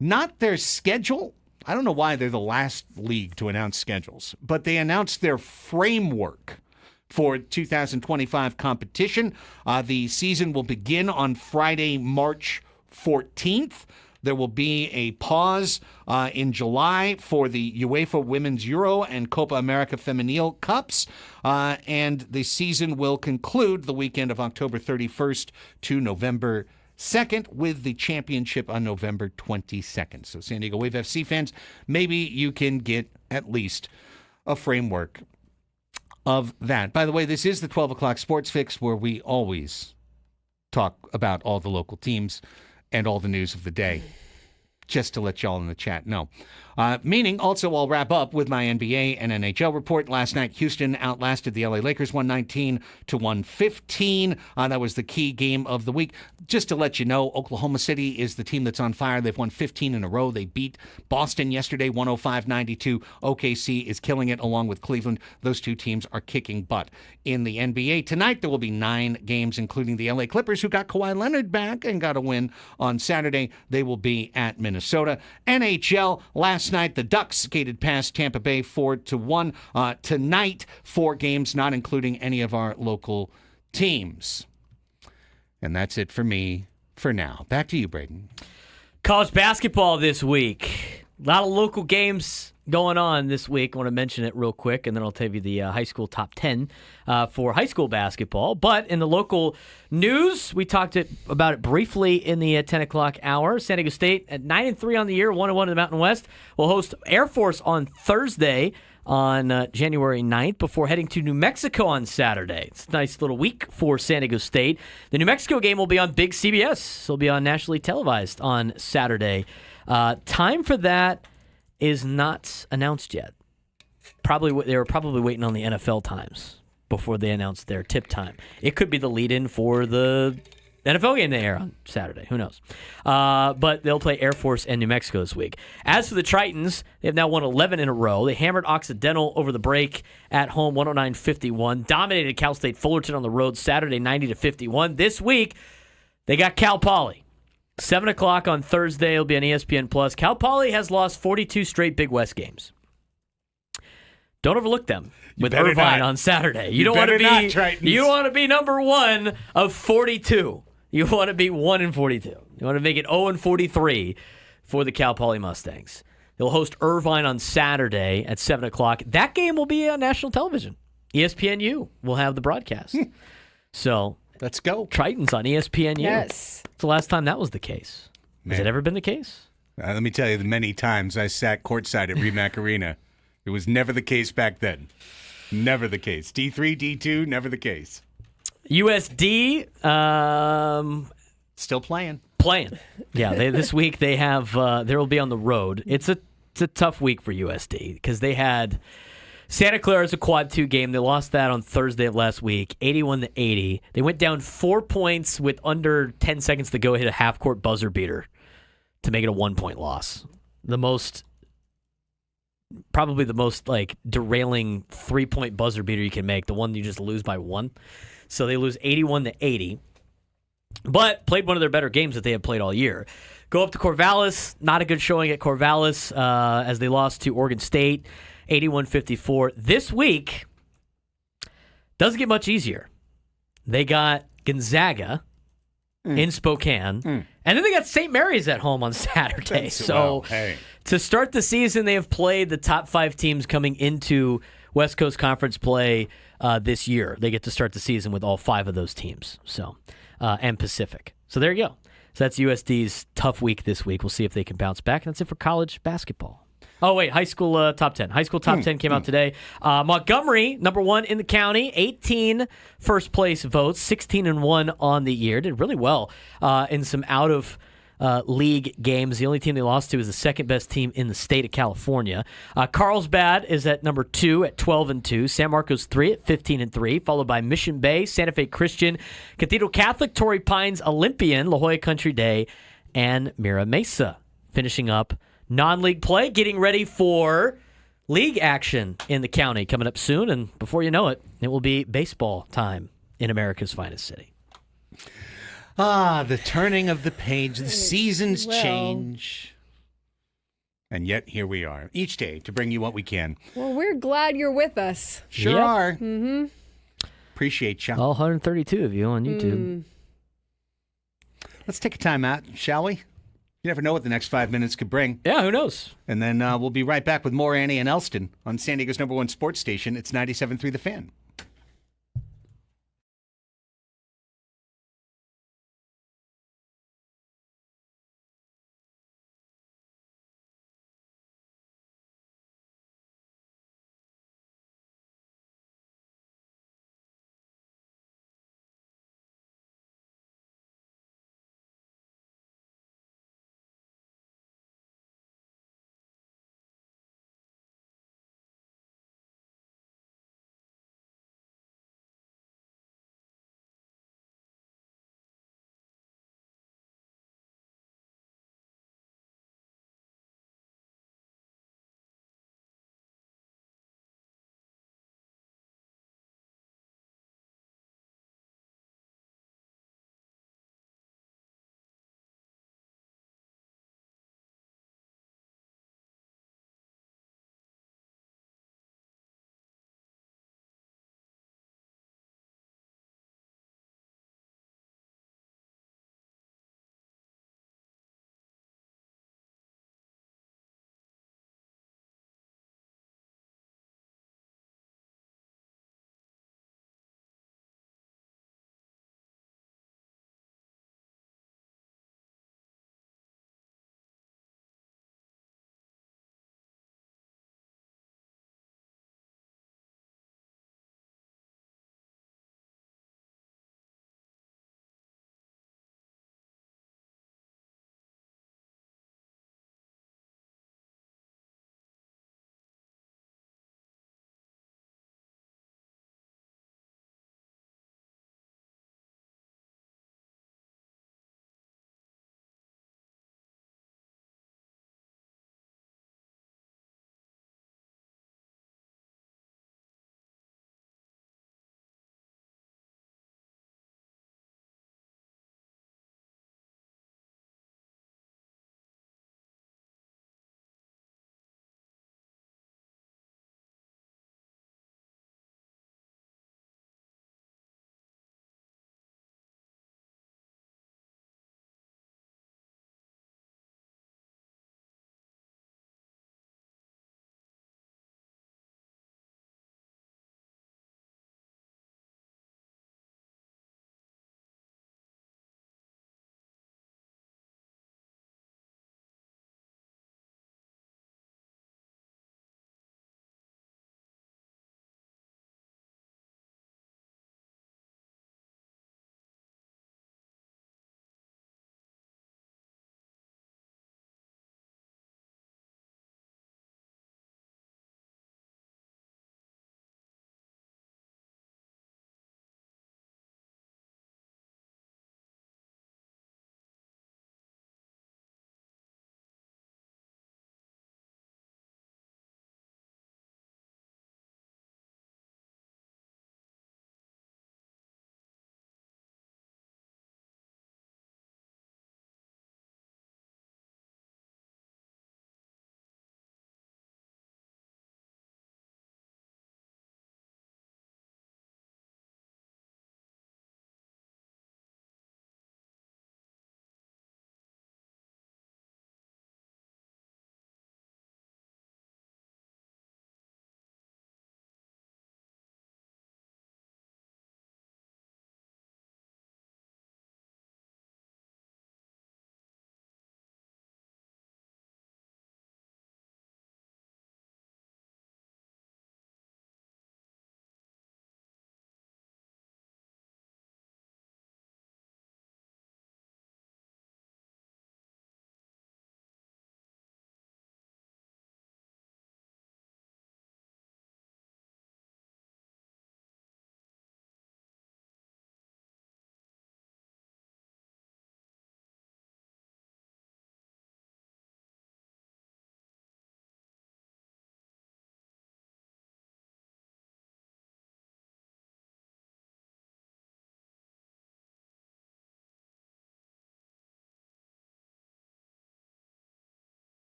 not their schedule. I don't know why they're the last league to announce schedules, but they announced their framework for 2025 competition. The season will begin on Friday, March 14th. There will be a pause in July for the UEFA Women's Euro and Copa America Femenil Cups, and the season will conclude the weekend of October 31st to November 2nd with the championship on November 22nd. So San Diego Wave FC fans, maybe you can get at least a framework of that. By the way, this is the 12 o'clock Sports Fix, where we always talk about all the local teams and all the news of the day, just to let y'all in the chat know. Meaning, also, I'll wrap up with my NBA and NHL report. Last night, Houston outlasted the LA Lakers 119-115. That was the key game of the week. Just to let you know, Oklahoma City is the team that's on fire. They've won 15 in a row. They beat Boston yesterday 105-92. OKC is killing it along with Cleveland. Those two teams are kicking butt in the NBA. Tonight, there will be 9 games, including the LA Clippers, who got Kawhi Leonard back and got a win on Saturday. They will be at Minnesota. NHL, last night, the Ducks skated past Tampa Bay 4-1. Tonight, 4 games, not including any of our local teams. And that's it for me for now. Back to you, Braden. College basketball this week. A lot of local games going on this week. I want to mention it real quick, and then I'll tell you the high school top 10 for high school basketball. But in the local news, we talked about it briefly in the 10 o'clock hour. San Diego State at 9-3 on the year, 1-1 in the Mountain West, will host Air Force on Thursday on January 9th before heading to New Mexico on Saturday. It's a nice little week for San Diego State. The New Mexico game will be on Big CBS. It'll be on nationally televised on Saturday. Time for that is not announced yet. They were probably waiting on the NFL times before they announced their tip time. It could be the lead-in for the NFL game they air on Saturday. Who knows? But they'll play Air Force and New Mexico this week. As for the Tritons, they have now won 11 in a row. They hammered Occidental over the break at home, 109-51. Dominated Cal State Fullerton on the road Saturday, 90-51. This week, they got Cal Poly. 7 o'clock on Thursday. It'll be on ESPN+. Cal Poly has lost 42 straight Big West games. Don't overlook them with Irvine on Saturday. You don't want to be number 1 of 42. You want to be 1-42. You want to make it 0-43 for the Cal Poly Mustangs. They'll host Irvine on Saturday at 7 o'clock. That game will be on national television. ESPNU will have the broadcast. So let's go. Tritons on ESPNU. Yes. It's the last time that was the case. Has it ever been the case? Let me tell you the many times I sat courtside at Remac Arena. It was never the case back then. Never the case. D3, D2, never the case. USD, still playing. Yeah, this week they have. They will be on the road. It's a tough week for USD because they had Santa Clara's a quad 2 game. They lost that on Thursday of last week, 81-80. They went down 4 points with under 10 seconds to go. Hit a half court buzzer beater to make it a 1-point loss. Probably the most like derailing 3-point buzzer beater you can make. The one you just lose by 1. So they lose 81-80. But played one of their better games that they have played all year. Go up to Corvallis. Not a good showing at Corvallis as they lost to Oregon State, 81-54. This week doesn't get much easier. They got Gonzaga in Spokane, and then they got St. Mary's at home on Saturday. To start the season, they have played the top 5 teams coming into West Coast Conference play this year. They get to start the season with all 5 of those teams, and Pacific. So there you go. So that's USD's tough week this week. We'll see if they can bounce back. And that's it for college basketball. Oh, wait, high school top 10. High school top 10 came out today. Montgomery, number 1 in the county, 18 first-place votes, 16-1 on the year. Did really well in some out of league games. The only team they lost to is the second best team in the state of California. Carlsbad is at number 2 at 12-2. San Marcos 3 at 15-3, followed by Mission Bay, Santa Fe Christian, Cathedral Catholic, Torrey Pines, Olympian, La Jolla Country Day, and Mira Mesa. Finishing up non-league play, getting ready for league action in the county coming up soon. And before you know it, it will be baseball time in America's finest city. The turning of the page. The seasons change. And yet, here we are, each day to bring you what we can. Well, we're glad you're with us. Sure are. Mm-hmm. Appreciate you. All 132 of you on YouTube. Let's take a time out, shall we? You never know what the next 5 minutes could bring. Yeah, who knows? And then we'll be right back with more Annie and Elsten on San Diego's #1 sports station. It's 97.3 The Fan.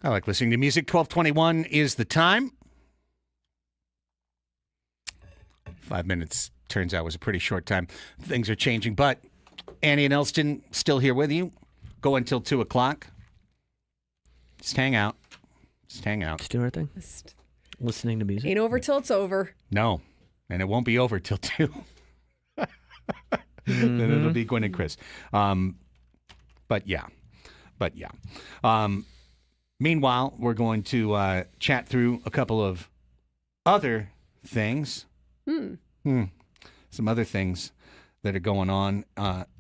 I like listening to music. 12:21 is the time. 5 minutes, turns out, was a pretty short time. Things are changing, but Annie and Elsten still here with you. Go until 2 o'clock. Just hang out. Just hang out. Just doing our thing. Listening to music. Ain't over till it's over. No, and it won't be over till 2. Then it'll be Gwen and Chris. But yeah. Meanwhile, we're going to chat through a couple of other things. Some other things that are going on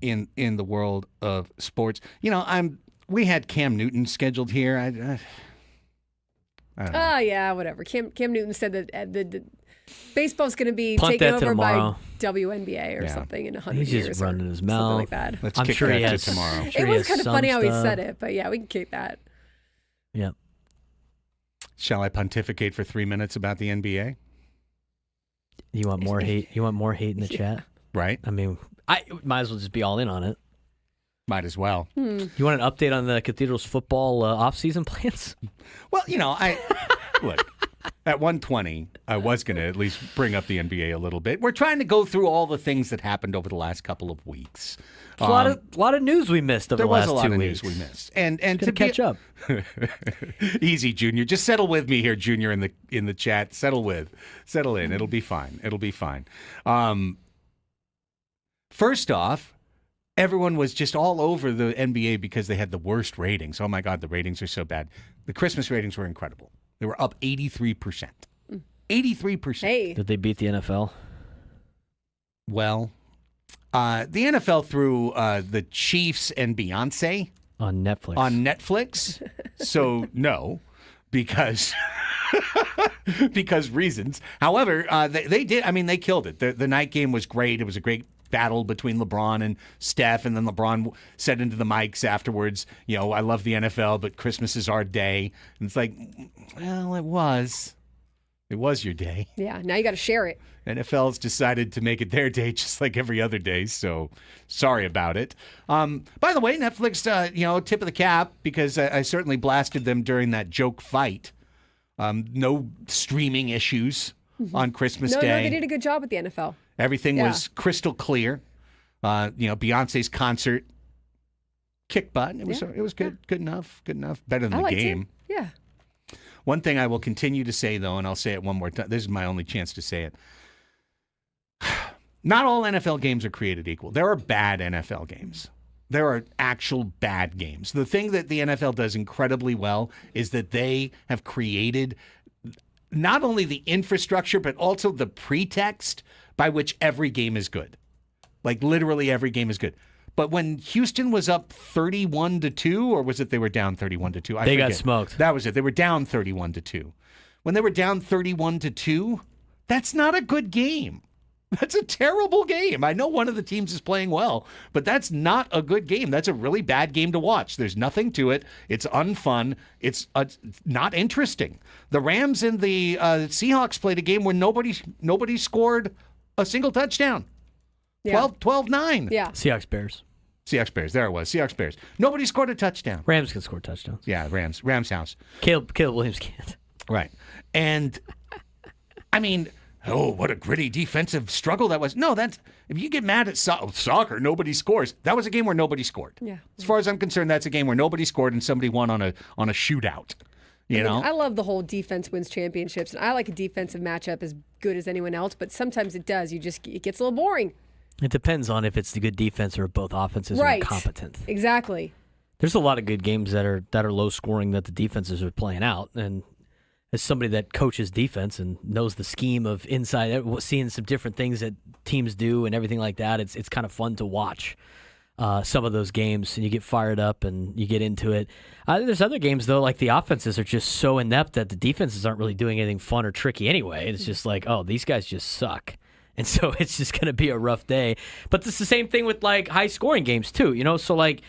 in the world of sports. You know, we had Cam Newton scheduled here. I don't know. Oh, yeah, whatever. Cam Newton said that the baseball's going to be Punt taken that to over by tomorrow. WNBA or something in 100 He's years. just running his something mouth. like that. Let's I'm kick sure that he to has tomorrow. I'm sure It he was has kind of some funny how he stuff. said it, but yeah, we can kick that. Yeah. Shall I pontificate for 3 minutes about the NBA? You want more hate? You want more hate in the chat? Right? I mean, I might as well just be all in on it. Might as well. You want an update on the Cathedral's football off-season plans? Well, you know, look, at 120, I was going to at least bring up the NBA a little bit. We're trying to go through all the things that happened over the last couple of weeks. A lot of news we missed over There the last was a lot 2 of weeks. news we missed, and To catch up. Easy, Junior. Just settle with me here, Junior, in the chat. Settle in. It'll be fine. It'll be fine. First off, everyone was just all over the NBA because they had the worst ratings. Oh my God, the ratings are so bad. The Christmas ratings were incredible. They were up 83%. 83%. Hey, Did they beat the NFL? Well, the NFL threw the Chiefs and Beyonce On Netflix. on Netflix. So no, because reasons. However, they did. I mean, they killed it. The night game was great. It was a great battle between LeBron and Steph, and then LeBron said into the mics afterwards, you know, I love the NFL, but Christmas is our day. And it's like, well, it was your day. yeah, now you got to share it. NFL's decided to make it their day just like every other day, so sorry about it. By the way, Netflix, tip of the cap, because I certainly blasted them during that joke fight. No streaming issues on Christmas No, Day. they did a good job with the NFL. Everything Yeah. was crystal clear. Beyonce's concert kicked butt. It was good, good enough, better than I the liked game. it. Yeah. One thing I will continue to say, though, and I'll say it one more time. This is my only chance to say it. Not all NFL games are created equal. There are bad NFL games. There are actual bad games. The thing that the NFL does incredibly well is that they have created not only the infrastructure, but also the pretext by which every game is good. Like literally every game is good. But when Houston was up 31-2, or was it they were down 31-2? They got smoked. That was it. They were down 31-2. When they were down 31-2, that's not a good game. That's a terrible game. I know one of the teams is playing well, but that's not a good game. That's a really bad game to watch. There's nothing to it. It's unfun. It's not interesting. The Rams and the Seahawks played a game where nobody scored a single touchdown. Yeah. 12-9. Yeah. Seahawks Bears. Seahawks Bears. There it was. Seahawks Bears. Nobody scored a touchdown. Rams can score touchdowns. Yeah, Rams house. Caleb Williams can't. Right. And I mean, oh, what a gritty defensive struggle that was. No, that's if you get mad at soccer, nobody scores. That was a game where nobody scored. Yeah. As far as I'm concerned, that's a game where nobody scored and somebody won on a shootout. You know? I love the whole defense wins championships, and I like a defensive matchup as good as anyone else, but sometimes it does. It gets a little boring. It depends on if it's the good defense or both offenses are incompetent. Exactly. There's a lot of good games that are low scoring that the defenses are playing out, and as somebody that coaches defense and knows the scheme of inside, seeing some different things that teams do and everything like that, it's kind of fun to watch some of those games, and you get fired up and you get into it. There's other games though, like the offenses are just so inept that the defenses aren't really doing anything fun or tricky anyway. It's just like, oh, these guys just suck. And so it's just going to be a rough day. But it's the same thing with like high-scoring games too, you know? So like,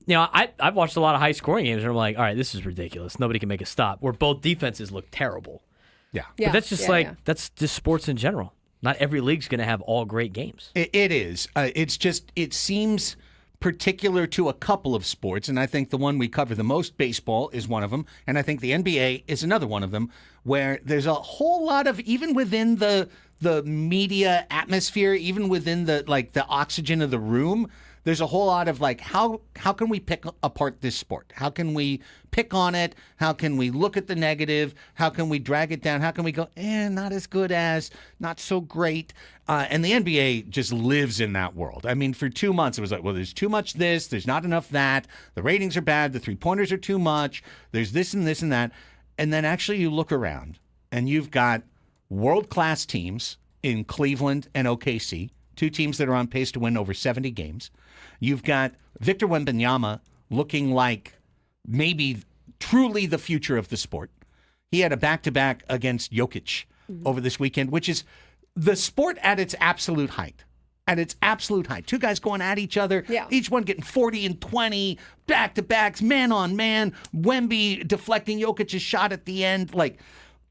you know, I've watched a lot of high-scoring games, and I'm like, all right, this is ridiculous. Nobody can make a stop. Where both defenses look terrible. Yeah. But that's just that's just sports in general. Not every league's going to have all great games. It is. It's just, it seems particular to a couple of sports, and I think the one we cover the most, baseball, is one of them, and I think the NBA is another one of them, where there's a whole lot of, even within the media atmosphere, even within the oxygen of the room, there's a whole lot of how can we pick apart this sport? How can we pick on it? How can we look at the negative? How can we drag it down? How can we go, not as good as, not so great? And the NBA just lives in that world. I mean, for 2 months, it was like, well, there's too much this, there's not enough that, the ratings are bad, the three-pointers are too much, there's this and this and that. And then actually you look around, and you've got world-class teams in Cleveland and OKC, two teams that are on pace to win over 70 games. You've got Victor Wembanyama looking like maybe truly the future of the sport. He had a back-to-back against Jokic over this weekend, which is the sport at its absolute height. At its absolute height. Two guys going at each other, each one getting 40 and 20, back-to-backs, man-on-man, Wemby deflecting Jokic's shot at the end. Like,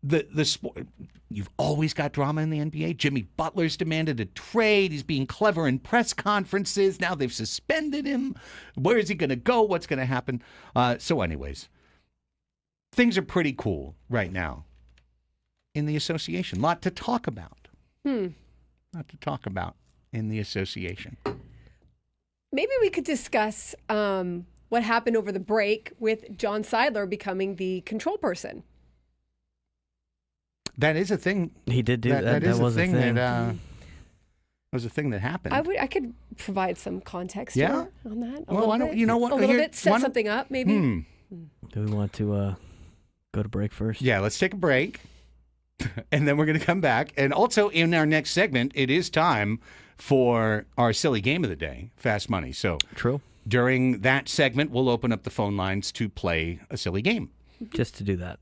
the sport... You've always got drama in the NBA. Jimmy Butler's demanded a trade. He's being clever in press conferences. Now they've suspended him. Where is he going to go? What's going to happen? So anyways, things are pretty cool right now in the association. Lot to talk about. Lot to talk about in the association. Maybe we could discuss what happened over the break with John Seidler becoming the control person. That is a thing. He did do that. That was a thing. That was a thing that happened. I could provide some context here on that. Why don't you know what? A little bit. Set something up, maybe. Do we want to go to break first? Yeah, let's take a break, and then we're going to come back. And also in our next segment, it is time for our silly game of the day, Fast Money. So true. During that segment, we'll open up the phone lines to play a silly game. Just to do that.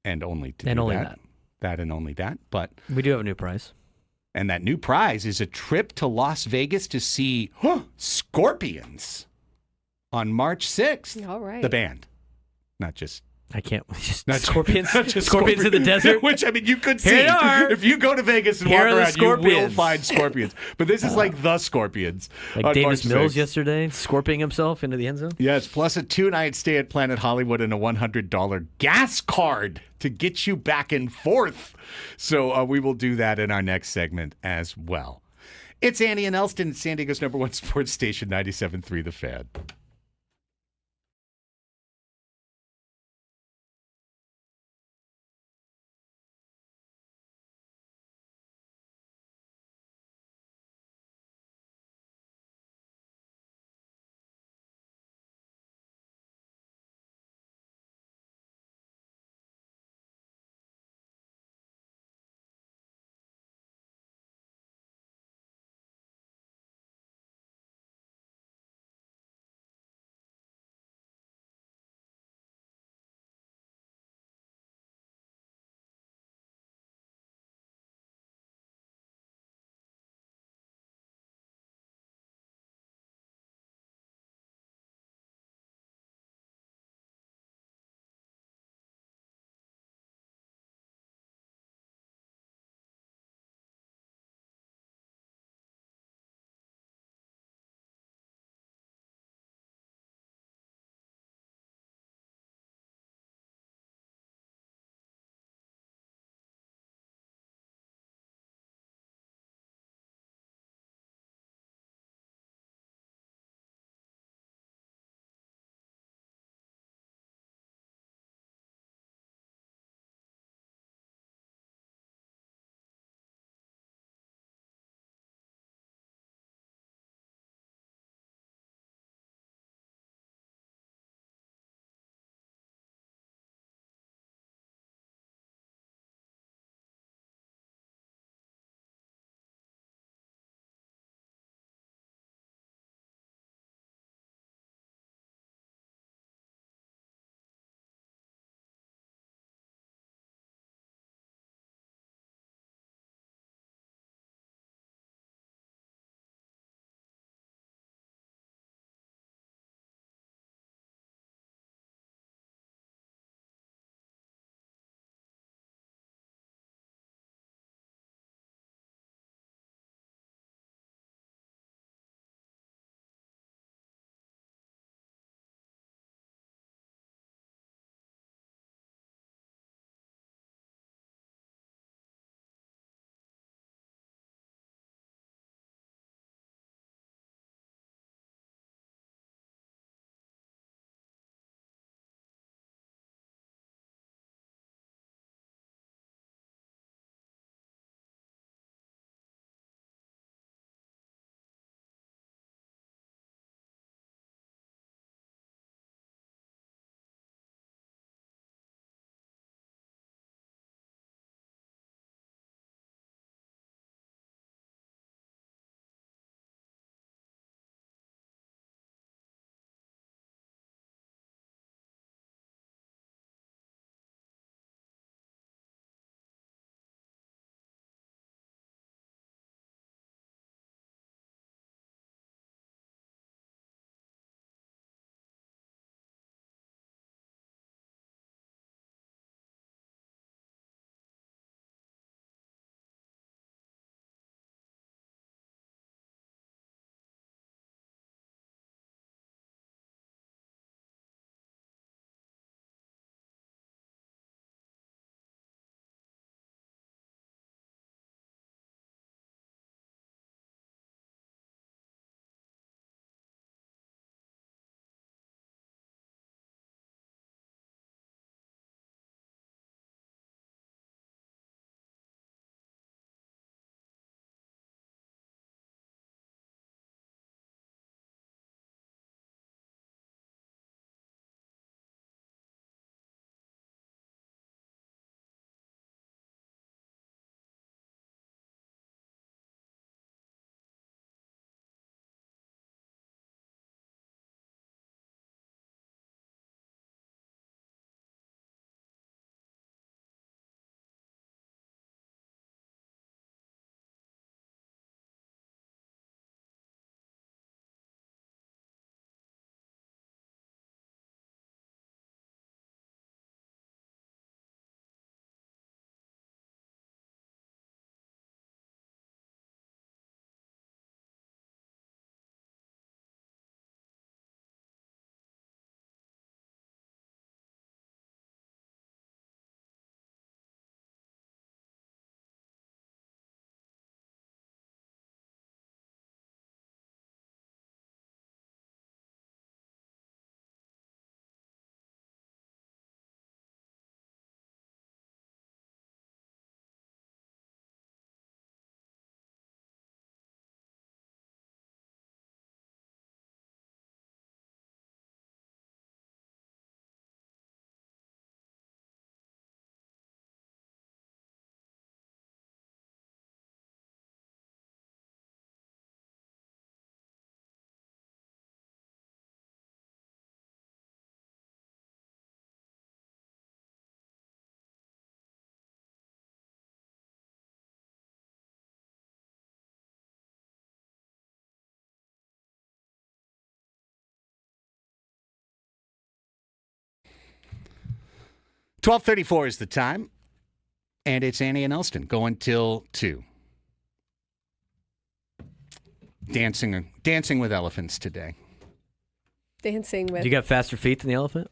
And only to and do only that. That and only that. But we do have a new prize. And that new prize is a trip to Las Vegas to see Scorpions on March 6th. All right. The band. Not just... I can't. Just not scorpions. Not just scorpions in the desert. Which, I mean, you could see. Here they are. If you go to Vegas and Here walk are the around, you will scorpions. find scorpions. But this is like the Scorpions. Like Davis March Mills 6th. yesterday, scorpioning himself into the end zone. Yes, plus a 2-night stay at Planet Hollywood and a $100 gas card to get you back and forth. So we will do that in our next segment as well. It's Andy and Elsten, San Diego's #1 sports station, 97.3 The Fan. 12:34 is the time, and it's Annie and Elsten going till 2. Dancing with elephants today. Dancing with You got faster feet than the elephant?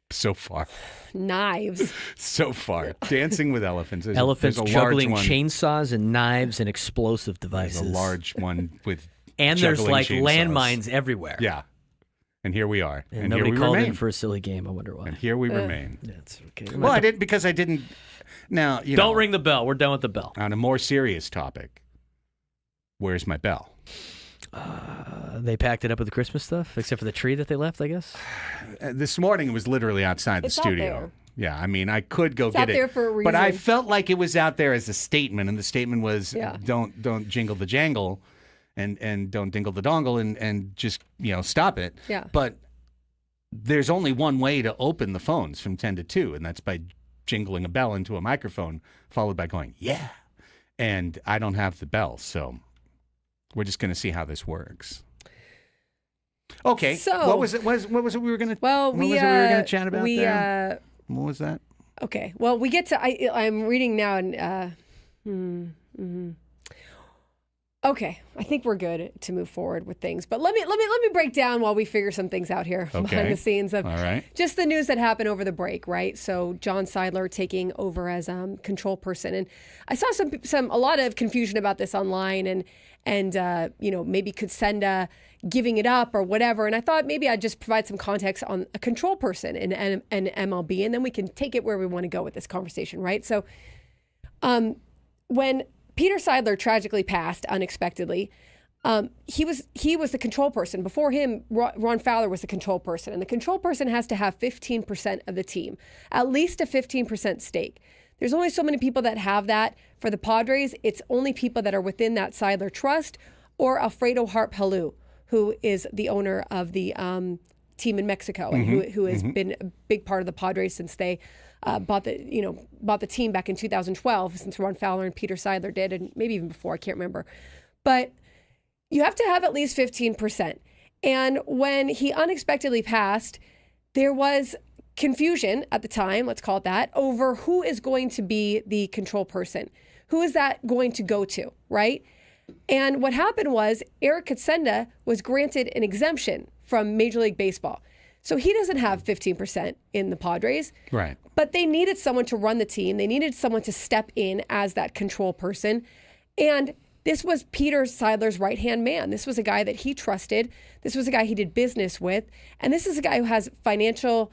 So far. knives. So far. Dancing with elephants. Elephants there's a juggling large one. chainsaws and knives and explosive devices. There's a large one with and there's juggling like chainsaws. landmines everywhere. Yeah. And here we are. And here nobody we called remain. in for a silly game. I wonder why. And here we remain. That's okay. Well, I didn't because I didn't. Now, you know, Don't ring the bell. We're done with the bell. on a more serious topic, where's my bell? They packed it up with the Christmas stuff, except for the tree that they left, I guess. This morning it was literally outside It's the out studio. there. Yeah, I mean, I could go It's get out it, there for a but I reason. felt like it was out there as a statement, and the statement was, Yeah. "Don't jingle the jangle, and don't dingle the dongle, and just stop it." Yeah. But there's only one way to open the phones from 10 to 2, and that's by jingling a bell into a microphone, followed by going, "Yeah," and I don't have the bell, so we're just going to see how this works. Okay. So- what was it? What was it we were going to? Well, what was it we were going to chat about we there? What was that? okay. Well, we get to. I'm reading now, and okay. I think we're good to move forward with things. But let me break down while we figure some things out here Okay. behind the scenes of All right. just the news that happened over the break, right? So John Seidler taking over as control person, and I saw a lot of confusion about this online, and maybe Kutsenda giving it up or whatever. And I thought maybe I'd just provide some context on a control person in MLB, and then we can take it where we want to go with this conversation, right? So, when Peter Seidler tragically passed unexpectedly, he was the control person. Before him, Ron Fowler was the control person, and the control person has to have 15% of the team, at least a 15% stake. There's only so many people that have that. For the Padres, it's only people that are within that Seidler trust, or Alfredo Harp-Helú, who is the owner of the team in Mexico, and who has been a big part of the Padres since they bought the team back in 2012, since Ron Fowler and Peter Seidler did, and maybe even before, I can't remember. But you have to have at least 15%. And when he unexpectedly passed, there was confusion at the time, let's call it that, over who is going to be the control person. Who is that going to go to, right? And what happened was Eric Kutsenda was granted an exemption from Major League Baseball. So he doesn't have 15% in the Padres. Right. But they needed someone to run the team. They needed someone to step in as that control person. And this was Peter Seidler's right-hand man. This was a guy that he trusted. This was a guy he did business with. And this is a guy who has financial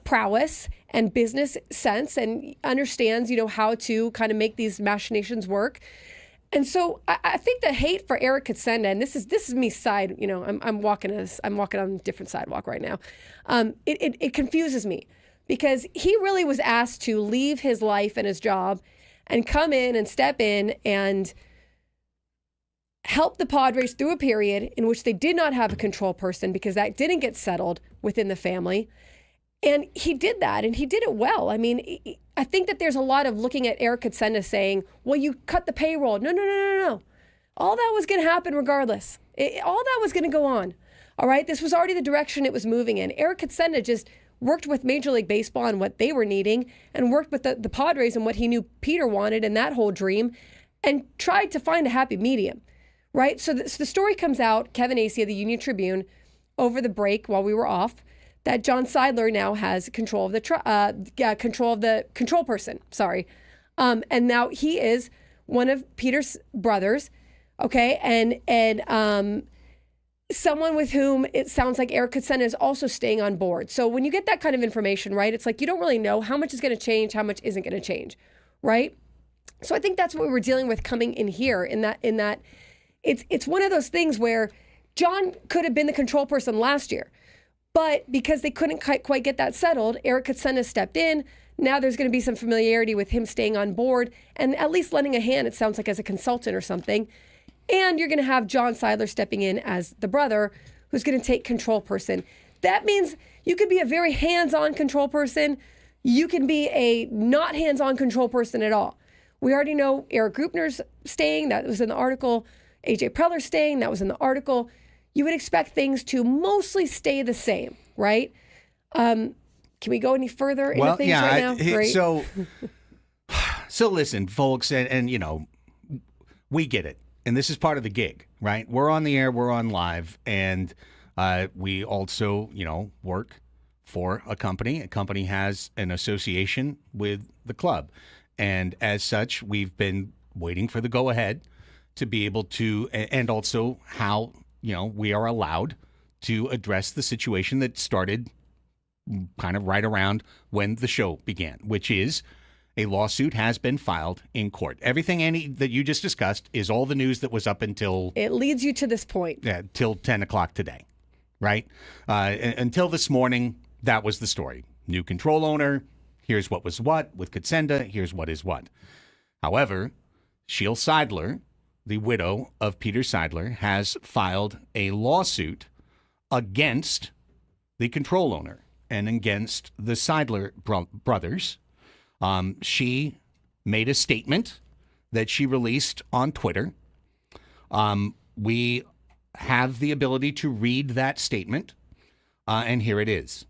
prowess and business sense and understands, how to kind of make these machinations work. And so I think the hate for Eric Kutsenda, and this is me side, I'm walking on a different sidewalk right now. It confuses me because he really was asked to leave his life and his job and come in and step in and help the Padres through a period in which they did not have a control person because that didn't get settled within the family. And he did that, and he did it well. I mean, I think that there's a lot of looking at Eric Kutsenda saying, well, you cut the payroll. No. All that was going to happen regardless. All that was going to go on. All right? This was already the direction it was moving in. Eric Kutsenda just worked with Major League Baseball and what they were needing, and worked with the Padres and what he knew Peter wanted and that whole dream, and tried to find a happy medium. Right? So the story comes out, Kevin Acey of the Union Tribune, over the break while we were off, that John Seidler now has control of the control person. Sorry, and now he is one of Peter's brothers. Okay, and someone with whom it sounds like Eric Kutsenda is also staying on board. So when you get that kind of information, right, it's like you don't really know how much is going to change, how much isn't going to change, right? So I think that's what we were dealing with coming in here. In that it's one of those things where John could have been the control person last year. But because they couldn't quite get that settled, Eric Kutsenda stepped in. Now there's going to be some familiarity with him staying on board and at least lending a hand, it sounds like, as a consultant or something. And you're going to have John Seidler stepping in as the brother who's going to take control person. That means you could be a very hands-on control person. You can be a not hands-on control person at all. We already know Eric Grupner's staying. That was in the article. AJ Preller's staying. That was in the article. You would expect things to mostly stay the same, right? Can we go any further into things right now? Great. So listen, folks, and we get it. And this is part of the gig, right? We're on the air, we're on live, and we also, work for a company. A company has an association with the club. And as such, we've been waiting for the go-ahead to be able to, and also how, we are allowed to address the situation that started kind of right around when the show began, which is a lawsuit has been filed in court. Everything, Annie, that you just discussed is all the news that was up until... It leads you to this point. Yeah, till 10 o'clock today, right? Until this morning, that was the story. New control owner, here's what was what. With Katsenda, here's what is what. However, Sheil Seidler, the widow of Peter Seidler, has filed a lawsuit against the control owner and against the Seidler brothers. She made a statement that she released on Twitter. We have the ability to read that statement, and here it is.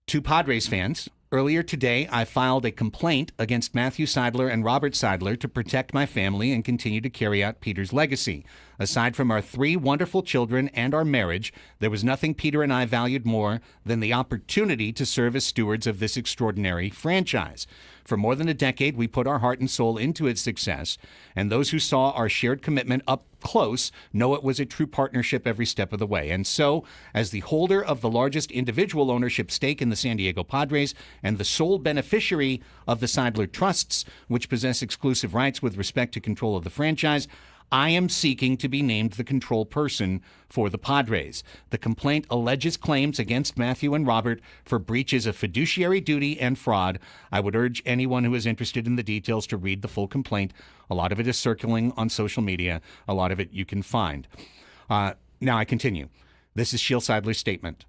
To Padres fans, earlier today I filed a complaint against Matthew Seidler and Robert Seidler to protect my family and continue to carry out Peter's legacy. Aside from our 3 wonderful children and our marriage, there was nothing Peter and I valued more than the opportunity to serve as stewards of this extraordinary franchise. For more than a decade, we put our heart and soul into its success, and those who saw our shared commitment up close know it was a true partnership every step of the way. And so, as the holder of the largest individual ownership stake in the San Diego Padres and the sole beneficiary of the Seidler Trusts, which possess exclusive rights with respect to control of the franchise, I am seeking to be named the control person for the Padres. The complaint alleges claims against Matthew and Robert for breaches of fiduciary duty and fraud. I would urge anyone who is interested in the details to read the full complaint. A lot of it is circulating on social media. A lot of it you can find. Now I continue. This is Sheil Seidler's statement.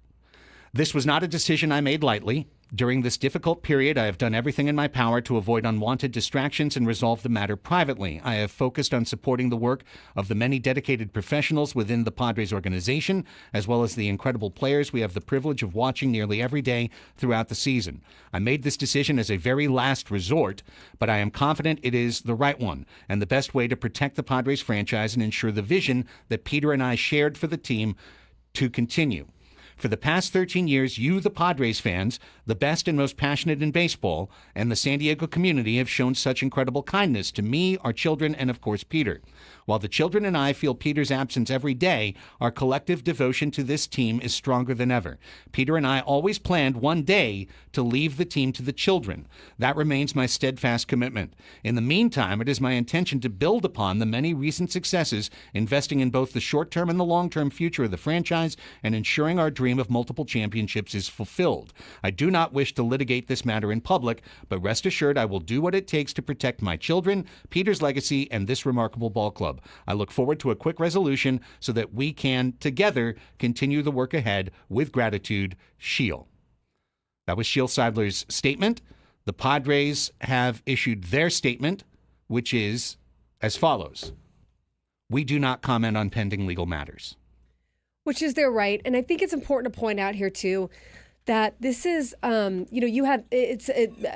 This was not a decision I made lightly. During this difficult period, I have done everything in my power to avoid unwanted distractions and resolve the matter privately. I have focused on supporting the work of the many dedicated professionals within the Padres organization, as well as the incredible players we have the privilege of watching nearly every day throughout the season. I made this decision as a very last resort, but I am confident it is the right one and the best way to protect the Padres franchise and ensure the vision that Peter and I shared for the team to continue. For the past 13 years, you, the Padres fans, the best and most passionate in baseball, and the San Diego community have shown such incredible kindness to me, our children, and of course, Peter. While the children and I feel Peter's absence every day, our collective devotion to this team is stronger than ever. Peter and I always planned one day to leave the team to the children. That remains my steadfast commitment. In the meantime, it is my intention to build upon the many recent successes, investing in both the short-term and the long-term future of the franchise and ensuring our dream of multiple championships is fulfilled. I do not wish to litigate this matter in public, but rest assured I will do what it takes to protect my children, Peter's legacy, and this remarkable ball club. I look forward to a quick resolution so that we can, together, continue the work ahead. With gratitude, Sheil. That was Sheil Seidler's statement. The Padres have issued their statement, which is as follows. We do not comment on pending legal matters. Which is their right. And I think it's important to point out here, too, that this is, you have, it's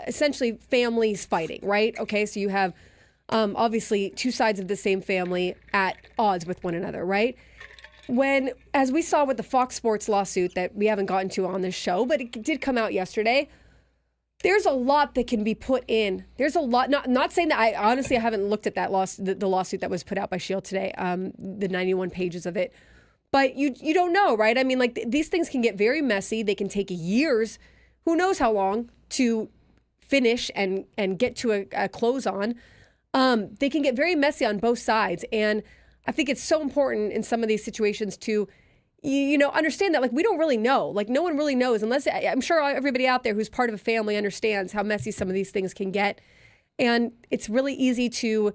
essentially families fighting, right? Okay, so you have obviously two sides of the same family at odds with one another, right? When, as we saw with the Fox Sports lawsuit that we haven't gotten to on this show, but it did come out yesterday, there's a lot that can be put in. There's a lot, not saying that I haven't looked at that the lawsuit that was put out by Sheil today, the 91 pages of it. But you don't know, right? I mean, like these things can get very messy. They can take years, who knows how long, to finish and get to a close on. They can get very messy on both sides. And I think it's so important in some of these situations to, understand that, like, we don't really know. Like, no one really knows, unless I'm sure everybody out there who's part of a family understands how messy some of these things can get. And it's really easy to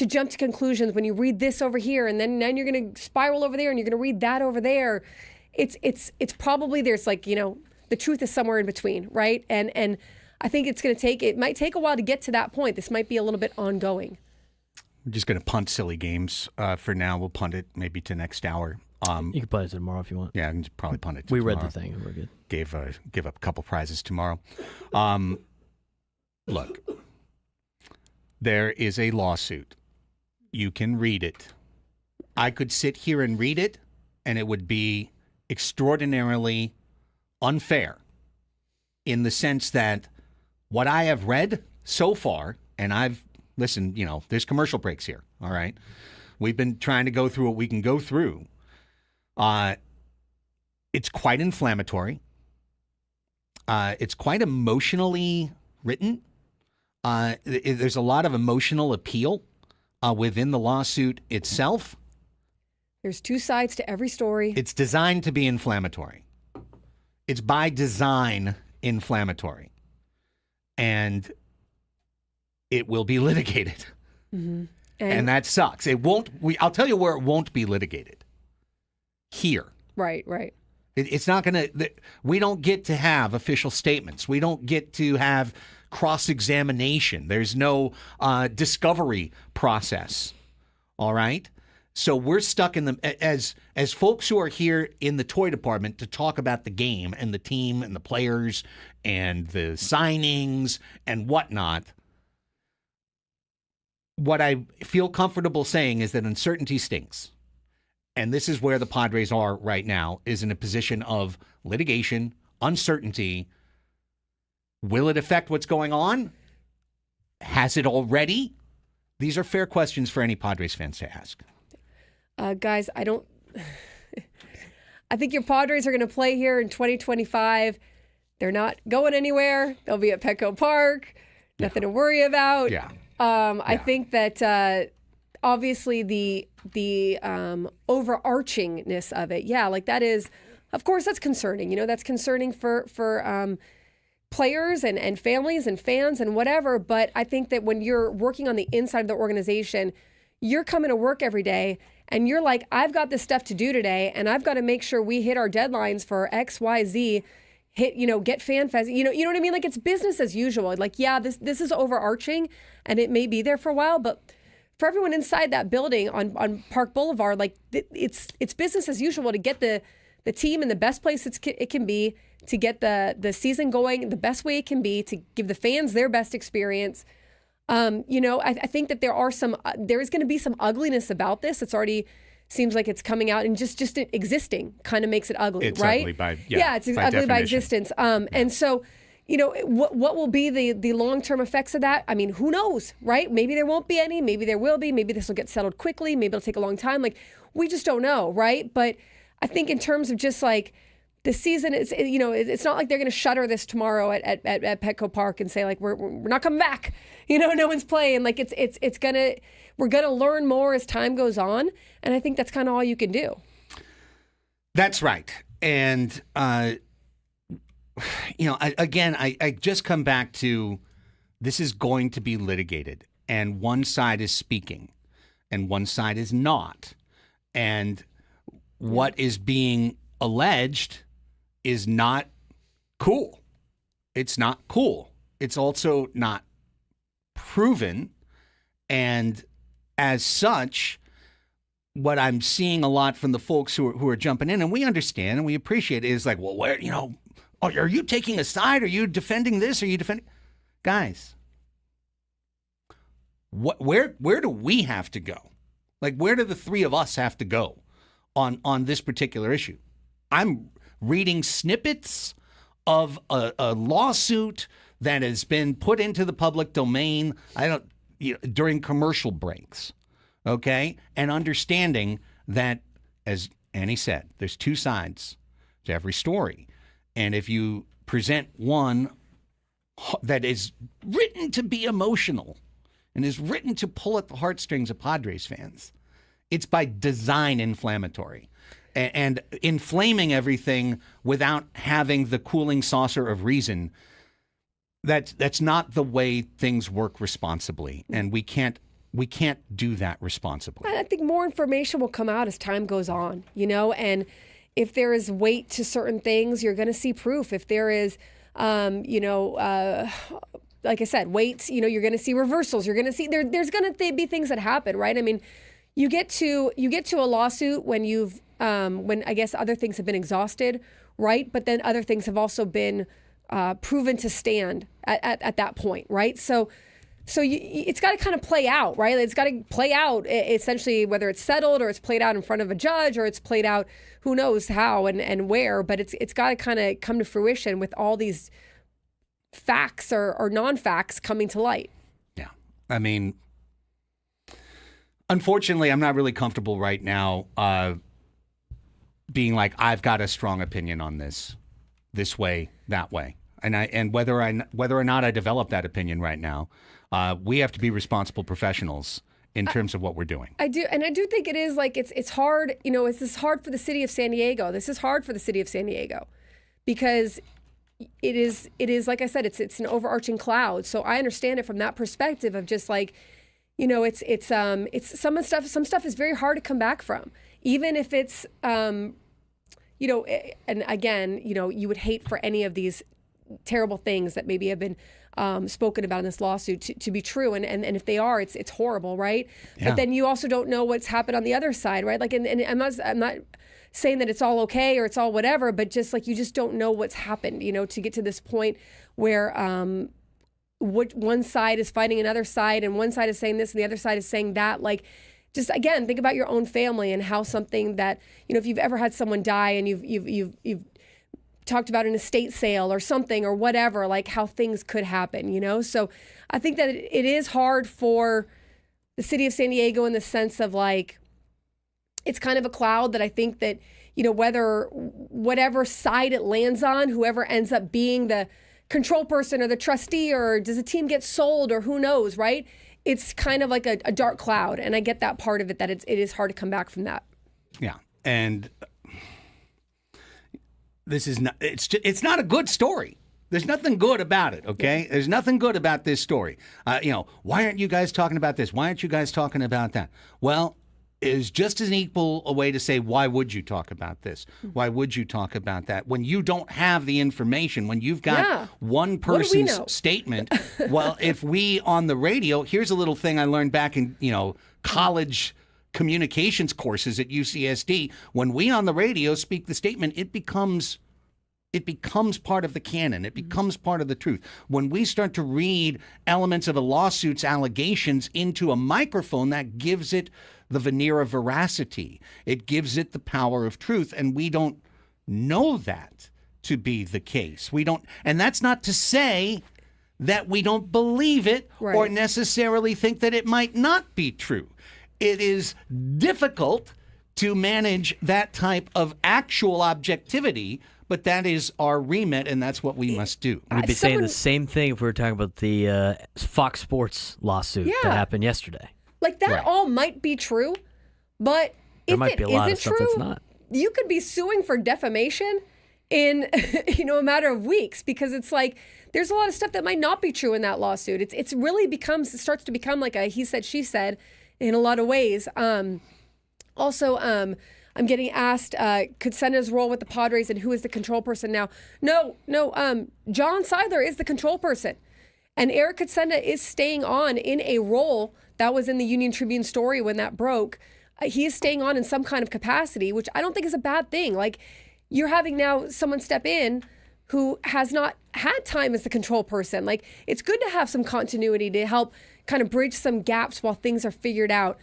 jump to conclusions when you read this over here, and then you're going to spiral over there, and you're going to read that over there. It's probably there's the truth is somewhere in between, right? And I think it might take a while to get to that point. This might be a little bit ongoing. We're just going to punt silly games for now. We'll punt it maybe to next hour. You can play it tomorrow if you want. Yeah, I can probably punt it. We read tomorrow. the thing. We're good. Give up a couple prizes tomorrow. Look, there is a lawsuit. You can read it. I could sit here and read it, and it would be extraordinarily unfair in the sense that what I have read so far, and I've listened, there's commercial breaks here, all right? We've been trying to go through what we can go through. It's quite inflammatory. It's quite emotionally written. There's a lot of emotional appeal within the lawsuit itself. There's two sides to every story. It's designed to be inflammatory. It's by design inflammatory. And it will be litigated. Mm-hmm. And that sucks. It won't. I'll tell you where it won't be litigated. Here. Right. It's not going to. We don't get to have official statements. We don't get to have cross-examination. There's no discovery process. All right. So we're stuck in the as folks who are here in the toy department to talk about the game and the team and the players and the signings and whatnot. What I feel comfortable saying is that uncertainty stinks. And this is where the Padres are right now, is in a position of litigation, uncertainty. Will it affect what's going on? Has it already? These are fair questions for any Padres fans to ask. Guys, I think your Padres are going to play here in 2025. They're not going anywhere. They'll be at Petco Park. Nothing to worry about. Yeah. I think that obviously the overarchingness of it, that is, of course, that's concerning. That's concerning for players and families and fans and whatever. But I think that when you're working on the inside of the organization, you're coming to work every day and you're like, I've got this stuff to do today, and I've got to make sure we hit our deadlines for X, Y, Z. Get fan fest. You know what I mean? Like, it's business as usual. Like, this is overarching, and it may be there for a while, but for everyone inside that building on Park Boulevard, like, it's business as usual to get the team in the best place it can be, to get the season going the best way it can be, to give the fans their best experience. I think that there is going to be some ugliness about this. It's already seems like it's coming out, and just it existing kind of makes it ugly, it's right? Ugly by, it's by ugly definition. by existence. And so, what will be the long-term effects of that? I mean, who knows, right? Maybe there won't be any. Maybe there will be. Maybe this will get settled quickly. Maybe it'll take a long time. Like, we just don't know, right? But I think in terms of just like the season, it's not like they're going to shutter this tomorrow at Petco Park and say, like, we're not coming back. No one's playing. Like, we're gonna learn more as time goes on, and I think that's kind of all you can do. That's right. And I just come back to, this is going to be litigated, and one side is speaking and one side is not. And what is being alleged is not cool. It's not cool. It's also not proven. And as such, what I'm seeing a lot from the folks who are jumping in, and we understand and we appreciate it, is like, well, where, are you taking a side? Are you defending this? Are you defending? Guys, where do we have to go? Like, where do the three of us have to go on this particular issue? I'm reading snippets of a lawsuit that has been put into the public domain during commercial breaks, okay? And understanding that, as Annie said, there's two sides to every story. And if you present one that is written to be emotional and is written to pull at the heartstrings of Padres fans, it's by design inflammatory. And inflaming everything without having the cooling saucer of reason, that's not the way things work responsibly. And we can't do that responsibly. I think more information will come out as time goes on, and if there is weight to certain things, you're going to see proof. If there is, like I said, weights, you're going to see reversals. You're going to see there's going to be things that happen, right? I mean, you get to a lawsuit when when I guess other things have been exhausted, right? But then other things have also been proven to stand at that point, right? So it's got to kind of play out, right? It's got to play out essentially, whether it's settled or it's played out in front of a judge or it's played out who knows how and where, but it's got to kind of come to fruition with all these facts or non-facts coming to light. Yeah. I mean, unfortunately, I'm not really comfortable right now being like, I've got a strong opinion on this way, that way. And whether or not I develop that opinion right now, we have to be responsible professionals in terms of what we're doing. I do think it is like it's hard. This is hard for the city of San Diego. This is hard for the city of San Diego because it is like I said, it's an overarching cloud. So I understand it from that perspective of just like, it's some stuff is very hard to come back from, even if it's and again, you would hate for any of these terrible things that maybe have been spoken about in this lawsuit to be true, and if they are, it's horrible, right? Yeah. But then you also don't know what's happened on the other side, right? Like, and I'm not saying that it's all okay or it's all whatever, but just like you just don't know what's happened, to get to this point where one side is fighting another side, and one side is saying this and the other side is saying that. Like, just again, think about your own family and how something that if you've ever had someone die and you've talked about an estate sale or something or whatever, like how things could happen, So I think that it is hard for the city of San Diego in the sense of like, it's kind of a cloud that I think that, whatever side it lands on, whoever ends up being the control person or the trustee, or does the team get sold or who knows, right? It's kind of like a dark cloud. And I get that part of it, that it is hard to come back from that. Yeah. And this is not, it's not a good story. There's nothing good about it, okay? There's nothing good about this story. Why aren't you guys talking about this? Why aren't you guys talking about that? Well, is just as equal a way to say, why would you talk about this? Why would you talk about that? When you don't have the information, when you've got one person's statement. Well, if we on the radio, here's a little thing I learned back in, college communications courses at UCSD. When we on the radio speak the statement, it becomes part of the canon. It becomes part of the truth. When we start to read elements of a lawsuit's allegations into a microphone, that gives it the veneer of veracity. It gives it the power of truth, and we don't know that to be the case. We don't, and that's not to say that we don't believe it or necessarily think that it might not be true. It is difficult to manage that type of actual objectivity, but that is our remit, and that's what we must do. We'd be saying the same thing if we were talking about the Fox Sports lawsuit that happened yesterday. Like, that all might be true, but there might be a lot of stuff that's not. You could be suing for defamation in a matter of weeks, because it's like there's a lot of stuff that might not be true in that lawsuit. It starts to become like a he said, she said in a lot of ways. Also, I'm getting asked, Kutsenda's role with the Padres and who is the control person now. No, John Seidler is the control person. And Eric Kutsenda is staying on in a role that was in the Union Tribune story when that broke. He is staying on in some kind of capacity, which I don't think is a bad thing. Like, you're having now someone step in who has not had time as the control person. Like, it's good to have some continuity to help kind of bridge some gaps while things are figured out.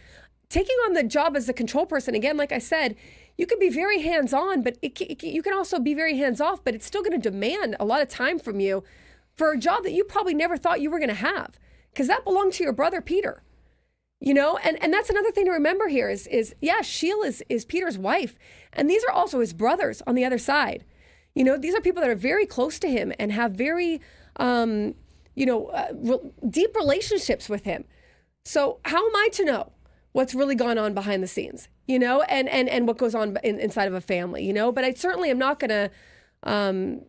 Taking on the job as the control person, again, like I said, you can be very hands-on, but you can also be very hands-off, but it's still going to demand a lot of time from you for a job that you probably never thought you were going to have, because that belonged to your brother, Peter. And that's another thing to remember here is Sheila is Peter's wife, and these are also his brothers on the other side. These are people that are very close to him and have very, deep relationships with him. So how am I to know what's really gone on behind the scenes, and what goes on inside of a family, but I certainly am not going to,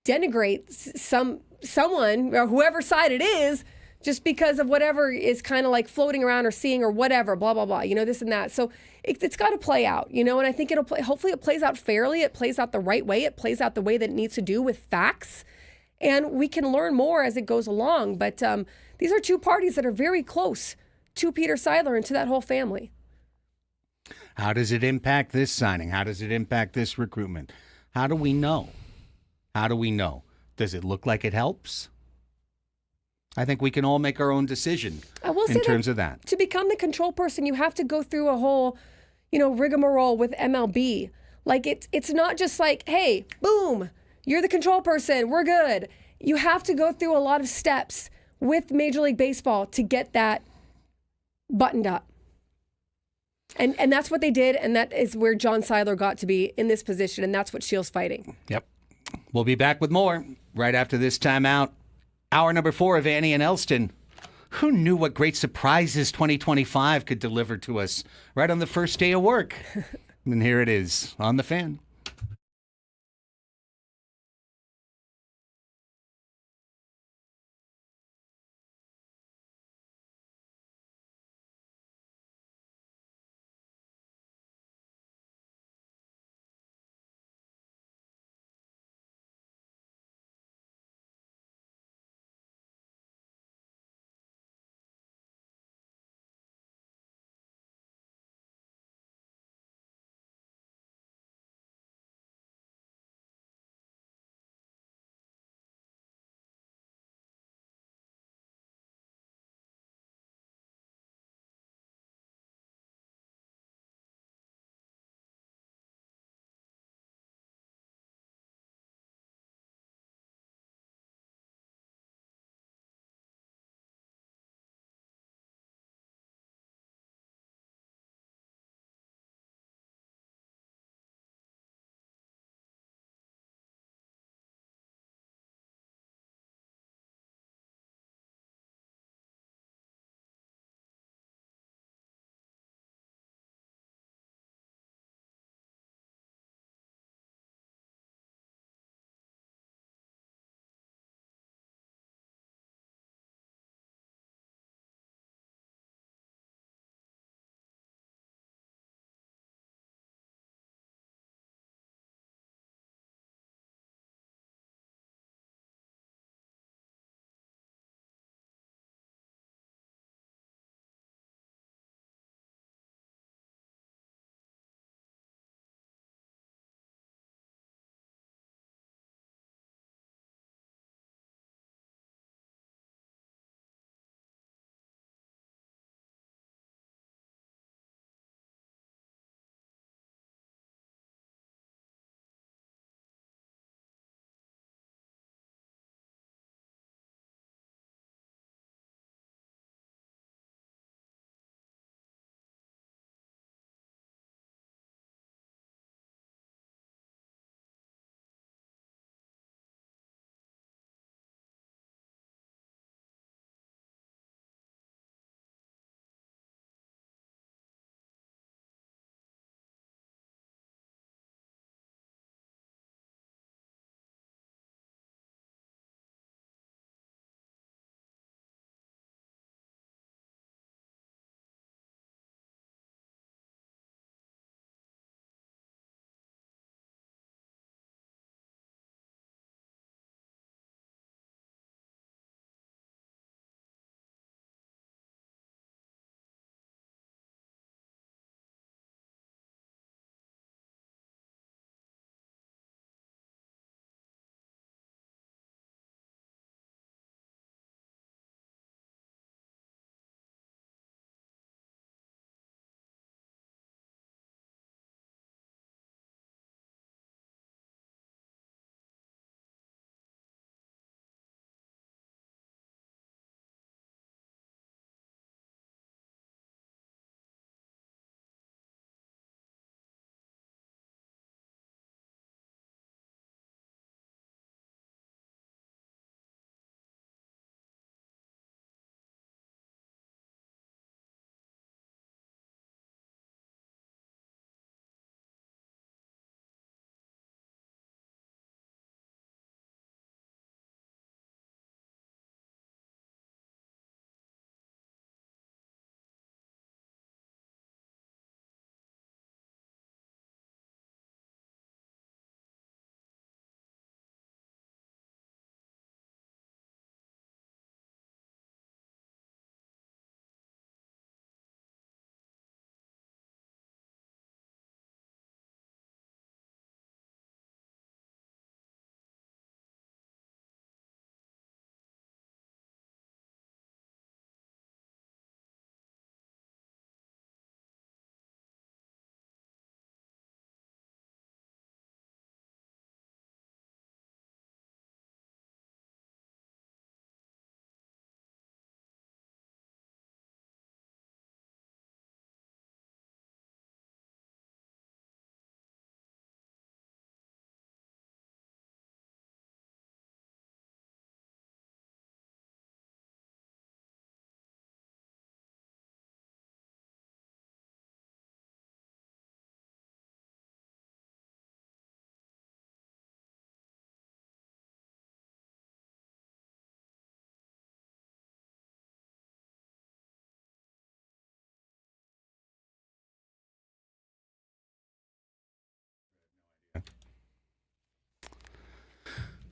denigrate someone or whoever side it is just because of whatever is kind of like floating around or seeing or whatever, blah, blah, blah, this and that. So it's got to play out, and I think hopefully it plays out fairly. It plays out the right way. It plays out the way that it needs to do with facts. And we can learn more as it goes along. But these are two parties that are very close to Peter Seidler and to that whole family. How does it impact this signing? How does it impact this recruitment? How do we know? How do we know? Does it look like it helps? I think we can all make our own decision in terms of that. To become the control person, you have to go through a whole, rigmarole with MLB. Like it's not just like, hey, boom, you're the control person, we're good. You have to go through a lot of steps with Major League Baseball to get that buttoned up. And that's what they did, and that is where John Seidler got to be in this position, and that's what Shields fighting. Yep. We'll be back with more right after this timeout. Hour number 4 of Annie and Elsten. Who knew what great surprises 2025 could deliver to us right on the first day of work? And here it is on The Fan.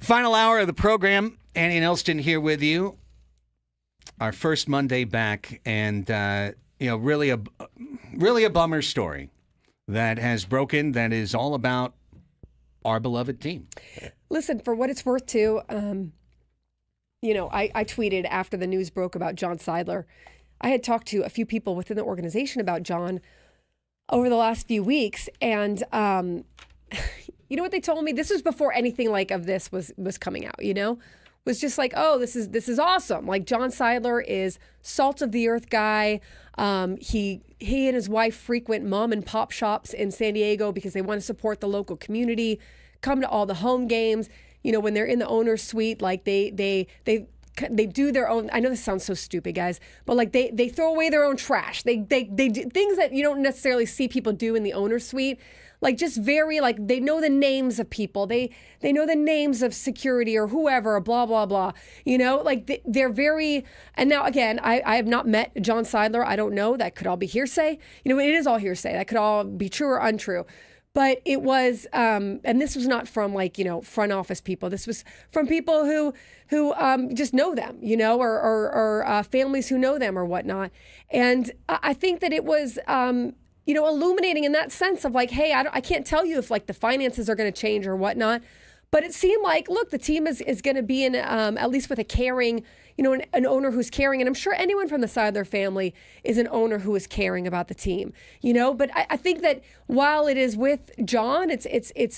Final hour of the program. Annie and Elsten here with you. Our first Monday back, and really a bummer story that has broken. That is all about our beloved team. Listen, for what it's worth, too. I tweeted after the news broke about John Seidler. I had talked to a few people within the organization about John over the last few weeks, and you know what they told me? This was before anything like of this was coming out. Was just like, oh, this is awesome. Like, John Seidler is salt of the earth guy. He and his wife frequent mom and pop shops in San Diego because they want to support the local community. Come to all the home games. When they're in the owner's suite, like they do their own. I know this sounds so stupid, guys, but like they throw away their own trash. They do things that you don't necessarily see people do in the owner's suite. Like, just very, like, they know the names of people. They know the names of security or whoever, blah, blah, blah. They're very, and now, again, I have not met John Seidler. I don't know. That could all be hearsay. It is all hearsay. That could all be true or untrue. But it was, and this was not from, front office people. This was from people who just know them, or families who know them or whatnot. And I think that it was, illuminating in that sense of like, hey, I can't tell you if like the finances are going to change or whatnot, but it seemed like, look, the team is going to be in at least with a caring, an owner who's caring, and I'm sure anyone from the Seidler family is an owner who is caring about the team, But I think that while it is with John, it's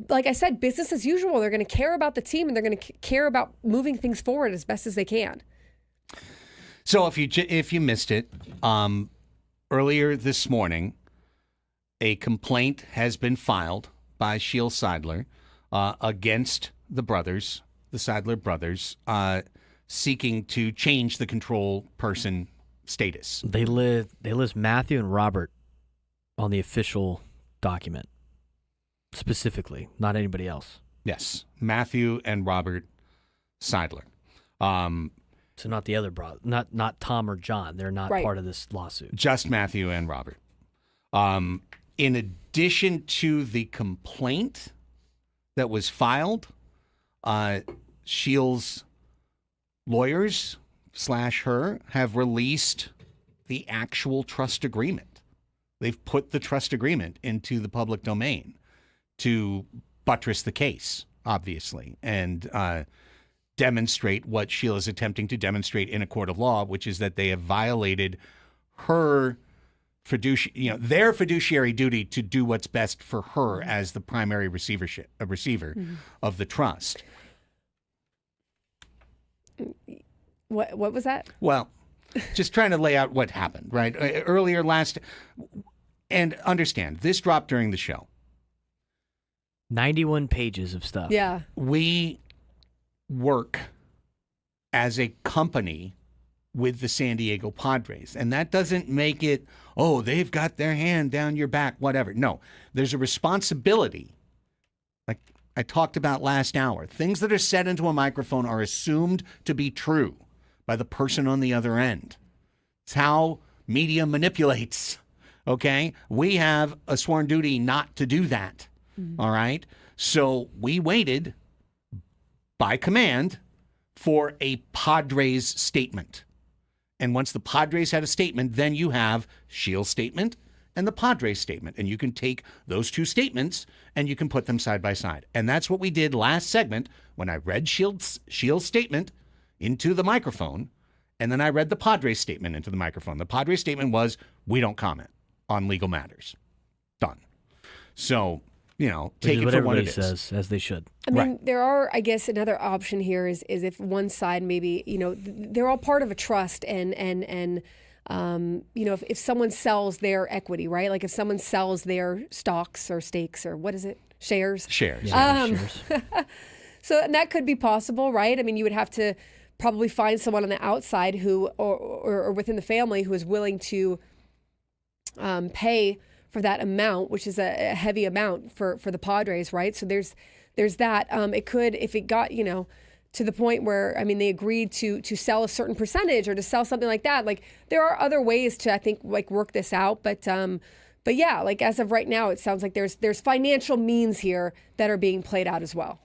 like I said, business as usual. They're going to care about the team and they're going to care about moving things forward as best as they can. So if you missed it, earlier this morning, a complaint has been filed by Shiel Seidler against the Seidler brothers, seeking to change the control person status. They list Matthew and Robert on the official document, specifically, not anybody else. Yes, Matthew and Robert Seidler. So not the other brother, not Tom or John. They're not part of this lawsuit. Just Matthew and Robert. In addition to the complaint that was filed, Shiel's lawyers / her have released the actual trust agreement. They've put the trust agreement into the public domain to buttress the case, obviously, and demonstrate what Shiel is attempting to demonstrate in a court of law, which is that they have violated her their fiduciary duty to do what's best for her as the primary receiver of the trust. What was that? Well, just trying to lay out what happened, right? Earlier and understand, this dropped during the show. 91 pages of stuff. Yeah. We work as a company with the San Diego Padres. And that doesn't make it, oh, they've got their hand down your back, whatever. No, there's a responsibility. Like I talked about last hour, things that are said into a microphone are assumed to be true by the person on the other end. It's how media manipulates, okay? We have a sworn duty not to do that, all right? So we waited by command for a Padres statement. And once the Padres had a statement, then you have Shiel's statement and the Padres statement. And you can take those two statements and you can put them side by side. And that's what we did last segment when I read Shiel's statement into the microphone, and then I read the Padres statement into the microphone. The Padres statement was, we don't comment on legal matters. Done. So, take it for what it is. Says, as they should. I mean, there are, I guess, another option here is if one side maybe, they're all part of a trust and if someone sells their equity, right? Like if someone sells their stocks or stakes or what is it? Shares? Shares. Shares. So and that could be possible, right? I mean, you would have to probably find someone on the outside who, or within the family who is willing to pay for that amount, which is a heavy amount for the Padres, right? So there's that. It could, if it got, to the point where, I mean, they agreed to sell a certain percentage or to sell something like that. Like there are other ways to, I think, like work this out. But But yeah, like as of right now, it sounds like there's financial means here that are being played out as well.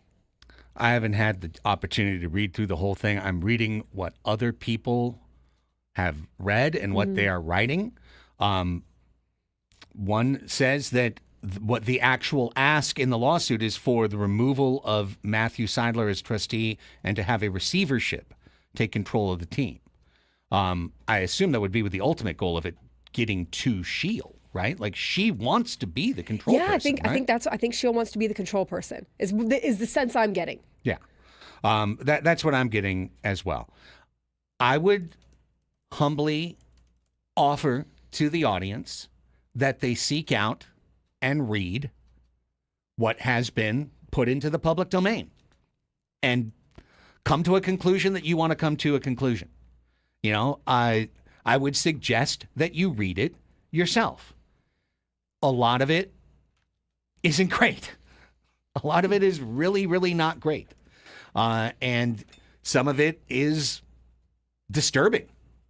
I haven't had the opportunity to read through the whole thing. I'm reading what other people have read and what they are writing. One says that what the actual ask in the lawsuit is for the removal of Matthew Seidler as trustee and to have a receivership take control of the team. I assume that would be with the ultimate goal of it getting to Sheil, right? Like she wants to be the control person. I think Sheil wants to be the control person. Is the sense I'm getting. Yeah, that's what I'm getting as well. I would humbly offer to the audience that they seek out and read what has been put into the public domain and come to a conclusion that you want to come to a conclusion. You know, I would suggest that you read it yourself. A lot of it isn't great. A lot of it is really, really not great. And some of it is disturbing,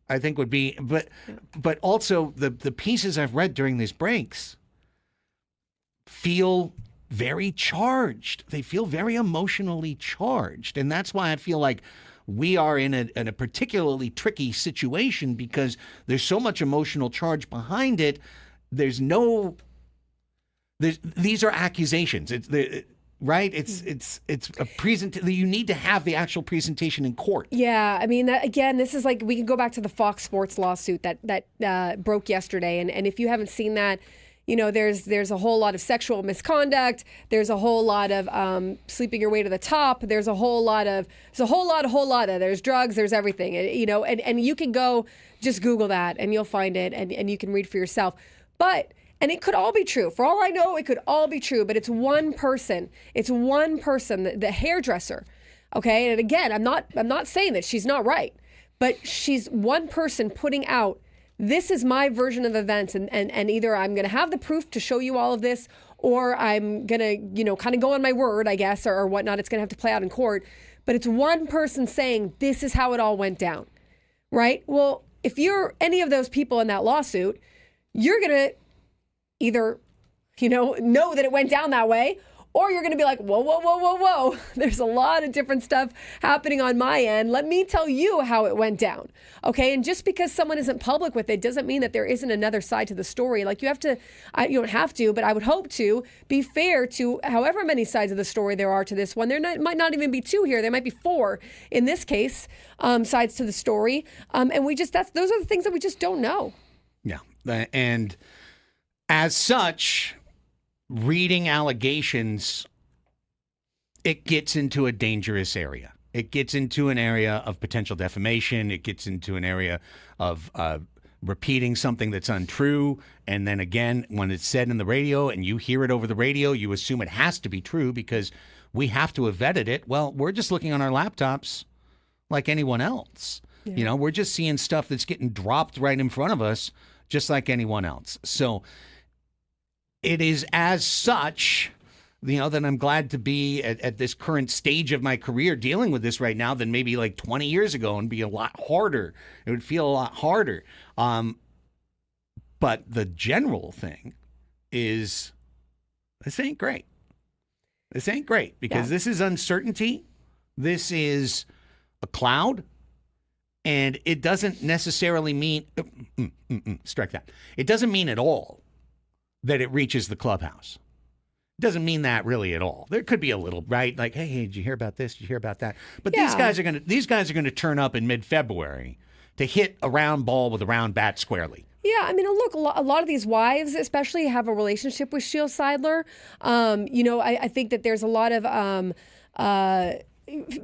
I think would be, but also the pieces I've read during these breaks feel very charged. They feel very emotionally charged. And that's why I feel like we are in a particularly tricky situation because there's so much emotional charge behind it. These are accusations. Right? It's a you need to have the actual presentation in court. Yeah, I mean, again, this is like we can go back to the Fox Sports lawsuit that broke yesterday, and if you haven't seen that, you know, there's a whole lot of sexual misconduct. There's a whole lot of sleeping your way to the top. There's a whole lot of. There's drugs. There's everything. You know, and you can go just Google that and you'll find it and you can read for yourself. And it could all be true. For all I know, it could all be true. But it's one person. It's one person, the hairdresser. Okay. And again, I'm not saying that she's not right, but she's one person putting out. This is my version of events, and either I'm going to have the proof to show you all of this, or I'm going to, you know, kind of go on my word, I guess, or whatnot. It's going to have to play out in court. But it's one person saying, this is how it all went down, right? Well, if you're any of those people in that lawsuit, you're going to either, you know that it went down that way, or you're going to be like, whoa. There's a lot of different stuff happening on my end. Let me tell you how it went down. Okay. And just because someone isn't public with it doesn't mean that there isn't another side to the story. Like you don't have to, but I would hope to be fair to however many sides of the story there are to this one. Might not even be 2 here. There might be 4 in this case, sides to the story. And those are the things that we just don't know. Yeah. And as such, reading allegations, it gets into a dangerous area. It gets into an area of potential defamation. It gets into an area of repeating something that's untrue. And then again, when it's said in the radio and you hear it over the radio, you assume it has to be true because we have to have vetted it. Well, we're just looking on our laptops like anyone else. Yeah. You know, we're just seeing stuff that's getting dropped right in front of us just like anyone else. So it is as such, you know, that I'm glad to be at this current stage of my career dealing with this right now than maybe like 20 years ago and be a lot harder. It would feel a lot harder. But the general thing is this ain't great. This ain't great because this is uncertainty. This is a cloud. And it doesn't necessarily mean, strike that. It doesn't mean at all that it reaches the clubhouse. It doesn't mean that really at all. There could be a little, right? Like, hey, did you hear about this? Did you hear about that? But these guys are gonna turn up in mid-February to hit a round ball with a round bat squarely. Yeah, I mean, look, a lot of these wives especially have a relationship with Sheil Seidler. You know, I think that there's a lot of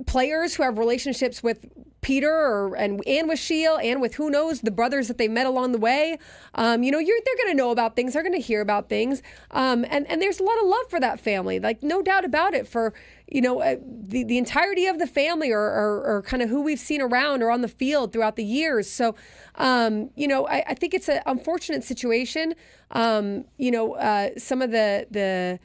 players who have relationships with Peter and with Sheil and with who knows the brothers that they met along the way. You know, they're going to know about things. They're going to hear about things. And there's a lot of love for that family, like no doubt about it. For you know, the entirety of the family or kind of who we've seen around or on the field throughout the years. So, you know, I think it's an unfortunate situation. You know, some of the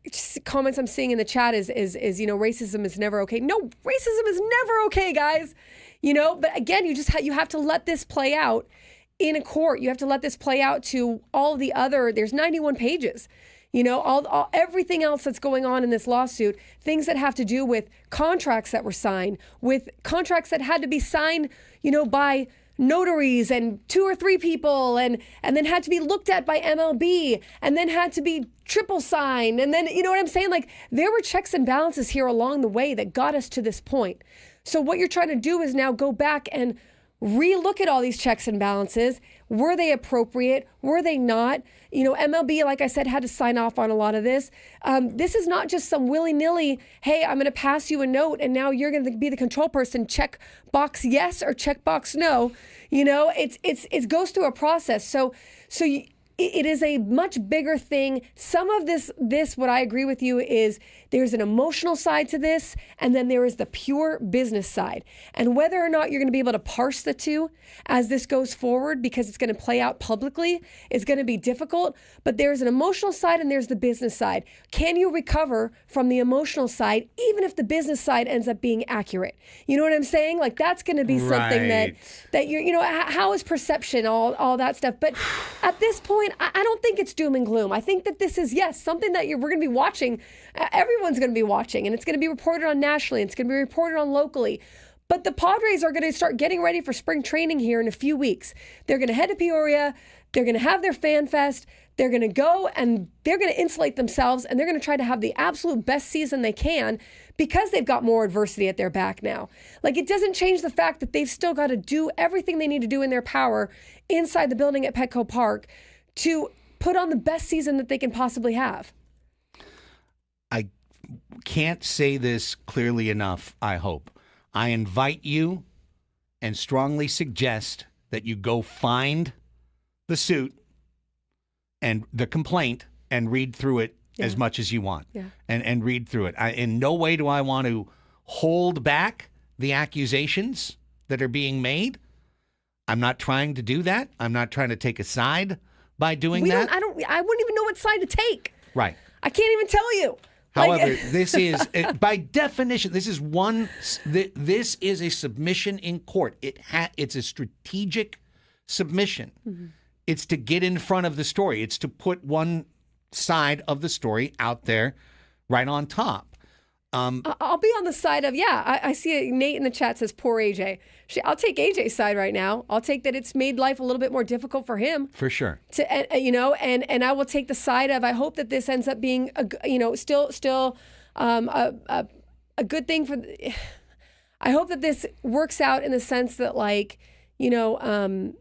just comments I'm seeing in the chat is you know, racism is never okay. No, racism is never okay, guys. You know, but again, you have to let this play out in a court. You have to let this play out to all the other, there's 91 pages. You know, everything else that's going on in this lawsuit, things that have to do with contracts that were signed, with contracts that had to be signed, you know, by notaries and 2 or 3 people, and then had to be looked at by MLB, and then had to be triple signed. And then, you know what I'm saying? Like, there were checks and balances here along the way that got us to this point. So what you're trying to do is now go back and relook at all these checks and balances. Were they appropriate? Were they not? You know, MLB, like I said, had to sign off on a lot of this. This is not just some willy-nilly, hey, I'm going to pass you a note and now you're going to be the control person, check box yes or check box no. You know, it goes through a process. So it is a much bigger thing. Some of this, what I agree with you is there's an emotional side to this, and then there is the pure business side. And whether or not you're going to be able to parse the two as this goes forward, because it's going to play out publicly, is going to be difficult. But there's an emotional side and there's the business side. Can you recover from the emotional side, even if the business side ends up being accurate? You know what I'm saying? Like, that's going to be something that you're, you know, how is perception, all that stuff. But at this point, I don't think it's doom and gloom. I think that this is, yes, something that we're going to be watching. Everyone's going to be watching, and it's going to be reported on nationally. It's going to be reported on locally. But the Padres are going to start getting ready for spring training here in a few weeks. They're going to head to Peoria. They're going to have their fan fest. They're going to go and they're going to insulate themselves, and they're going to try to have the absolute best season they can because they've got more adversity at their back now. Like, it doesn't change the fact that they've still got to do everything they need to do in their power inside the building at Petco Park to put on the best season that they can possibly have. I can't say this clearly enough, I hope. I invite you and strongly suggest that you go find the suit and the complaint and read through it as much as you want. And read through it. In no way do I want to hold back the accusations that are being made. I'm not trying to do that. I'm not trying to take a side by doing that. I wouldn't even know what side to take. Right. I can't even tell you. However, this is, by definition, this is a submission in court. It's a strategic submission. Mm-hmm. It's to get in front of the story. It's to put one side of the story out there right on top. I'll be on the side of, I see Nate in the chat says, poor AJ. I'll take AJ's side right now. I'll take that it's made life a little bit more difficult for him. For sure. And I will take the side of, I hope that this ends up being, still a good thing for, I hope that this works out in the sense that, like, the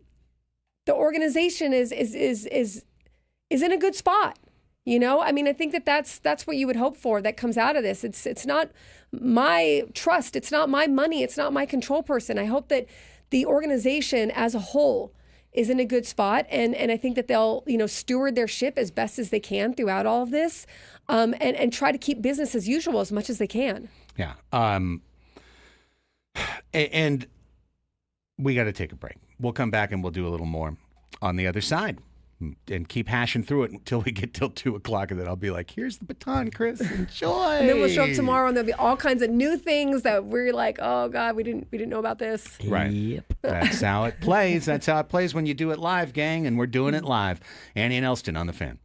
organization is in a good spot. I mean, I think that's what you would hope for that comes out of this. It's not my trust. It's not my money. It's not my control person. I hope that the organization as a whole is in a good spot. And I think that they'll, steward their ship as best as they can throughout all of this, and try to keep business as usual as much as they can. Yeah. And we got to take a break. We'll come back and we'll do a little more on the other side. And keep hashing through it until we get till 2:00, and then I'll be like, "Here's the baton, Chris. Enjoy." And then we'll show up tomorrow, and there'll be all kinds of new things that we're like, "Oh God, we didn't know about this." Right. Yep. That's how it plays. That's how it plays when you do it live, gang. And we're doing it live. Annie and Elsten on the Fan.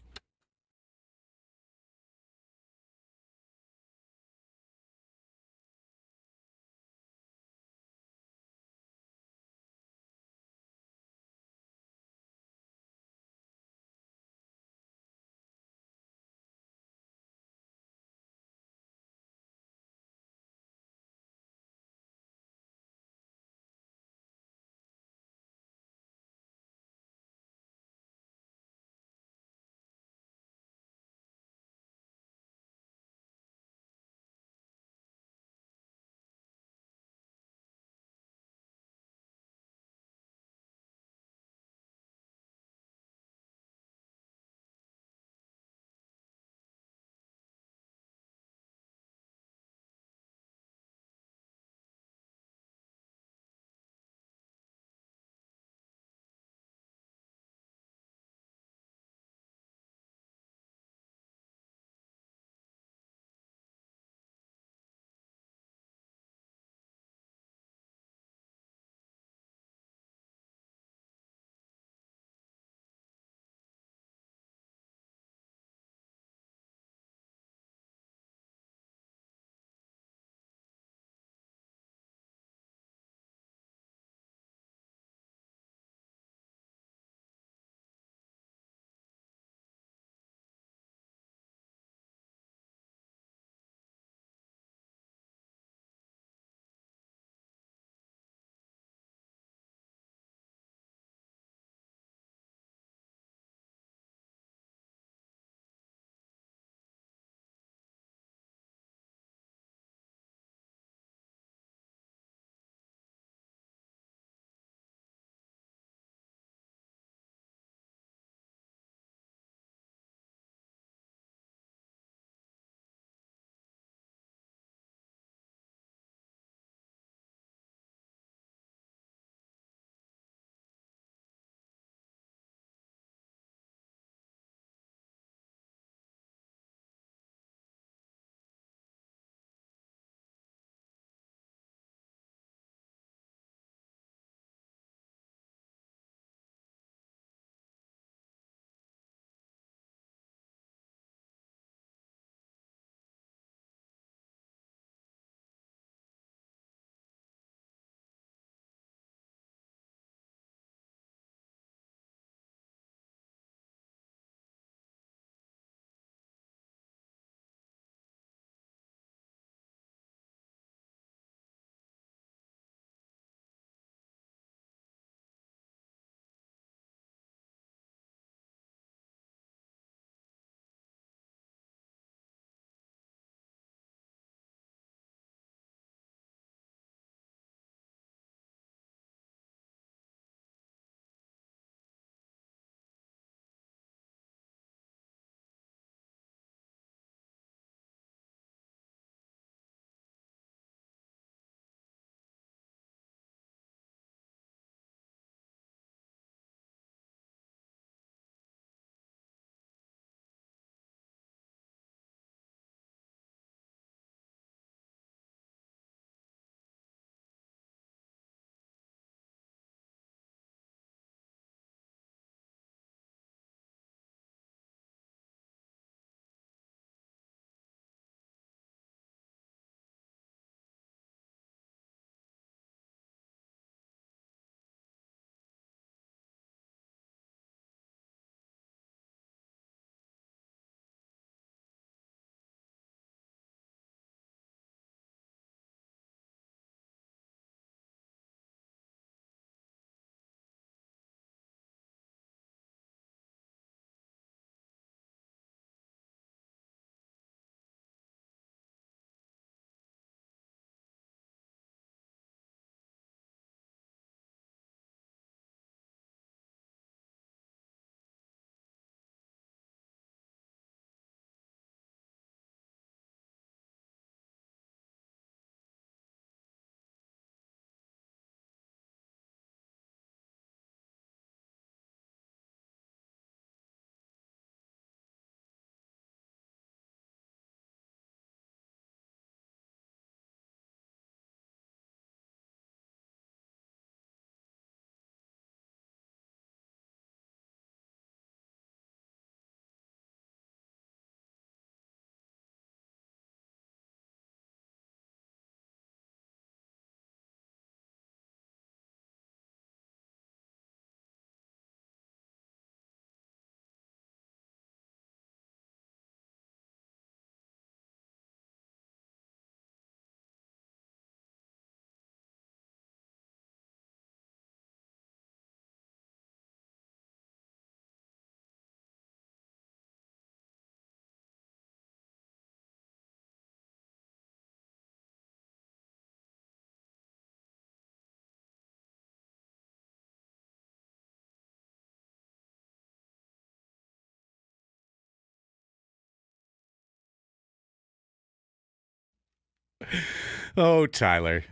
Oh, Tyler.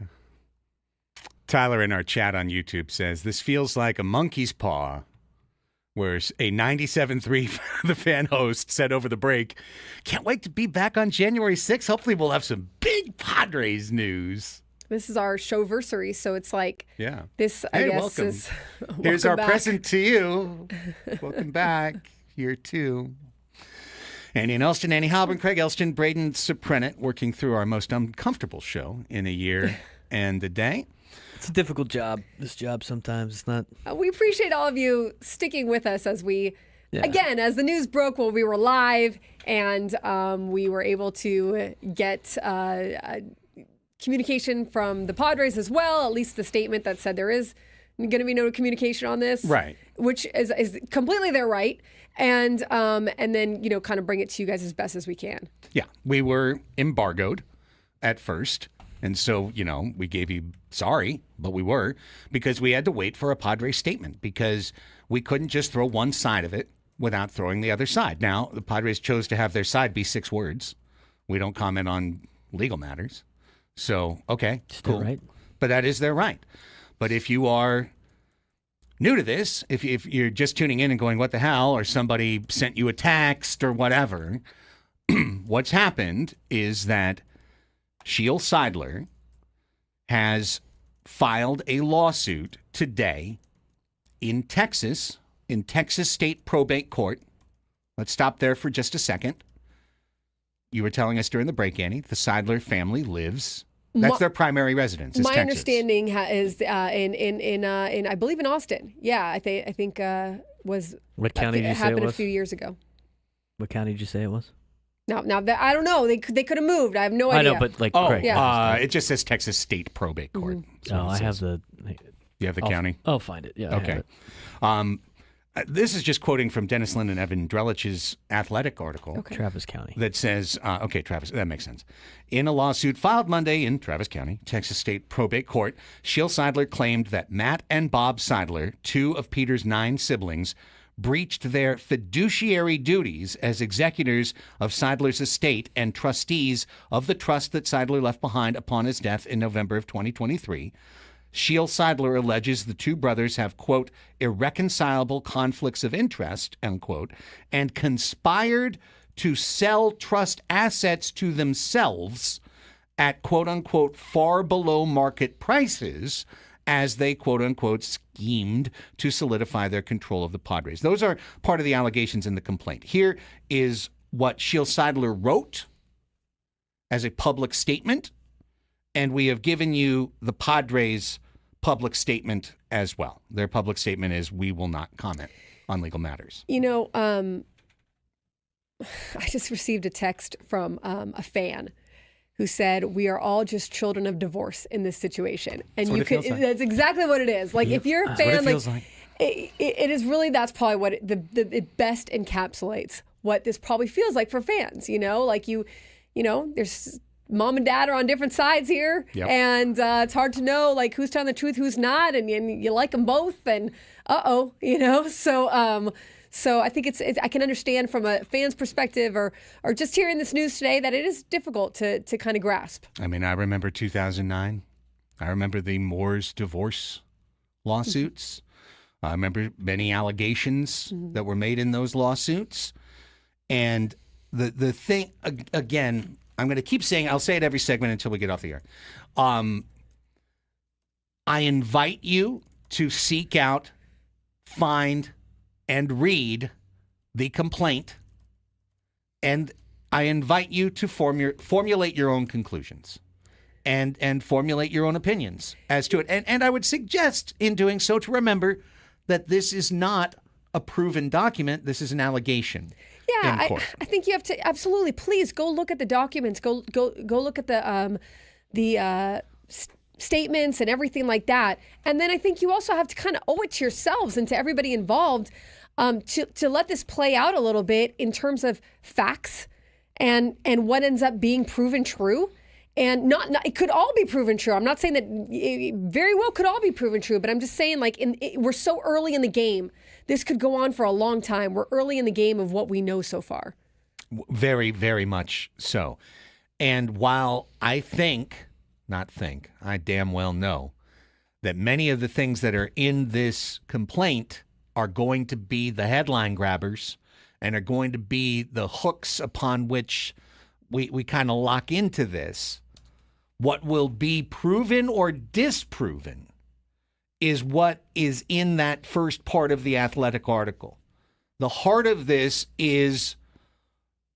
Tyler in our chat on YouTube says, this feels like a monkey's paw. Whereas a 97.3 The Fan host said over the break, can't wait to be back on January 6th. Hopefully we'll have some big Padres news. This is our showversary, so it's like this, I Hey, guess, welcome. is Here's welcome our back. present to you. Welcome back. Year 2. Andy and Elsten, Annie Halbern, Craig Elsten, Braden Soprenet, working through our most uncomfortable show in a year and a day. It's a difficult job. This job sometimes it's not. We appreciate all of you sticking with us as we, again, as the news broke while we were live, and we were able to get communication from the Padres as well, at least the statement that said there is going to be no communication on this. Right. Which is completely their right. And then, kind of bring it to you guys as best as we can. Yeah, we were embargoed at first. And so, we gave you sorry, but we were, because we had to wait for a Padres statement because we couldn't just throw one side of it without throwing the other side. Now, the Padres chose to have their side be 6 words. We don't comment on legal matters. So, okay, cool. Right. But that is their right. But if you are new to this, if you're just tuning in and going, what the hell, or somebody sent you a text or whatever, what's happened is that Sheil Seidler has filed a lawsuit today in Texas State Probate Court. Let's stop there for just a second. You were telling us during the break, Annie, the Seidler family lives. That's their primary residence. Is My Texas. understanding is in I believe in Austin. Yeah, I think was What county did you it say it happened a was? few years ago. What county did you say it was? Now I don't know. They could have moved. I have no idea. I know, but like, Oh, Craig. it just says Texas State Probate Court. That's what Oh, it I have says. You have the I'll- county? I'll find it. Yeah. I Okay. have it. This is just quoting from Dennis Lynn and Evan Drelich's Athletic article Travis County. that says, Travis, that makes sense. In a lawsuit filed Monday in Travis County, Texas State Probate Court, Sheil Seidler claimed that Matt and Bob Seidler, 2 of Peter's 9 siblings, breached their fiduciary duties as executors of Seidler's estate and trustees of the trust that Seidler left behind upon his death in November of 2023. Sheil Seidler alleges the 2 brothers have, quote, irreconcilable conflicts of interest, unquote, and conspired to sell trust assets to themselves at, quote, unquote, far below market prices as they, quote, unquote, schemed to solidify their control of the Padres. Those are part of the allegations in the complaint. Here is what Sheil Seidler wrote as a public statement, and we have given you the Padres' public statement as well. Their public statement is, we will not comment on legal matters. I just received a text from a fan who said, we are all just children of divorce in this situation. And what it feels like. that's exactly what it is. Like, if you're a That's what fan, it feels like. it is really, that's probably what it best encapsulates what this probably feels like for fans. There's mom and dad are on different sides here, Yep. and it's hard to know like who's telling the truth, who's not, and you like them both, and so I think it's I can understand from a fan's perspective or just hearing this news today that it is difficult to kind of grasp. I mean, I remember 2009. I remember the Moore's divorce lawsuits. I remember many allegations that were made in those lawsuits. And the thing, again, I'm going to keep saying, I'll say it every segment until we get off the air. I invite you to seek out, find, and read the complaint. And I invite you to formulate your own conclusions and formulate your own opinions as to it. And I would suggest in doing so to remember that this is not a proven document. This is an allegation. Yeah, in court. I think you have to absolutely please go look at the documents. Go look at the statements and everything like that. And then I think you also have to kind of owe it to yourselves and to everybody involved to let this play out a little bit in terms of facts and what ends up being proven true. And not it could all be proven true. I'm not saying that it very well could all be proven true, but I'm just saying we're so early in the game. This could go on for a long time. We're early in the game of what we know so far. Very, very much so. And while I damn well know that many of the things that are in this complaint are going to be the headline grabbers and are going to be the hooks upon which we kind of lock into this, what will be proven or disproven is what is in that first part of the Athletic article. The heart of this is,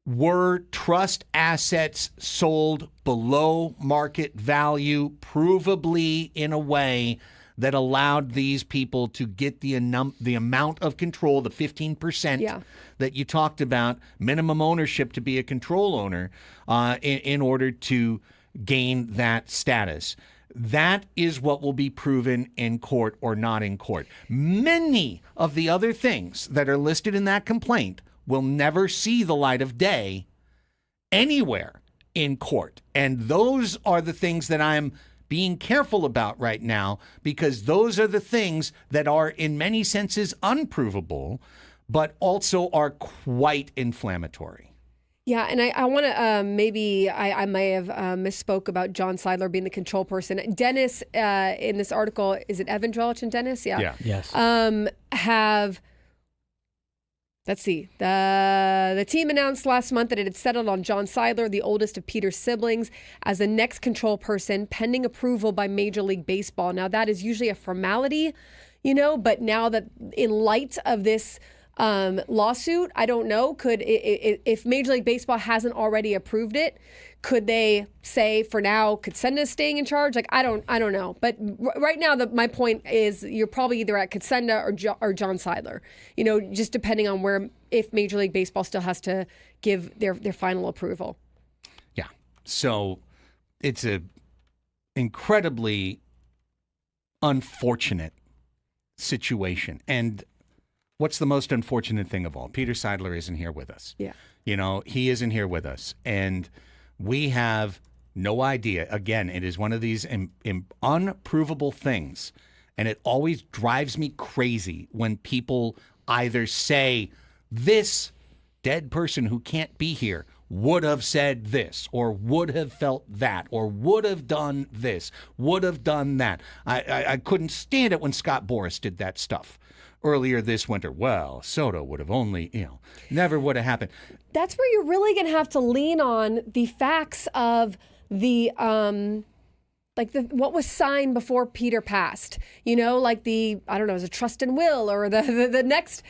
were trust assets sold below market value, provably in a way that allowed these people to get the amount of control, the 15% that you talked about, minimum ownership to be a control owner, in order to gain that status. That is what will be proven in court or not in court. Many of the other things that are listed in that complaint will never see the light of day anywhere in court. And those are the things that I'm being careful about right now, because those are the things that are in many senses unprovable, but also are quite inflammatory. Yeah, and I want to maybe I may have misspoke about John Seidler being the control person. Dennis, in this article, is it Evan Drellich and Dennis? Yeah. Yes. Have, let's see, the team announced last month that it had settled on John Seidler, the oldest of Peter's siblings, as the next control person pending approval by Major League Baseball. Now, that is usually a formality, but now that in light of this lawsuit, I don't know, if Major League Baseball hasn't already approved it, could they say for now Katsenda is staying in charge? Like, I don't know. But right now, my point is you're probably either at Katsenda or John Seidler, just depending on if Major League Baseball still has to give their final approval. Yeah. So it's a incredibly unfortunate situation. And what's the most unfortunate thing of all? Peter Seidler isn't here with us. Yeah. He isn't here with us. And we have no idea. Again, it is one of these unprovable things. And it always drives me crazy when people either say, this dead person who can't be here would have said this, or would have felt that, or would have done this, would have done that. I couldn't stand it when Scott Boras did that stuff earlier this winter. Well, Soto would have only, never would have happened. That's where you're really going to have to lean on the facts of the, what was signed before Peter passed, I don't know, is a trust and will, or the next,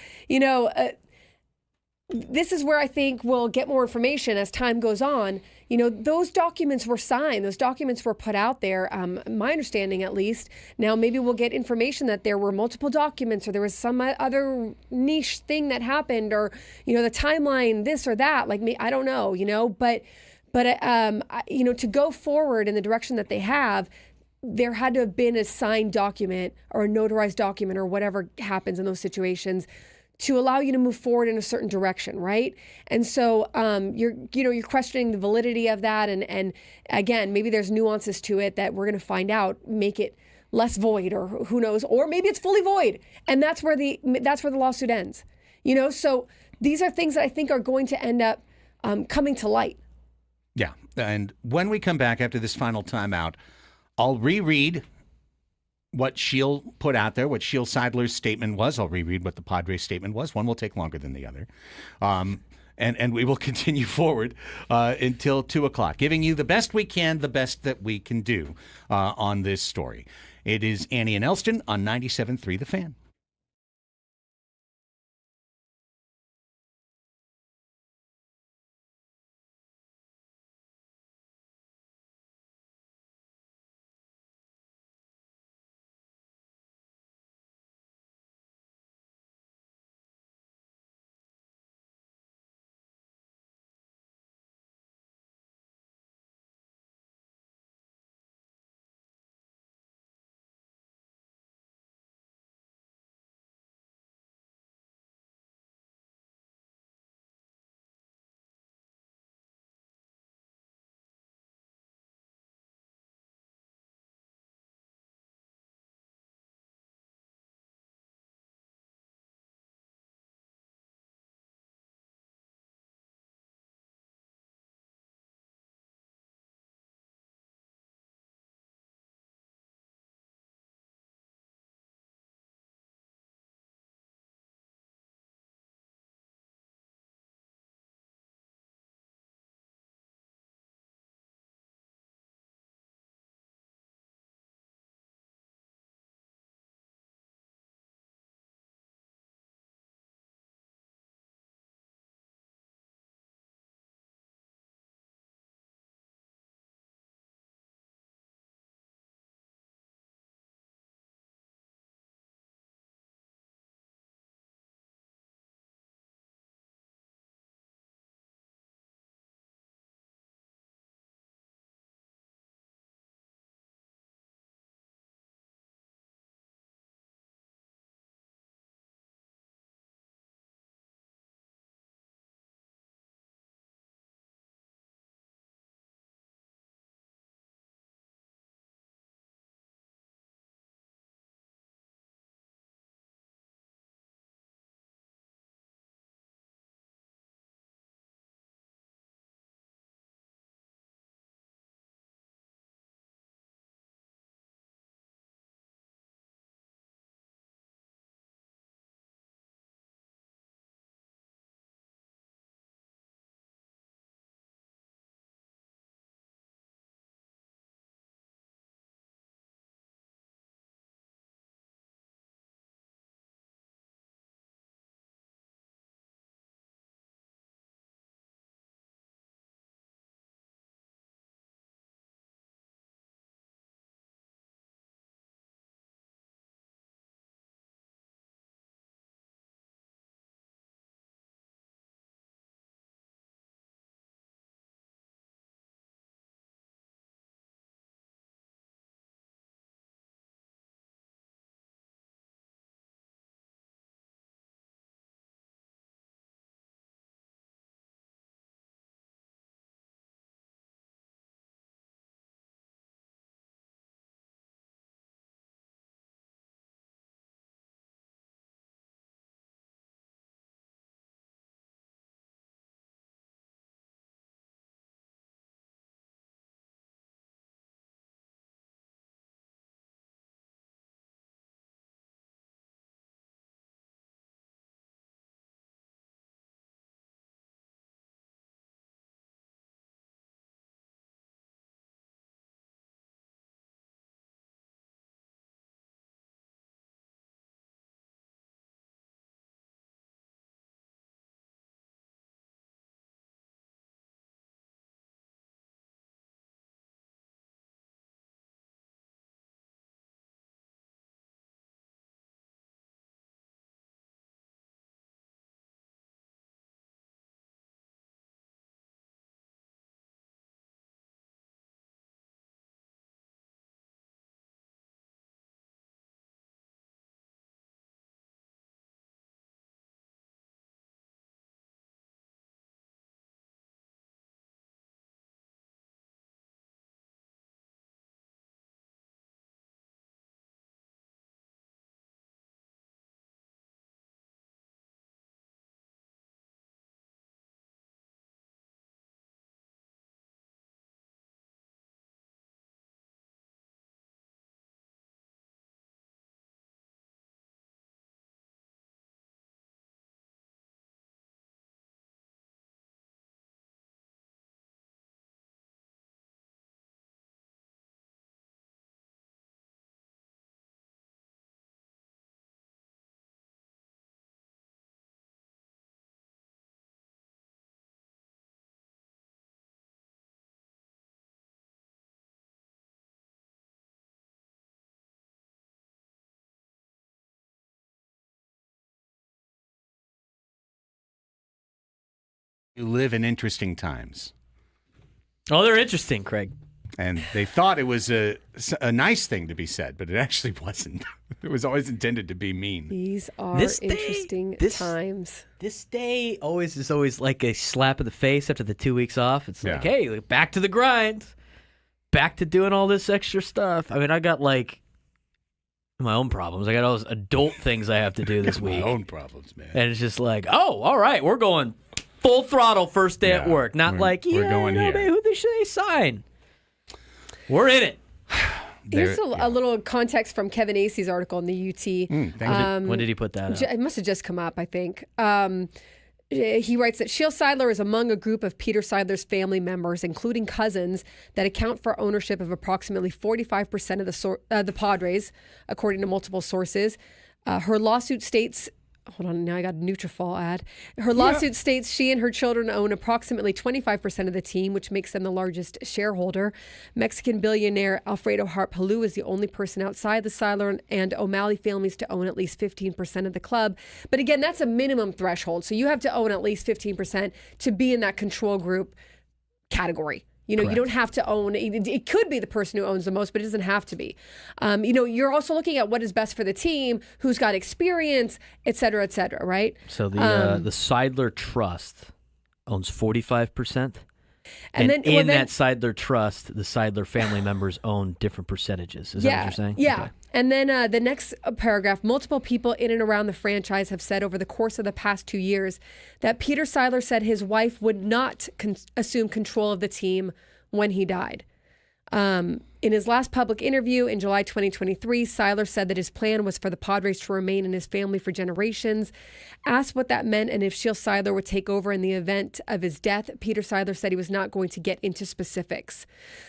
this is where I think we'll get more information as time goes on. Those documents were signed. Those documents were put out there, my understanding at least. Now, maybe we'll get information that there were multiple documents, or there was some other niche thing that happened, or, the timeline, this or that. Like, me, I don't know, But to go forward in the direction that they have, there had to have been a signed document or a notarized document or whatever happens in those situations to allow you to move forward in a certain direction, right? And so you're questioning the validity of that, and again, maybe there's nuances to it that we're going to find out make it less void, or who knows, or maybe it's fully void, and that's where the lawsuit ends. So these are things that I think are going to end up coming to light. Yeah, and when we come back after this final timeout, I'll reread what Shield put out there, what Shield Seidler's statement was. I'll reread what the Padres statement was. One will take longer than the other. And we will continue forward until 2 o'clock, giving you the best we can, the best that we can do on this story. It is Annie and Elsten on 97.3 The Fan. You live in interesting times. Oh, they're interesting, Craig. And they thought it was a nice thing to be said, but it actually wasn't. It was always intended to be mean. These are interesting times. This day is always like a slap in the face after the 2 weeks off. It's like, hey, back to the grind. Back to doing all this extra stuff. I mean, I got like my own problems. I got all those adult things I have to do this week. My own problems, man. And it's just like, oh, all right, we're going full throttle first day at work. Not we're going here. Man, who should they sign? We're in it. Here's a little context from Kevin Acey's article in the UT. When did he put that out? It must have just come up, I think. He writes that Sheil Seidler is among a group of Peter Seidler's family members, including cousins, that account for ownership of approximately 45% of the Padres, according to multiple sources. Her lawsuit states... Hold on, now I got a Nutrafol ad. Her lawsuit states she and her children own approximately 25% of the team, which makes them the largest shareholder. Mexican billionaire Alfredo Harp Helú is the only person outside the Seidler and O'Malley families to own at least 15% of the club. But again, that's a minimum threshold. So you have to own at least 15% to be in that control group category. You know, Correct. You don't have to own, it could be the person who owns the most, but it doesn't have to be. You're also looking at what is best for the team, who's got experience, et cetera, right? So the Seidler Trust owns 45%. And then that Seidler Trust, the Seidler family members own different percentages. Is that what you're saying? Yeah. Okay. And then the next paragraph, multiple people in and around the franchise have said over the course of the past 2 years that Peter Seidler said his wife would not assume control of the team when he died. In his last public interview in July 2023, Seidler said that his plan was for the Padres to remain in his family for generations. Asked what that meant and if Sheil Seidler would take over in the event of his death, Peter Seidler said he was not going to get into specifics.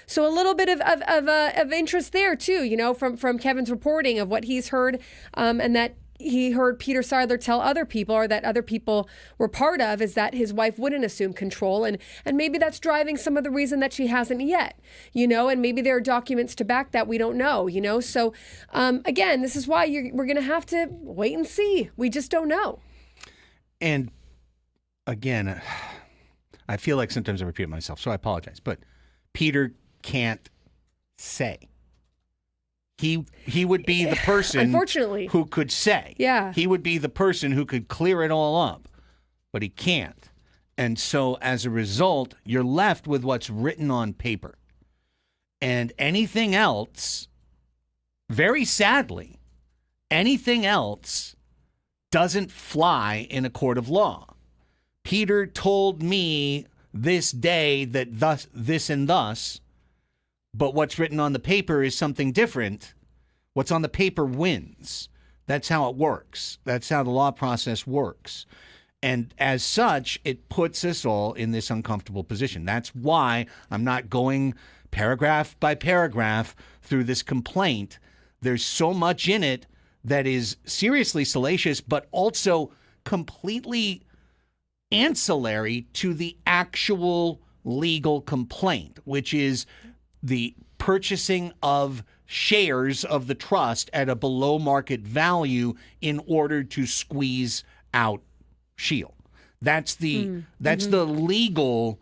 So a little bit of interest there too, from Kevin's reporting of what he's heard, and that he heard Peter Seidler tell other people, or that other people were part of, is that his wife wouldn't assume control. And maybe that's driving some of the reason that she hasn't yet, and maybe there are documents to back that we don't know, So again, this is why we're going to have to wait and see. We just don't know. And again, I feel like sometimes I repeat myself, so I apologize. But Peter can't say. He would be the person, unfortunately, who could say. Yeah. He would be the person who could clear it all up, but he can't. And so as a result, you're left with what's written on paper. And anything else, very sadly, anything else doesn't fly in a court of law. Peter told me this day that this and thus, but what's written on the paper is something different. What's on the paper wins. That's how it works. That's how the law process works. And as such, it puts us all in this uncomfortable position. That's why I'm not going paragraph by paragraph through this complaint. There's so much in it that is seriously salacious, but also completely ancillary to the actual legal complaint, which is the purchasing of shares of the trust at a below market value in order to squeeze out Sheil. That's the legal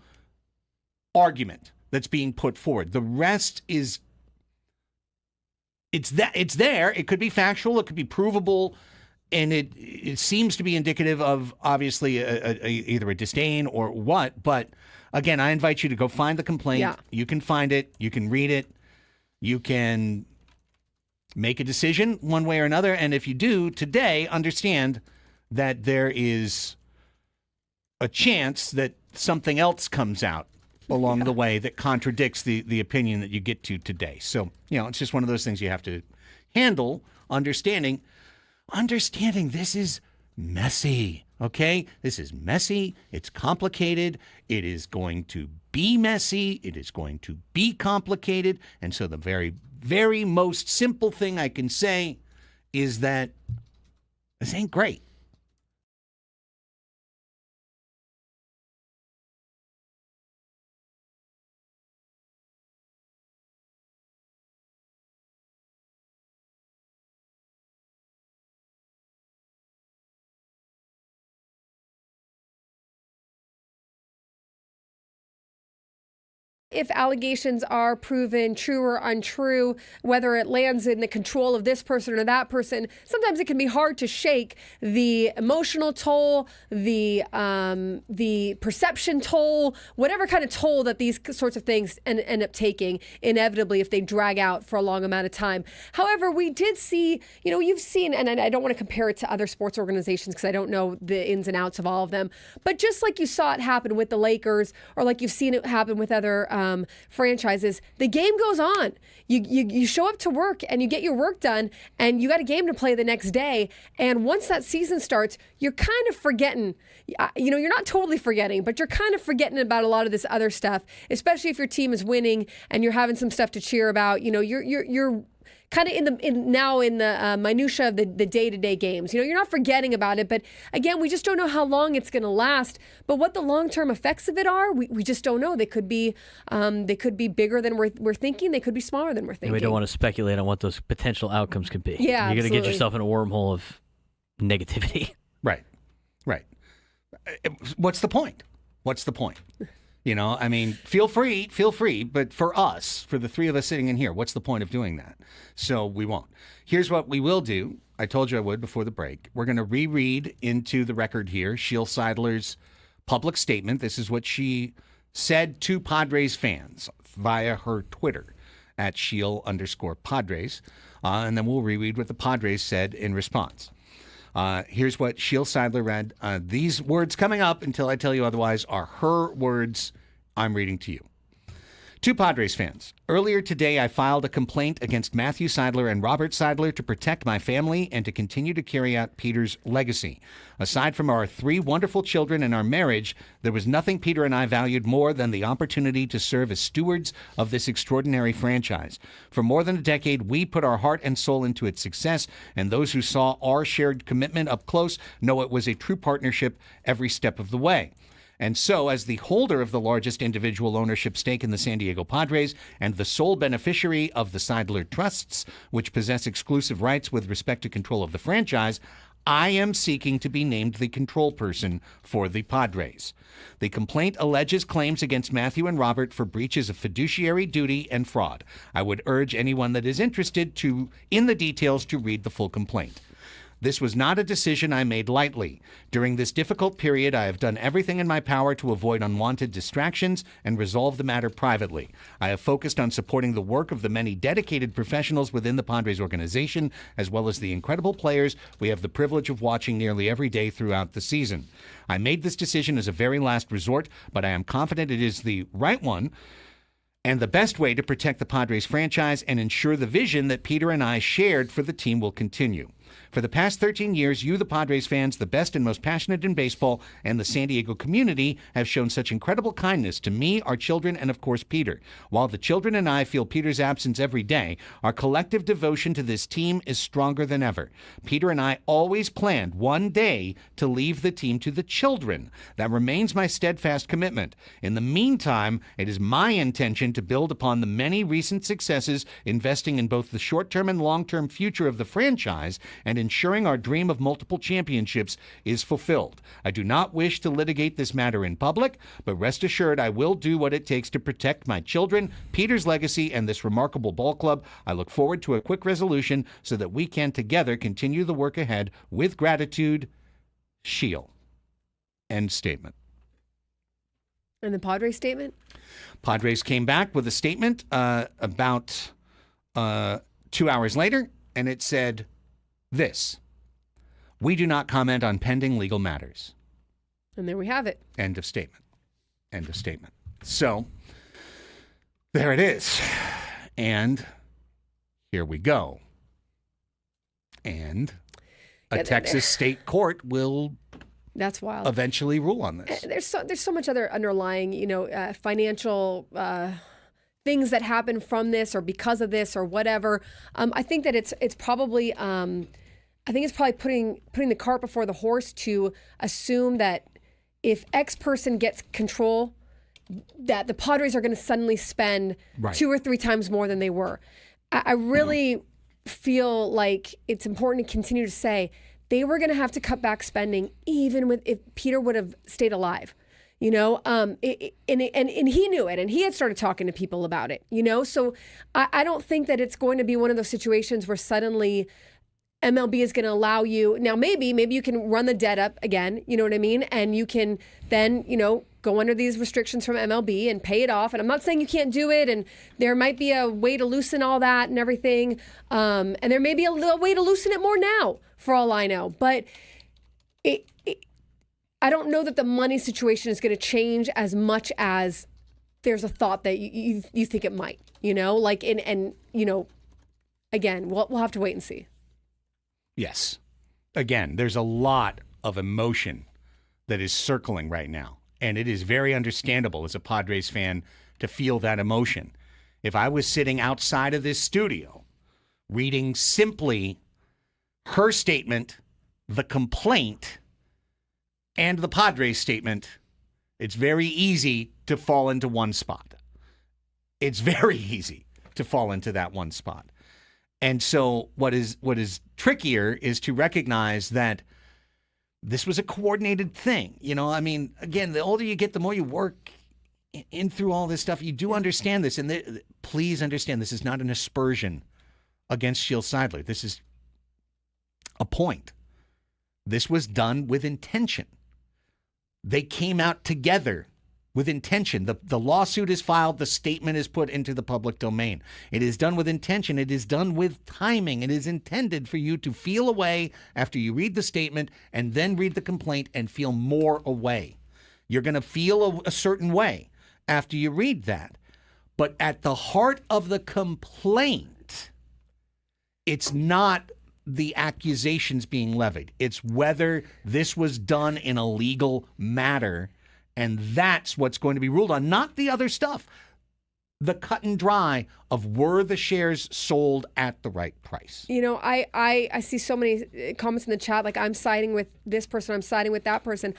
argument that's being put forward. The rest is it's there. It could be factual, it could be provable, and it seems to be indicative of obviously either a disdain or what, but again, I invite you to go find the complaint. Yeah. You can find it. You can read it. You can make a decision one way or another. And if you do today, understand that there is a chance that something else comes out along the way that contradicts the opinion that you get to today. So, it's just one of those things you have to handle, understanding this is messy. Okay? This is messy. It's complicated. It is going to be messy. It is going to be complicated. And so the very, very most simple thing I can say is that this ain't great. if allegations are proven true or untrue, whether it lands in the control of this person or that person, sometimes it can be hard to shake the emotional toll, the perception toll, whatever kind of toll that these sorts of things end up taking inevitably if they drag out for a long amount of time. However, we did see, you've seen, and I don't want to compare it to other sports organizations because I don't know the ins and outs of all of them, but just like you saw it happen with the Lakers, or like you've seen it happen with other franchises, the game goes on. You show up to work and you get your work done, and you got a game to play the next day. And once that season starts, you're kind of forgetting. You're not totally forgetting, but you're kind of forgetting about a lot of this other stuff, especially if your team is winning and you're having some stuff to cheer about. You're kind of in the minutia of the day-to-day games. You're not forgetting about it, but again, we just don't know how long it's going to last. But what the long-term effects of it are, we just don't know. They could be bigger than we're thinking. They could be smaller than we're thinking. And we don't want to speculate on what those potential outcomes could be. Yeah, you're going to get absolutely. yourself in a wormhole of negativity. Right. What's the point? Feel free, but for us, for the three of us sitting in here, what's the point of doing that? So we won't. Here's what we will do. I told you I would before the break. We're going to reread into the record here Sheil Seidler's public statement. This is what she said to Padres fans via her Twitter at Sheil_Padres. And then we'll reread what the Padres said in response. Here's what Sheil Seidler read. These words coming up, until I tell you otherwise, are her words I'm reading to you. To Padres fans, earlier today I filed a complaint against Matthew Seidler and Robert Seidler to protect my family and to continue to carry out Peter's legacy. Aside from our 3 wonderful children and our marriage, there was nothing Peter and I valued more than the opportunity to serve as stewards of this extraordinary franchise. For more than a decade, we put our heart and soul into its success, and those who saw our shared commitment up close know it was a true partnership every step of the way. And so, as the holder of the largest individual ownership stake in the San Diego Padres and the sole beneficiary of the Seidler Trusts, which possess exclusive rights with respect to control of the franchise, I am seeking to be named the control person for the Padres. The complaint alleges claims against Matthew and Robert for breaches of fiduciary duty and fraud. I would urge anyone that is interested in the details to read the full complaint. This was not a decision I made lightly. During this difficult period, I have done everything in my power to avoid unwanted distractions and resolve the matter privately. I have focused on supporting the work of the many dedicated professionals within the Padres organization, as well as the incredible players we have the privilege of watching nearly every day throughout the season. I made this decision as a very last resort, but I am confident it is the right one and the best way to protect the Padres franchise and ensure the vision that Peter and I shared for the team will continue. For the past 13 years, you, the Padres fans, the best and most passionate in baseball, and the San Diego community have shown such incredible kindness to me, our children, and of course Peter. While the children and I feel Peter's absence every day, our collective devotion to this team is stronger than ever. Peter and I always planned one day to leave the team to the children. That remains my steadfast commitment. In the meantime, it is my intention to build upon the many recent successes, investing in both the short-term and long-term future of the franchise and ensuring our dream of multiple championships is fulfilled. I do not wish to litigate this matter in public, but rest assured I will do what it takes to protect my children, Peter's legacy, and this remarkable ball club. I look forward to a quick resolution so that we can together continue the work ahead. With gratitude, Sheil. End statement. And the Padres statement? Padres came back with a statement about 2 hours later, and it said this: we do not comment on pending legal matters. And there we have it. End of statement. End of statement. So there it is. And here we go. And a Texas state court will That's wild. eventually rule on this. There's so much other underlying, financial things that happen from this or because of this or whatever. I think that it's probably putting the cart before the horse to assume that if X person gets control, that the Padres are going to suddenly spend 2 or 3 times more than they were. I really feel like it's important to continue to say they were going to have to cut back spending even if Peter would have stayed alive. And he knew it, and he had started talking to people about it, So I don't think that it's going to be one of those situations where suddenly MLB is going to allow you. Now, maybe you can run the debt up again, you know what I mean? And you can then, go under these restrictions from MLB and pay it off. And I'm not saying you can't do it, and there might be a way to loosen all that and everything. And there may be a little way to loosen it more now, for all I know. But I don't know that the money situation is going to change as much as there's a thought that you think it might, again, we'll have to wait and see. Yes. Again, there's a lot of emotion that is circling right now, and it is very understandable as a Padres fan to feel that emotion. If I was sitting outside of this studio reading simply her statement, the complaint, and the Padres statement, it's very easy to fall into one spot. It's very easy to fall into that one spot. And so what is trickier is to recognize that this was a coordinated thing. Again, the older you get, the more you work in through all this stuff. You do understand this. And please understand, this is not an aspersion against Shield Seidler. This is a point. This was done with intention. They came out together with intention. The lawsuit is filed. The statement is put into the public domain. It is done with intention. It is done with timing. It is intended for you to feel away after you read the statement and then read the complaint and feel more away. You're going to feel a certain way after you read that. But at the heart of the complaint, it's not the accusations being levied. It's whether this was done in a legal matter, and that's what's going to be ruled on, not the other stuff. The cut and dry of were the shares sold at the right price. I see so many comments in the chat, like I'm siding with this person, I'm siding with that person.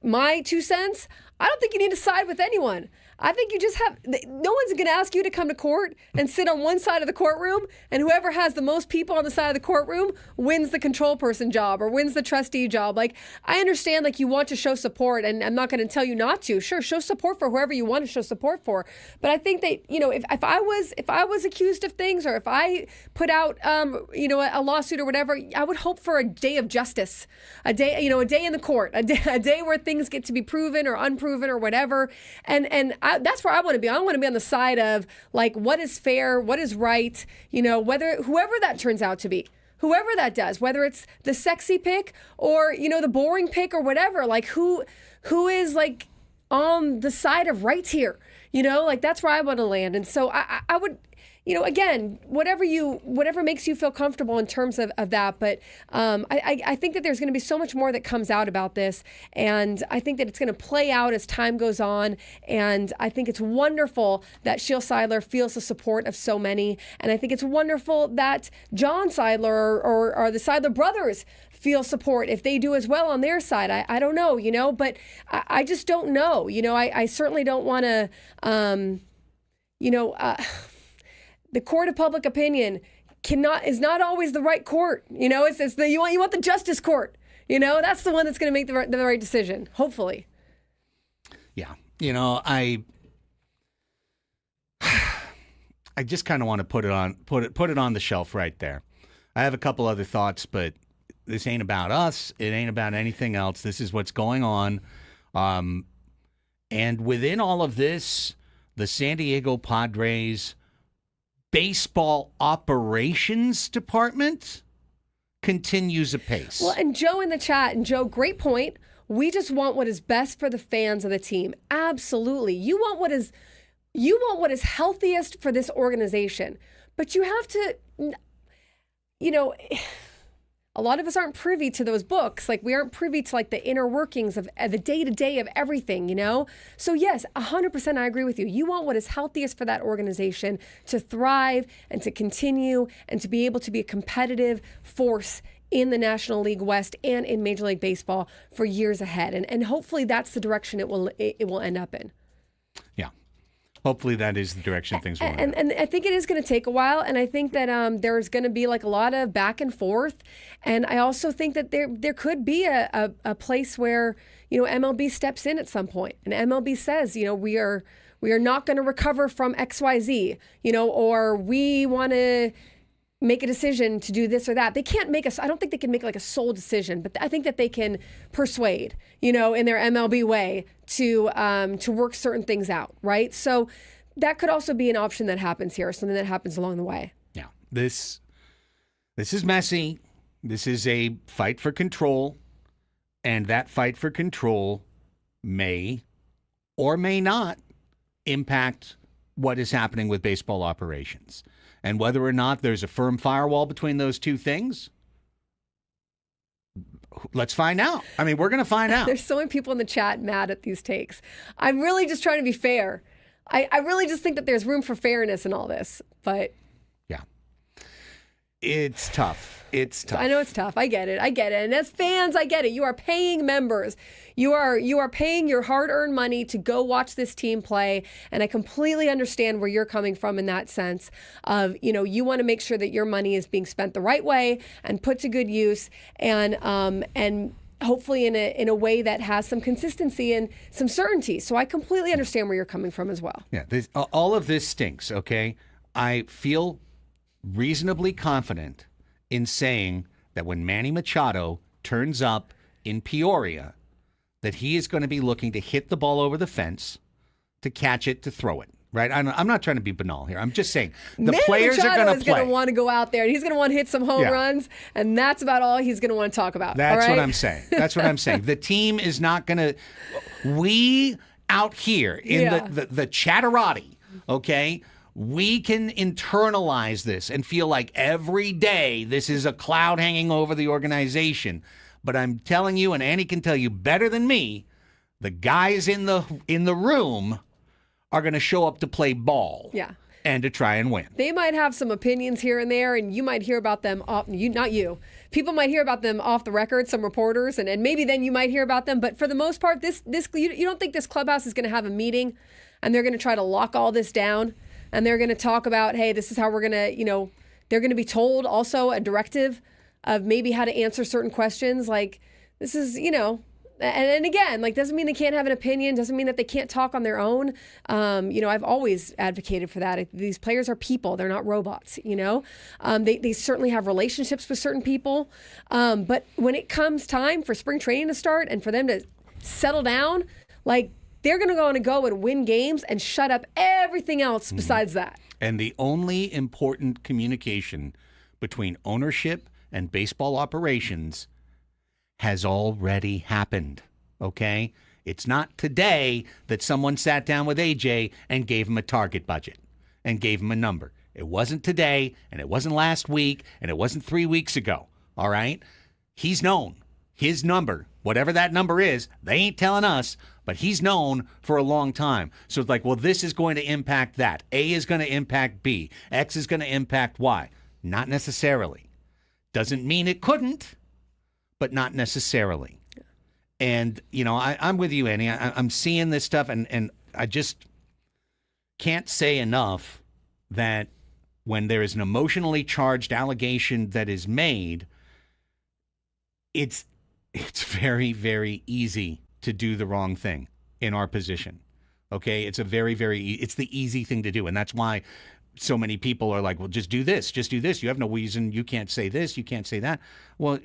My 2 cents, I don't think you need to side with anyone. I think you just no one's going to ask you to come to court and sit on one side of the courtroom, and whoever has the most people on the side of the courtroom wins the control person job or wins the trustee job. I understand, you want to show support, and I'm not going to tell you not to. Sure, show support for whoever you want to show support for. But I think that, if I was accused of things, or if I put out, a lawsuit or whatever, I would hope for a day of justice, a day in the court, a day where things get to be proven or unproven or whatever. And that's where I want to be. I want to be on the side of what is fair, what is right, whoever that turns out to be, whoever that does, whether it's the sexy pick or, the boring pick or whatever, who is on the side of right here, that's where I want to land. And so I would, again, whatever makes you feel comfortable in terms of that. But I think that there's going to be so much more that comes out about this. And I think that it's going to play out as time goes on. And I think it's wonderful that Shield Seidler feels the support of so many. And I think it's wonderful that John Seidler or the Seidler brothers feel support if they do as well on their side. I don't know, but I just don't know. I certainly don't want to, the court of public opinion is not always the right court. It's you want the justice court. That's the one that's going to make the right decision. Hopefully. Yeah. I just kind of want to put it on the shelf right there. I have a couple other thoughts, but this ain't about us. It ain't about anything else. This is what's going on. And within all of this, the San Diego Padres baseball operations department continues apace. Well, and Joe in the chat, and Joe, great point. We just want what is best for the fans of the team. Absolutely. You want what is healthiest for this organization. But you have to, a lot of us aren't privy to those books. We aren't privy to the inner workings of the day-to-day of everything, So yes, 100% I agree with you. You want what is healthiest for that organization to thrive and to continue and to be able to be a competitive force in the National League West and in Major League Baseball for years ahead. And hopefully that's the direction it will end up in. Yeah. Hopefully that is the direction things will go. And I think it is going to take a while. And I think that there's going to be like a lot of back and forth. And I also think that there could be a place where, MLB steps in at some point. And MLB says, we are not going to recover from XYZ, or we want to make a decision to do this or that. They can't I don't think they can make like a sole decision, but I think that they can persuade, in their MLB way to work certain things out, right? So that could also be an option that happens here, something that happens along the way. Yeah, this is messy. This is a fight for control, and that fight for control may or may not impact what is happening with baseball operations. And whether or not there's a firm firewall between those two things, let's find out. I mean, we're going to find out. There's so many people in the chat mad at these takes. I'm really just trying to be fair. I really just think that there's room for fairness in all this. But yeah, it's tough. It's tough. I know it's tough. I get it. And as fans, I get it. You are paying members. You are paying your hard-earned money to go watch this team play. And I completely understand where you're coming from in that sense of, you want to make sure that your money is being spent the right way and put to good use and hopefully in a way that has some consistency and some certainty. So I completely understand where you're coming from as well. Yeah, all of this stinks, okay? I feel reasonably confident in saying that when Manny Machado turns up in Peoria, that he is going to be looking to hit the ball over the fence, to catch it, to throw it. Right? I'm not trying to be banal here. I'm just saying the Manny players Machado are going to is play. going to want to go out there, and he's going to want to hit some home runs, and that's about all he's going to want to talk about. That's all right? what I'm saying. That's what I'm saying. The team is not going to. We out here in the chatterati, okay? We can internalize this and feel like every day this is a cloud hanging over the organization. But I'm telling you, and Annie can tell you better than me, the guys in the room are going to show up to play ball. Yeah. And to try and win. They might have some opinions here and there, and you might hear about them not you. People might hear about them off the record, some reporters, and maybe then you might hear about them. But for the most part, this you don't think this clubhouse is going to have a meeting and they're going to try to lock all this down and they're going to talk about, hey, this is how we're going to, they're going to be told also a directive of maybe how to answer certain questions. Like this is, and again, like doesn't mean they can't have an opinion, doesn't mean that they can't talk on their own. I've always advocated for that. These players are people, they're not robots, They certainly have relationships with certain people. But when it comes time for spring training to start and for them to settle down, like they're going to go and win games and shut up everything else besides that. And the only important communication between ownership and baseball operations has already happened, okay? It's not today that someone sat down with AJ and gave him a target budget and gave him a number. It wasn't today, and it wasn't last week, and it wasn't 3 weeks ago, all right? He's known. His number, whatever that number is, they ain't telling us, but he's known for a long time. So it's like, well, this is going to impact that. A is going to impact B. X is going to impact Y. Not necessarily. Doesn't mean it couldn't, but not necessarily. And, I'm with you, Annie. I'm seeing this stuff, and I just can't say enough that when there is an emotionally charged allegation that is made, it's very, very easy to do the wrong thing in our position. Okay? It's a very, it's the easy thing to do. And that's why so many people are like, well, just do this. Just do this. You have no reason. You can't say this. You can't say that. Well,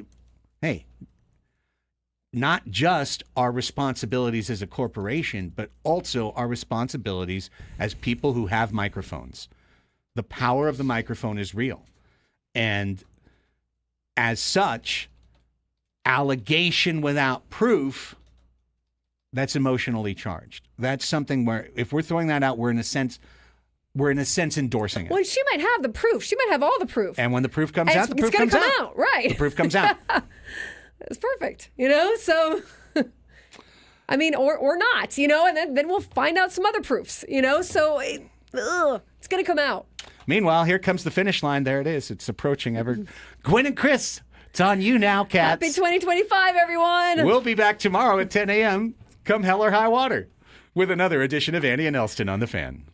hey, not just our responsibilities as a corporation, but also our responsibilities as people who have microphones. The power of the microphone is real. And as such, allegation without proof, that's emotionally charged. That's something where if we're throwing that out, we're in a sense endorsing it. Well, she might have the proof. She might have all the proof. And when the proof comes out, the proof comes out. It's going to come out, right. The proof comes out. It's perfect, so, I mean, or not, and then we'll find out some other proofs, so it's going to come out. Meanwhile, here comes the finish line. There it is. It's approaching ever. Gwen and Chris, it's on you now, cats. Happy 2025, everyone. We'll be back tomorrow at 10 a.m. come hell or high water with another edition of Annie and Elsten on The Fan.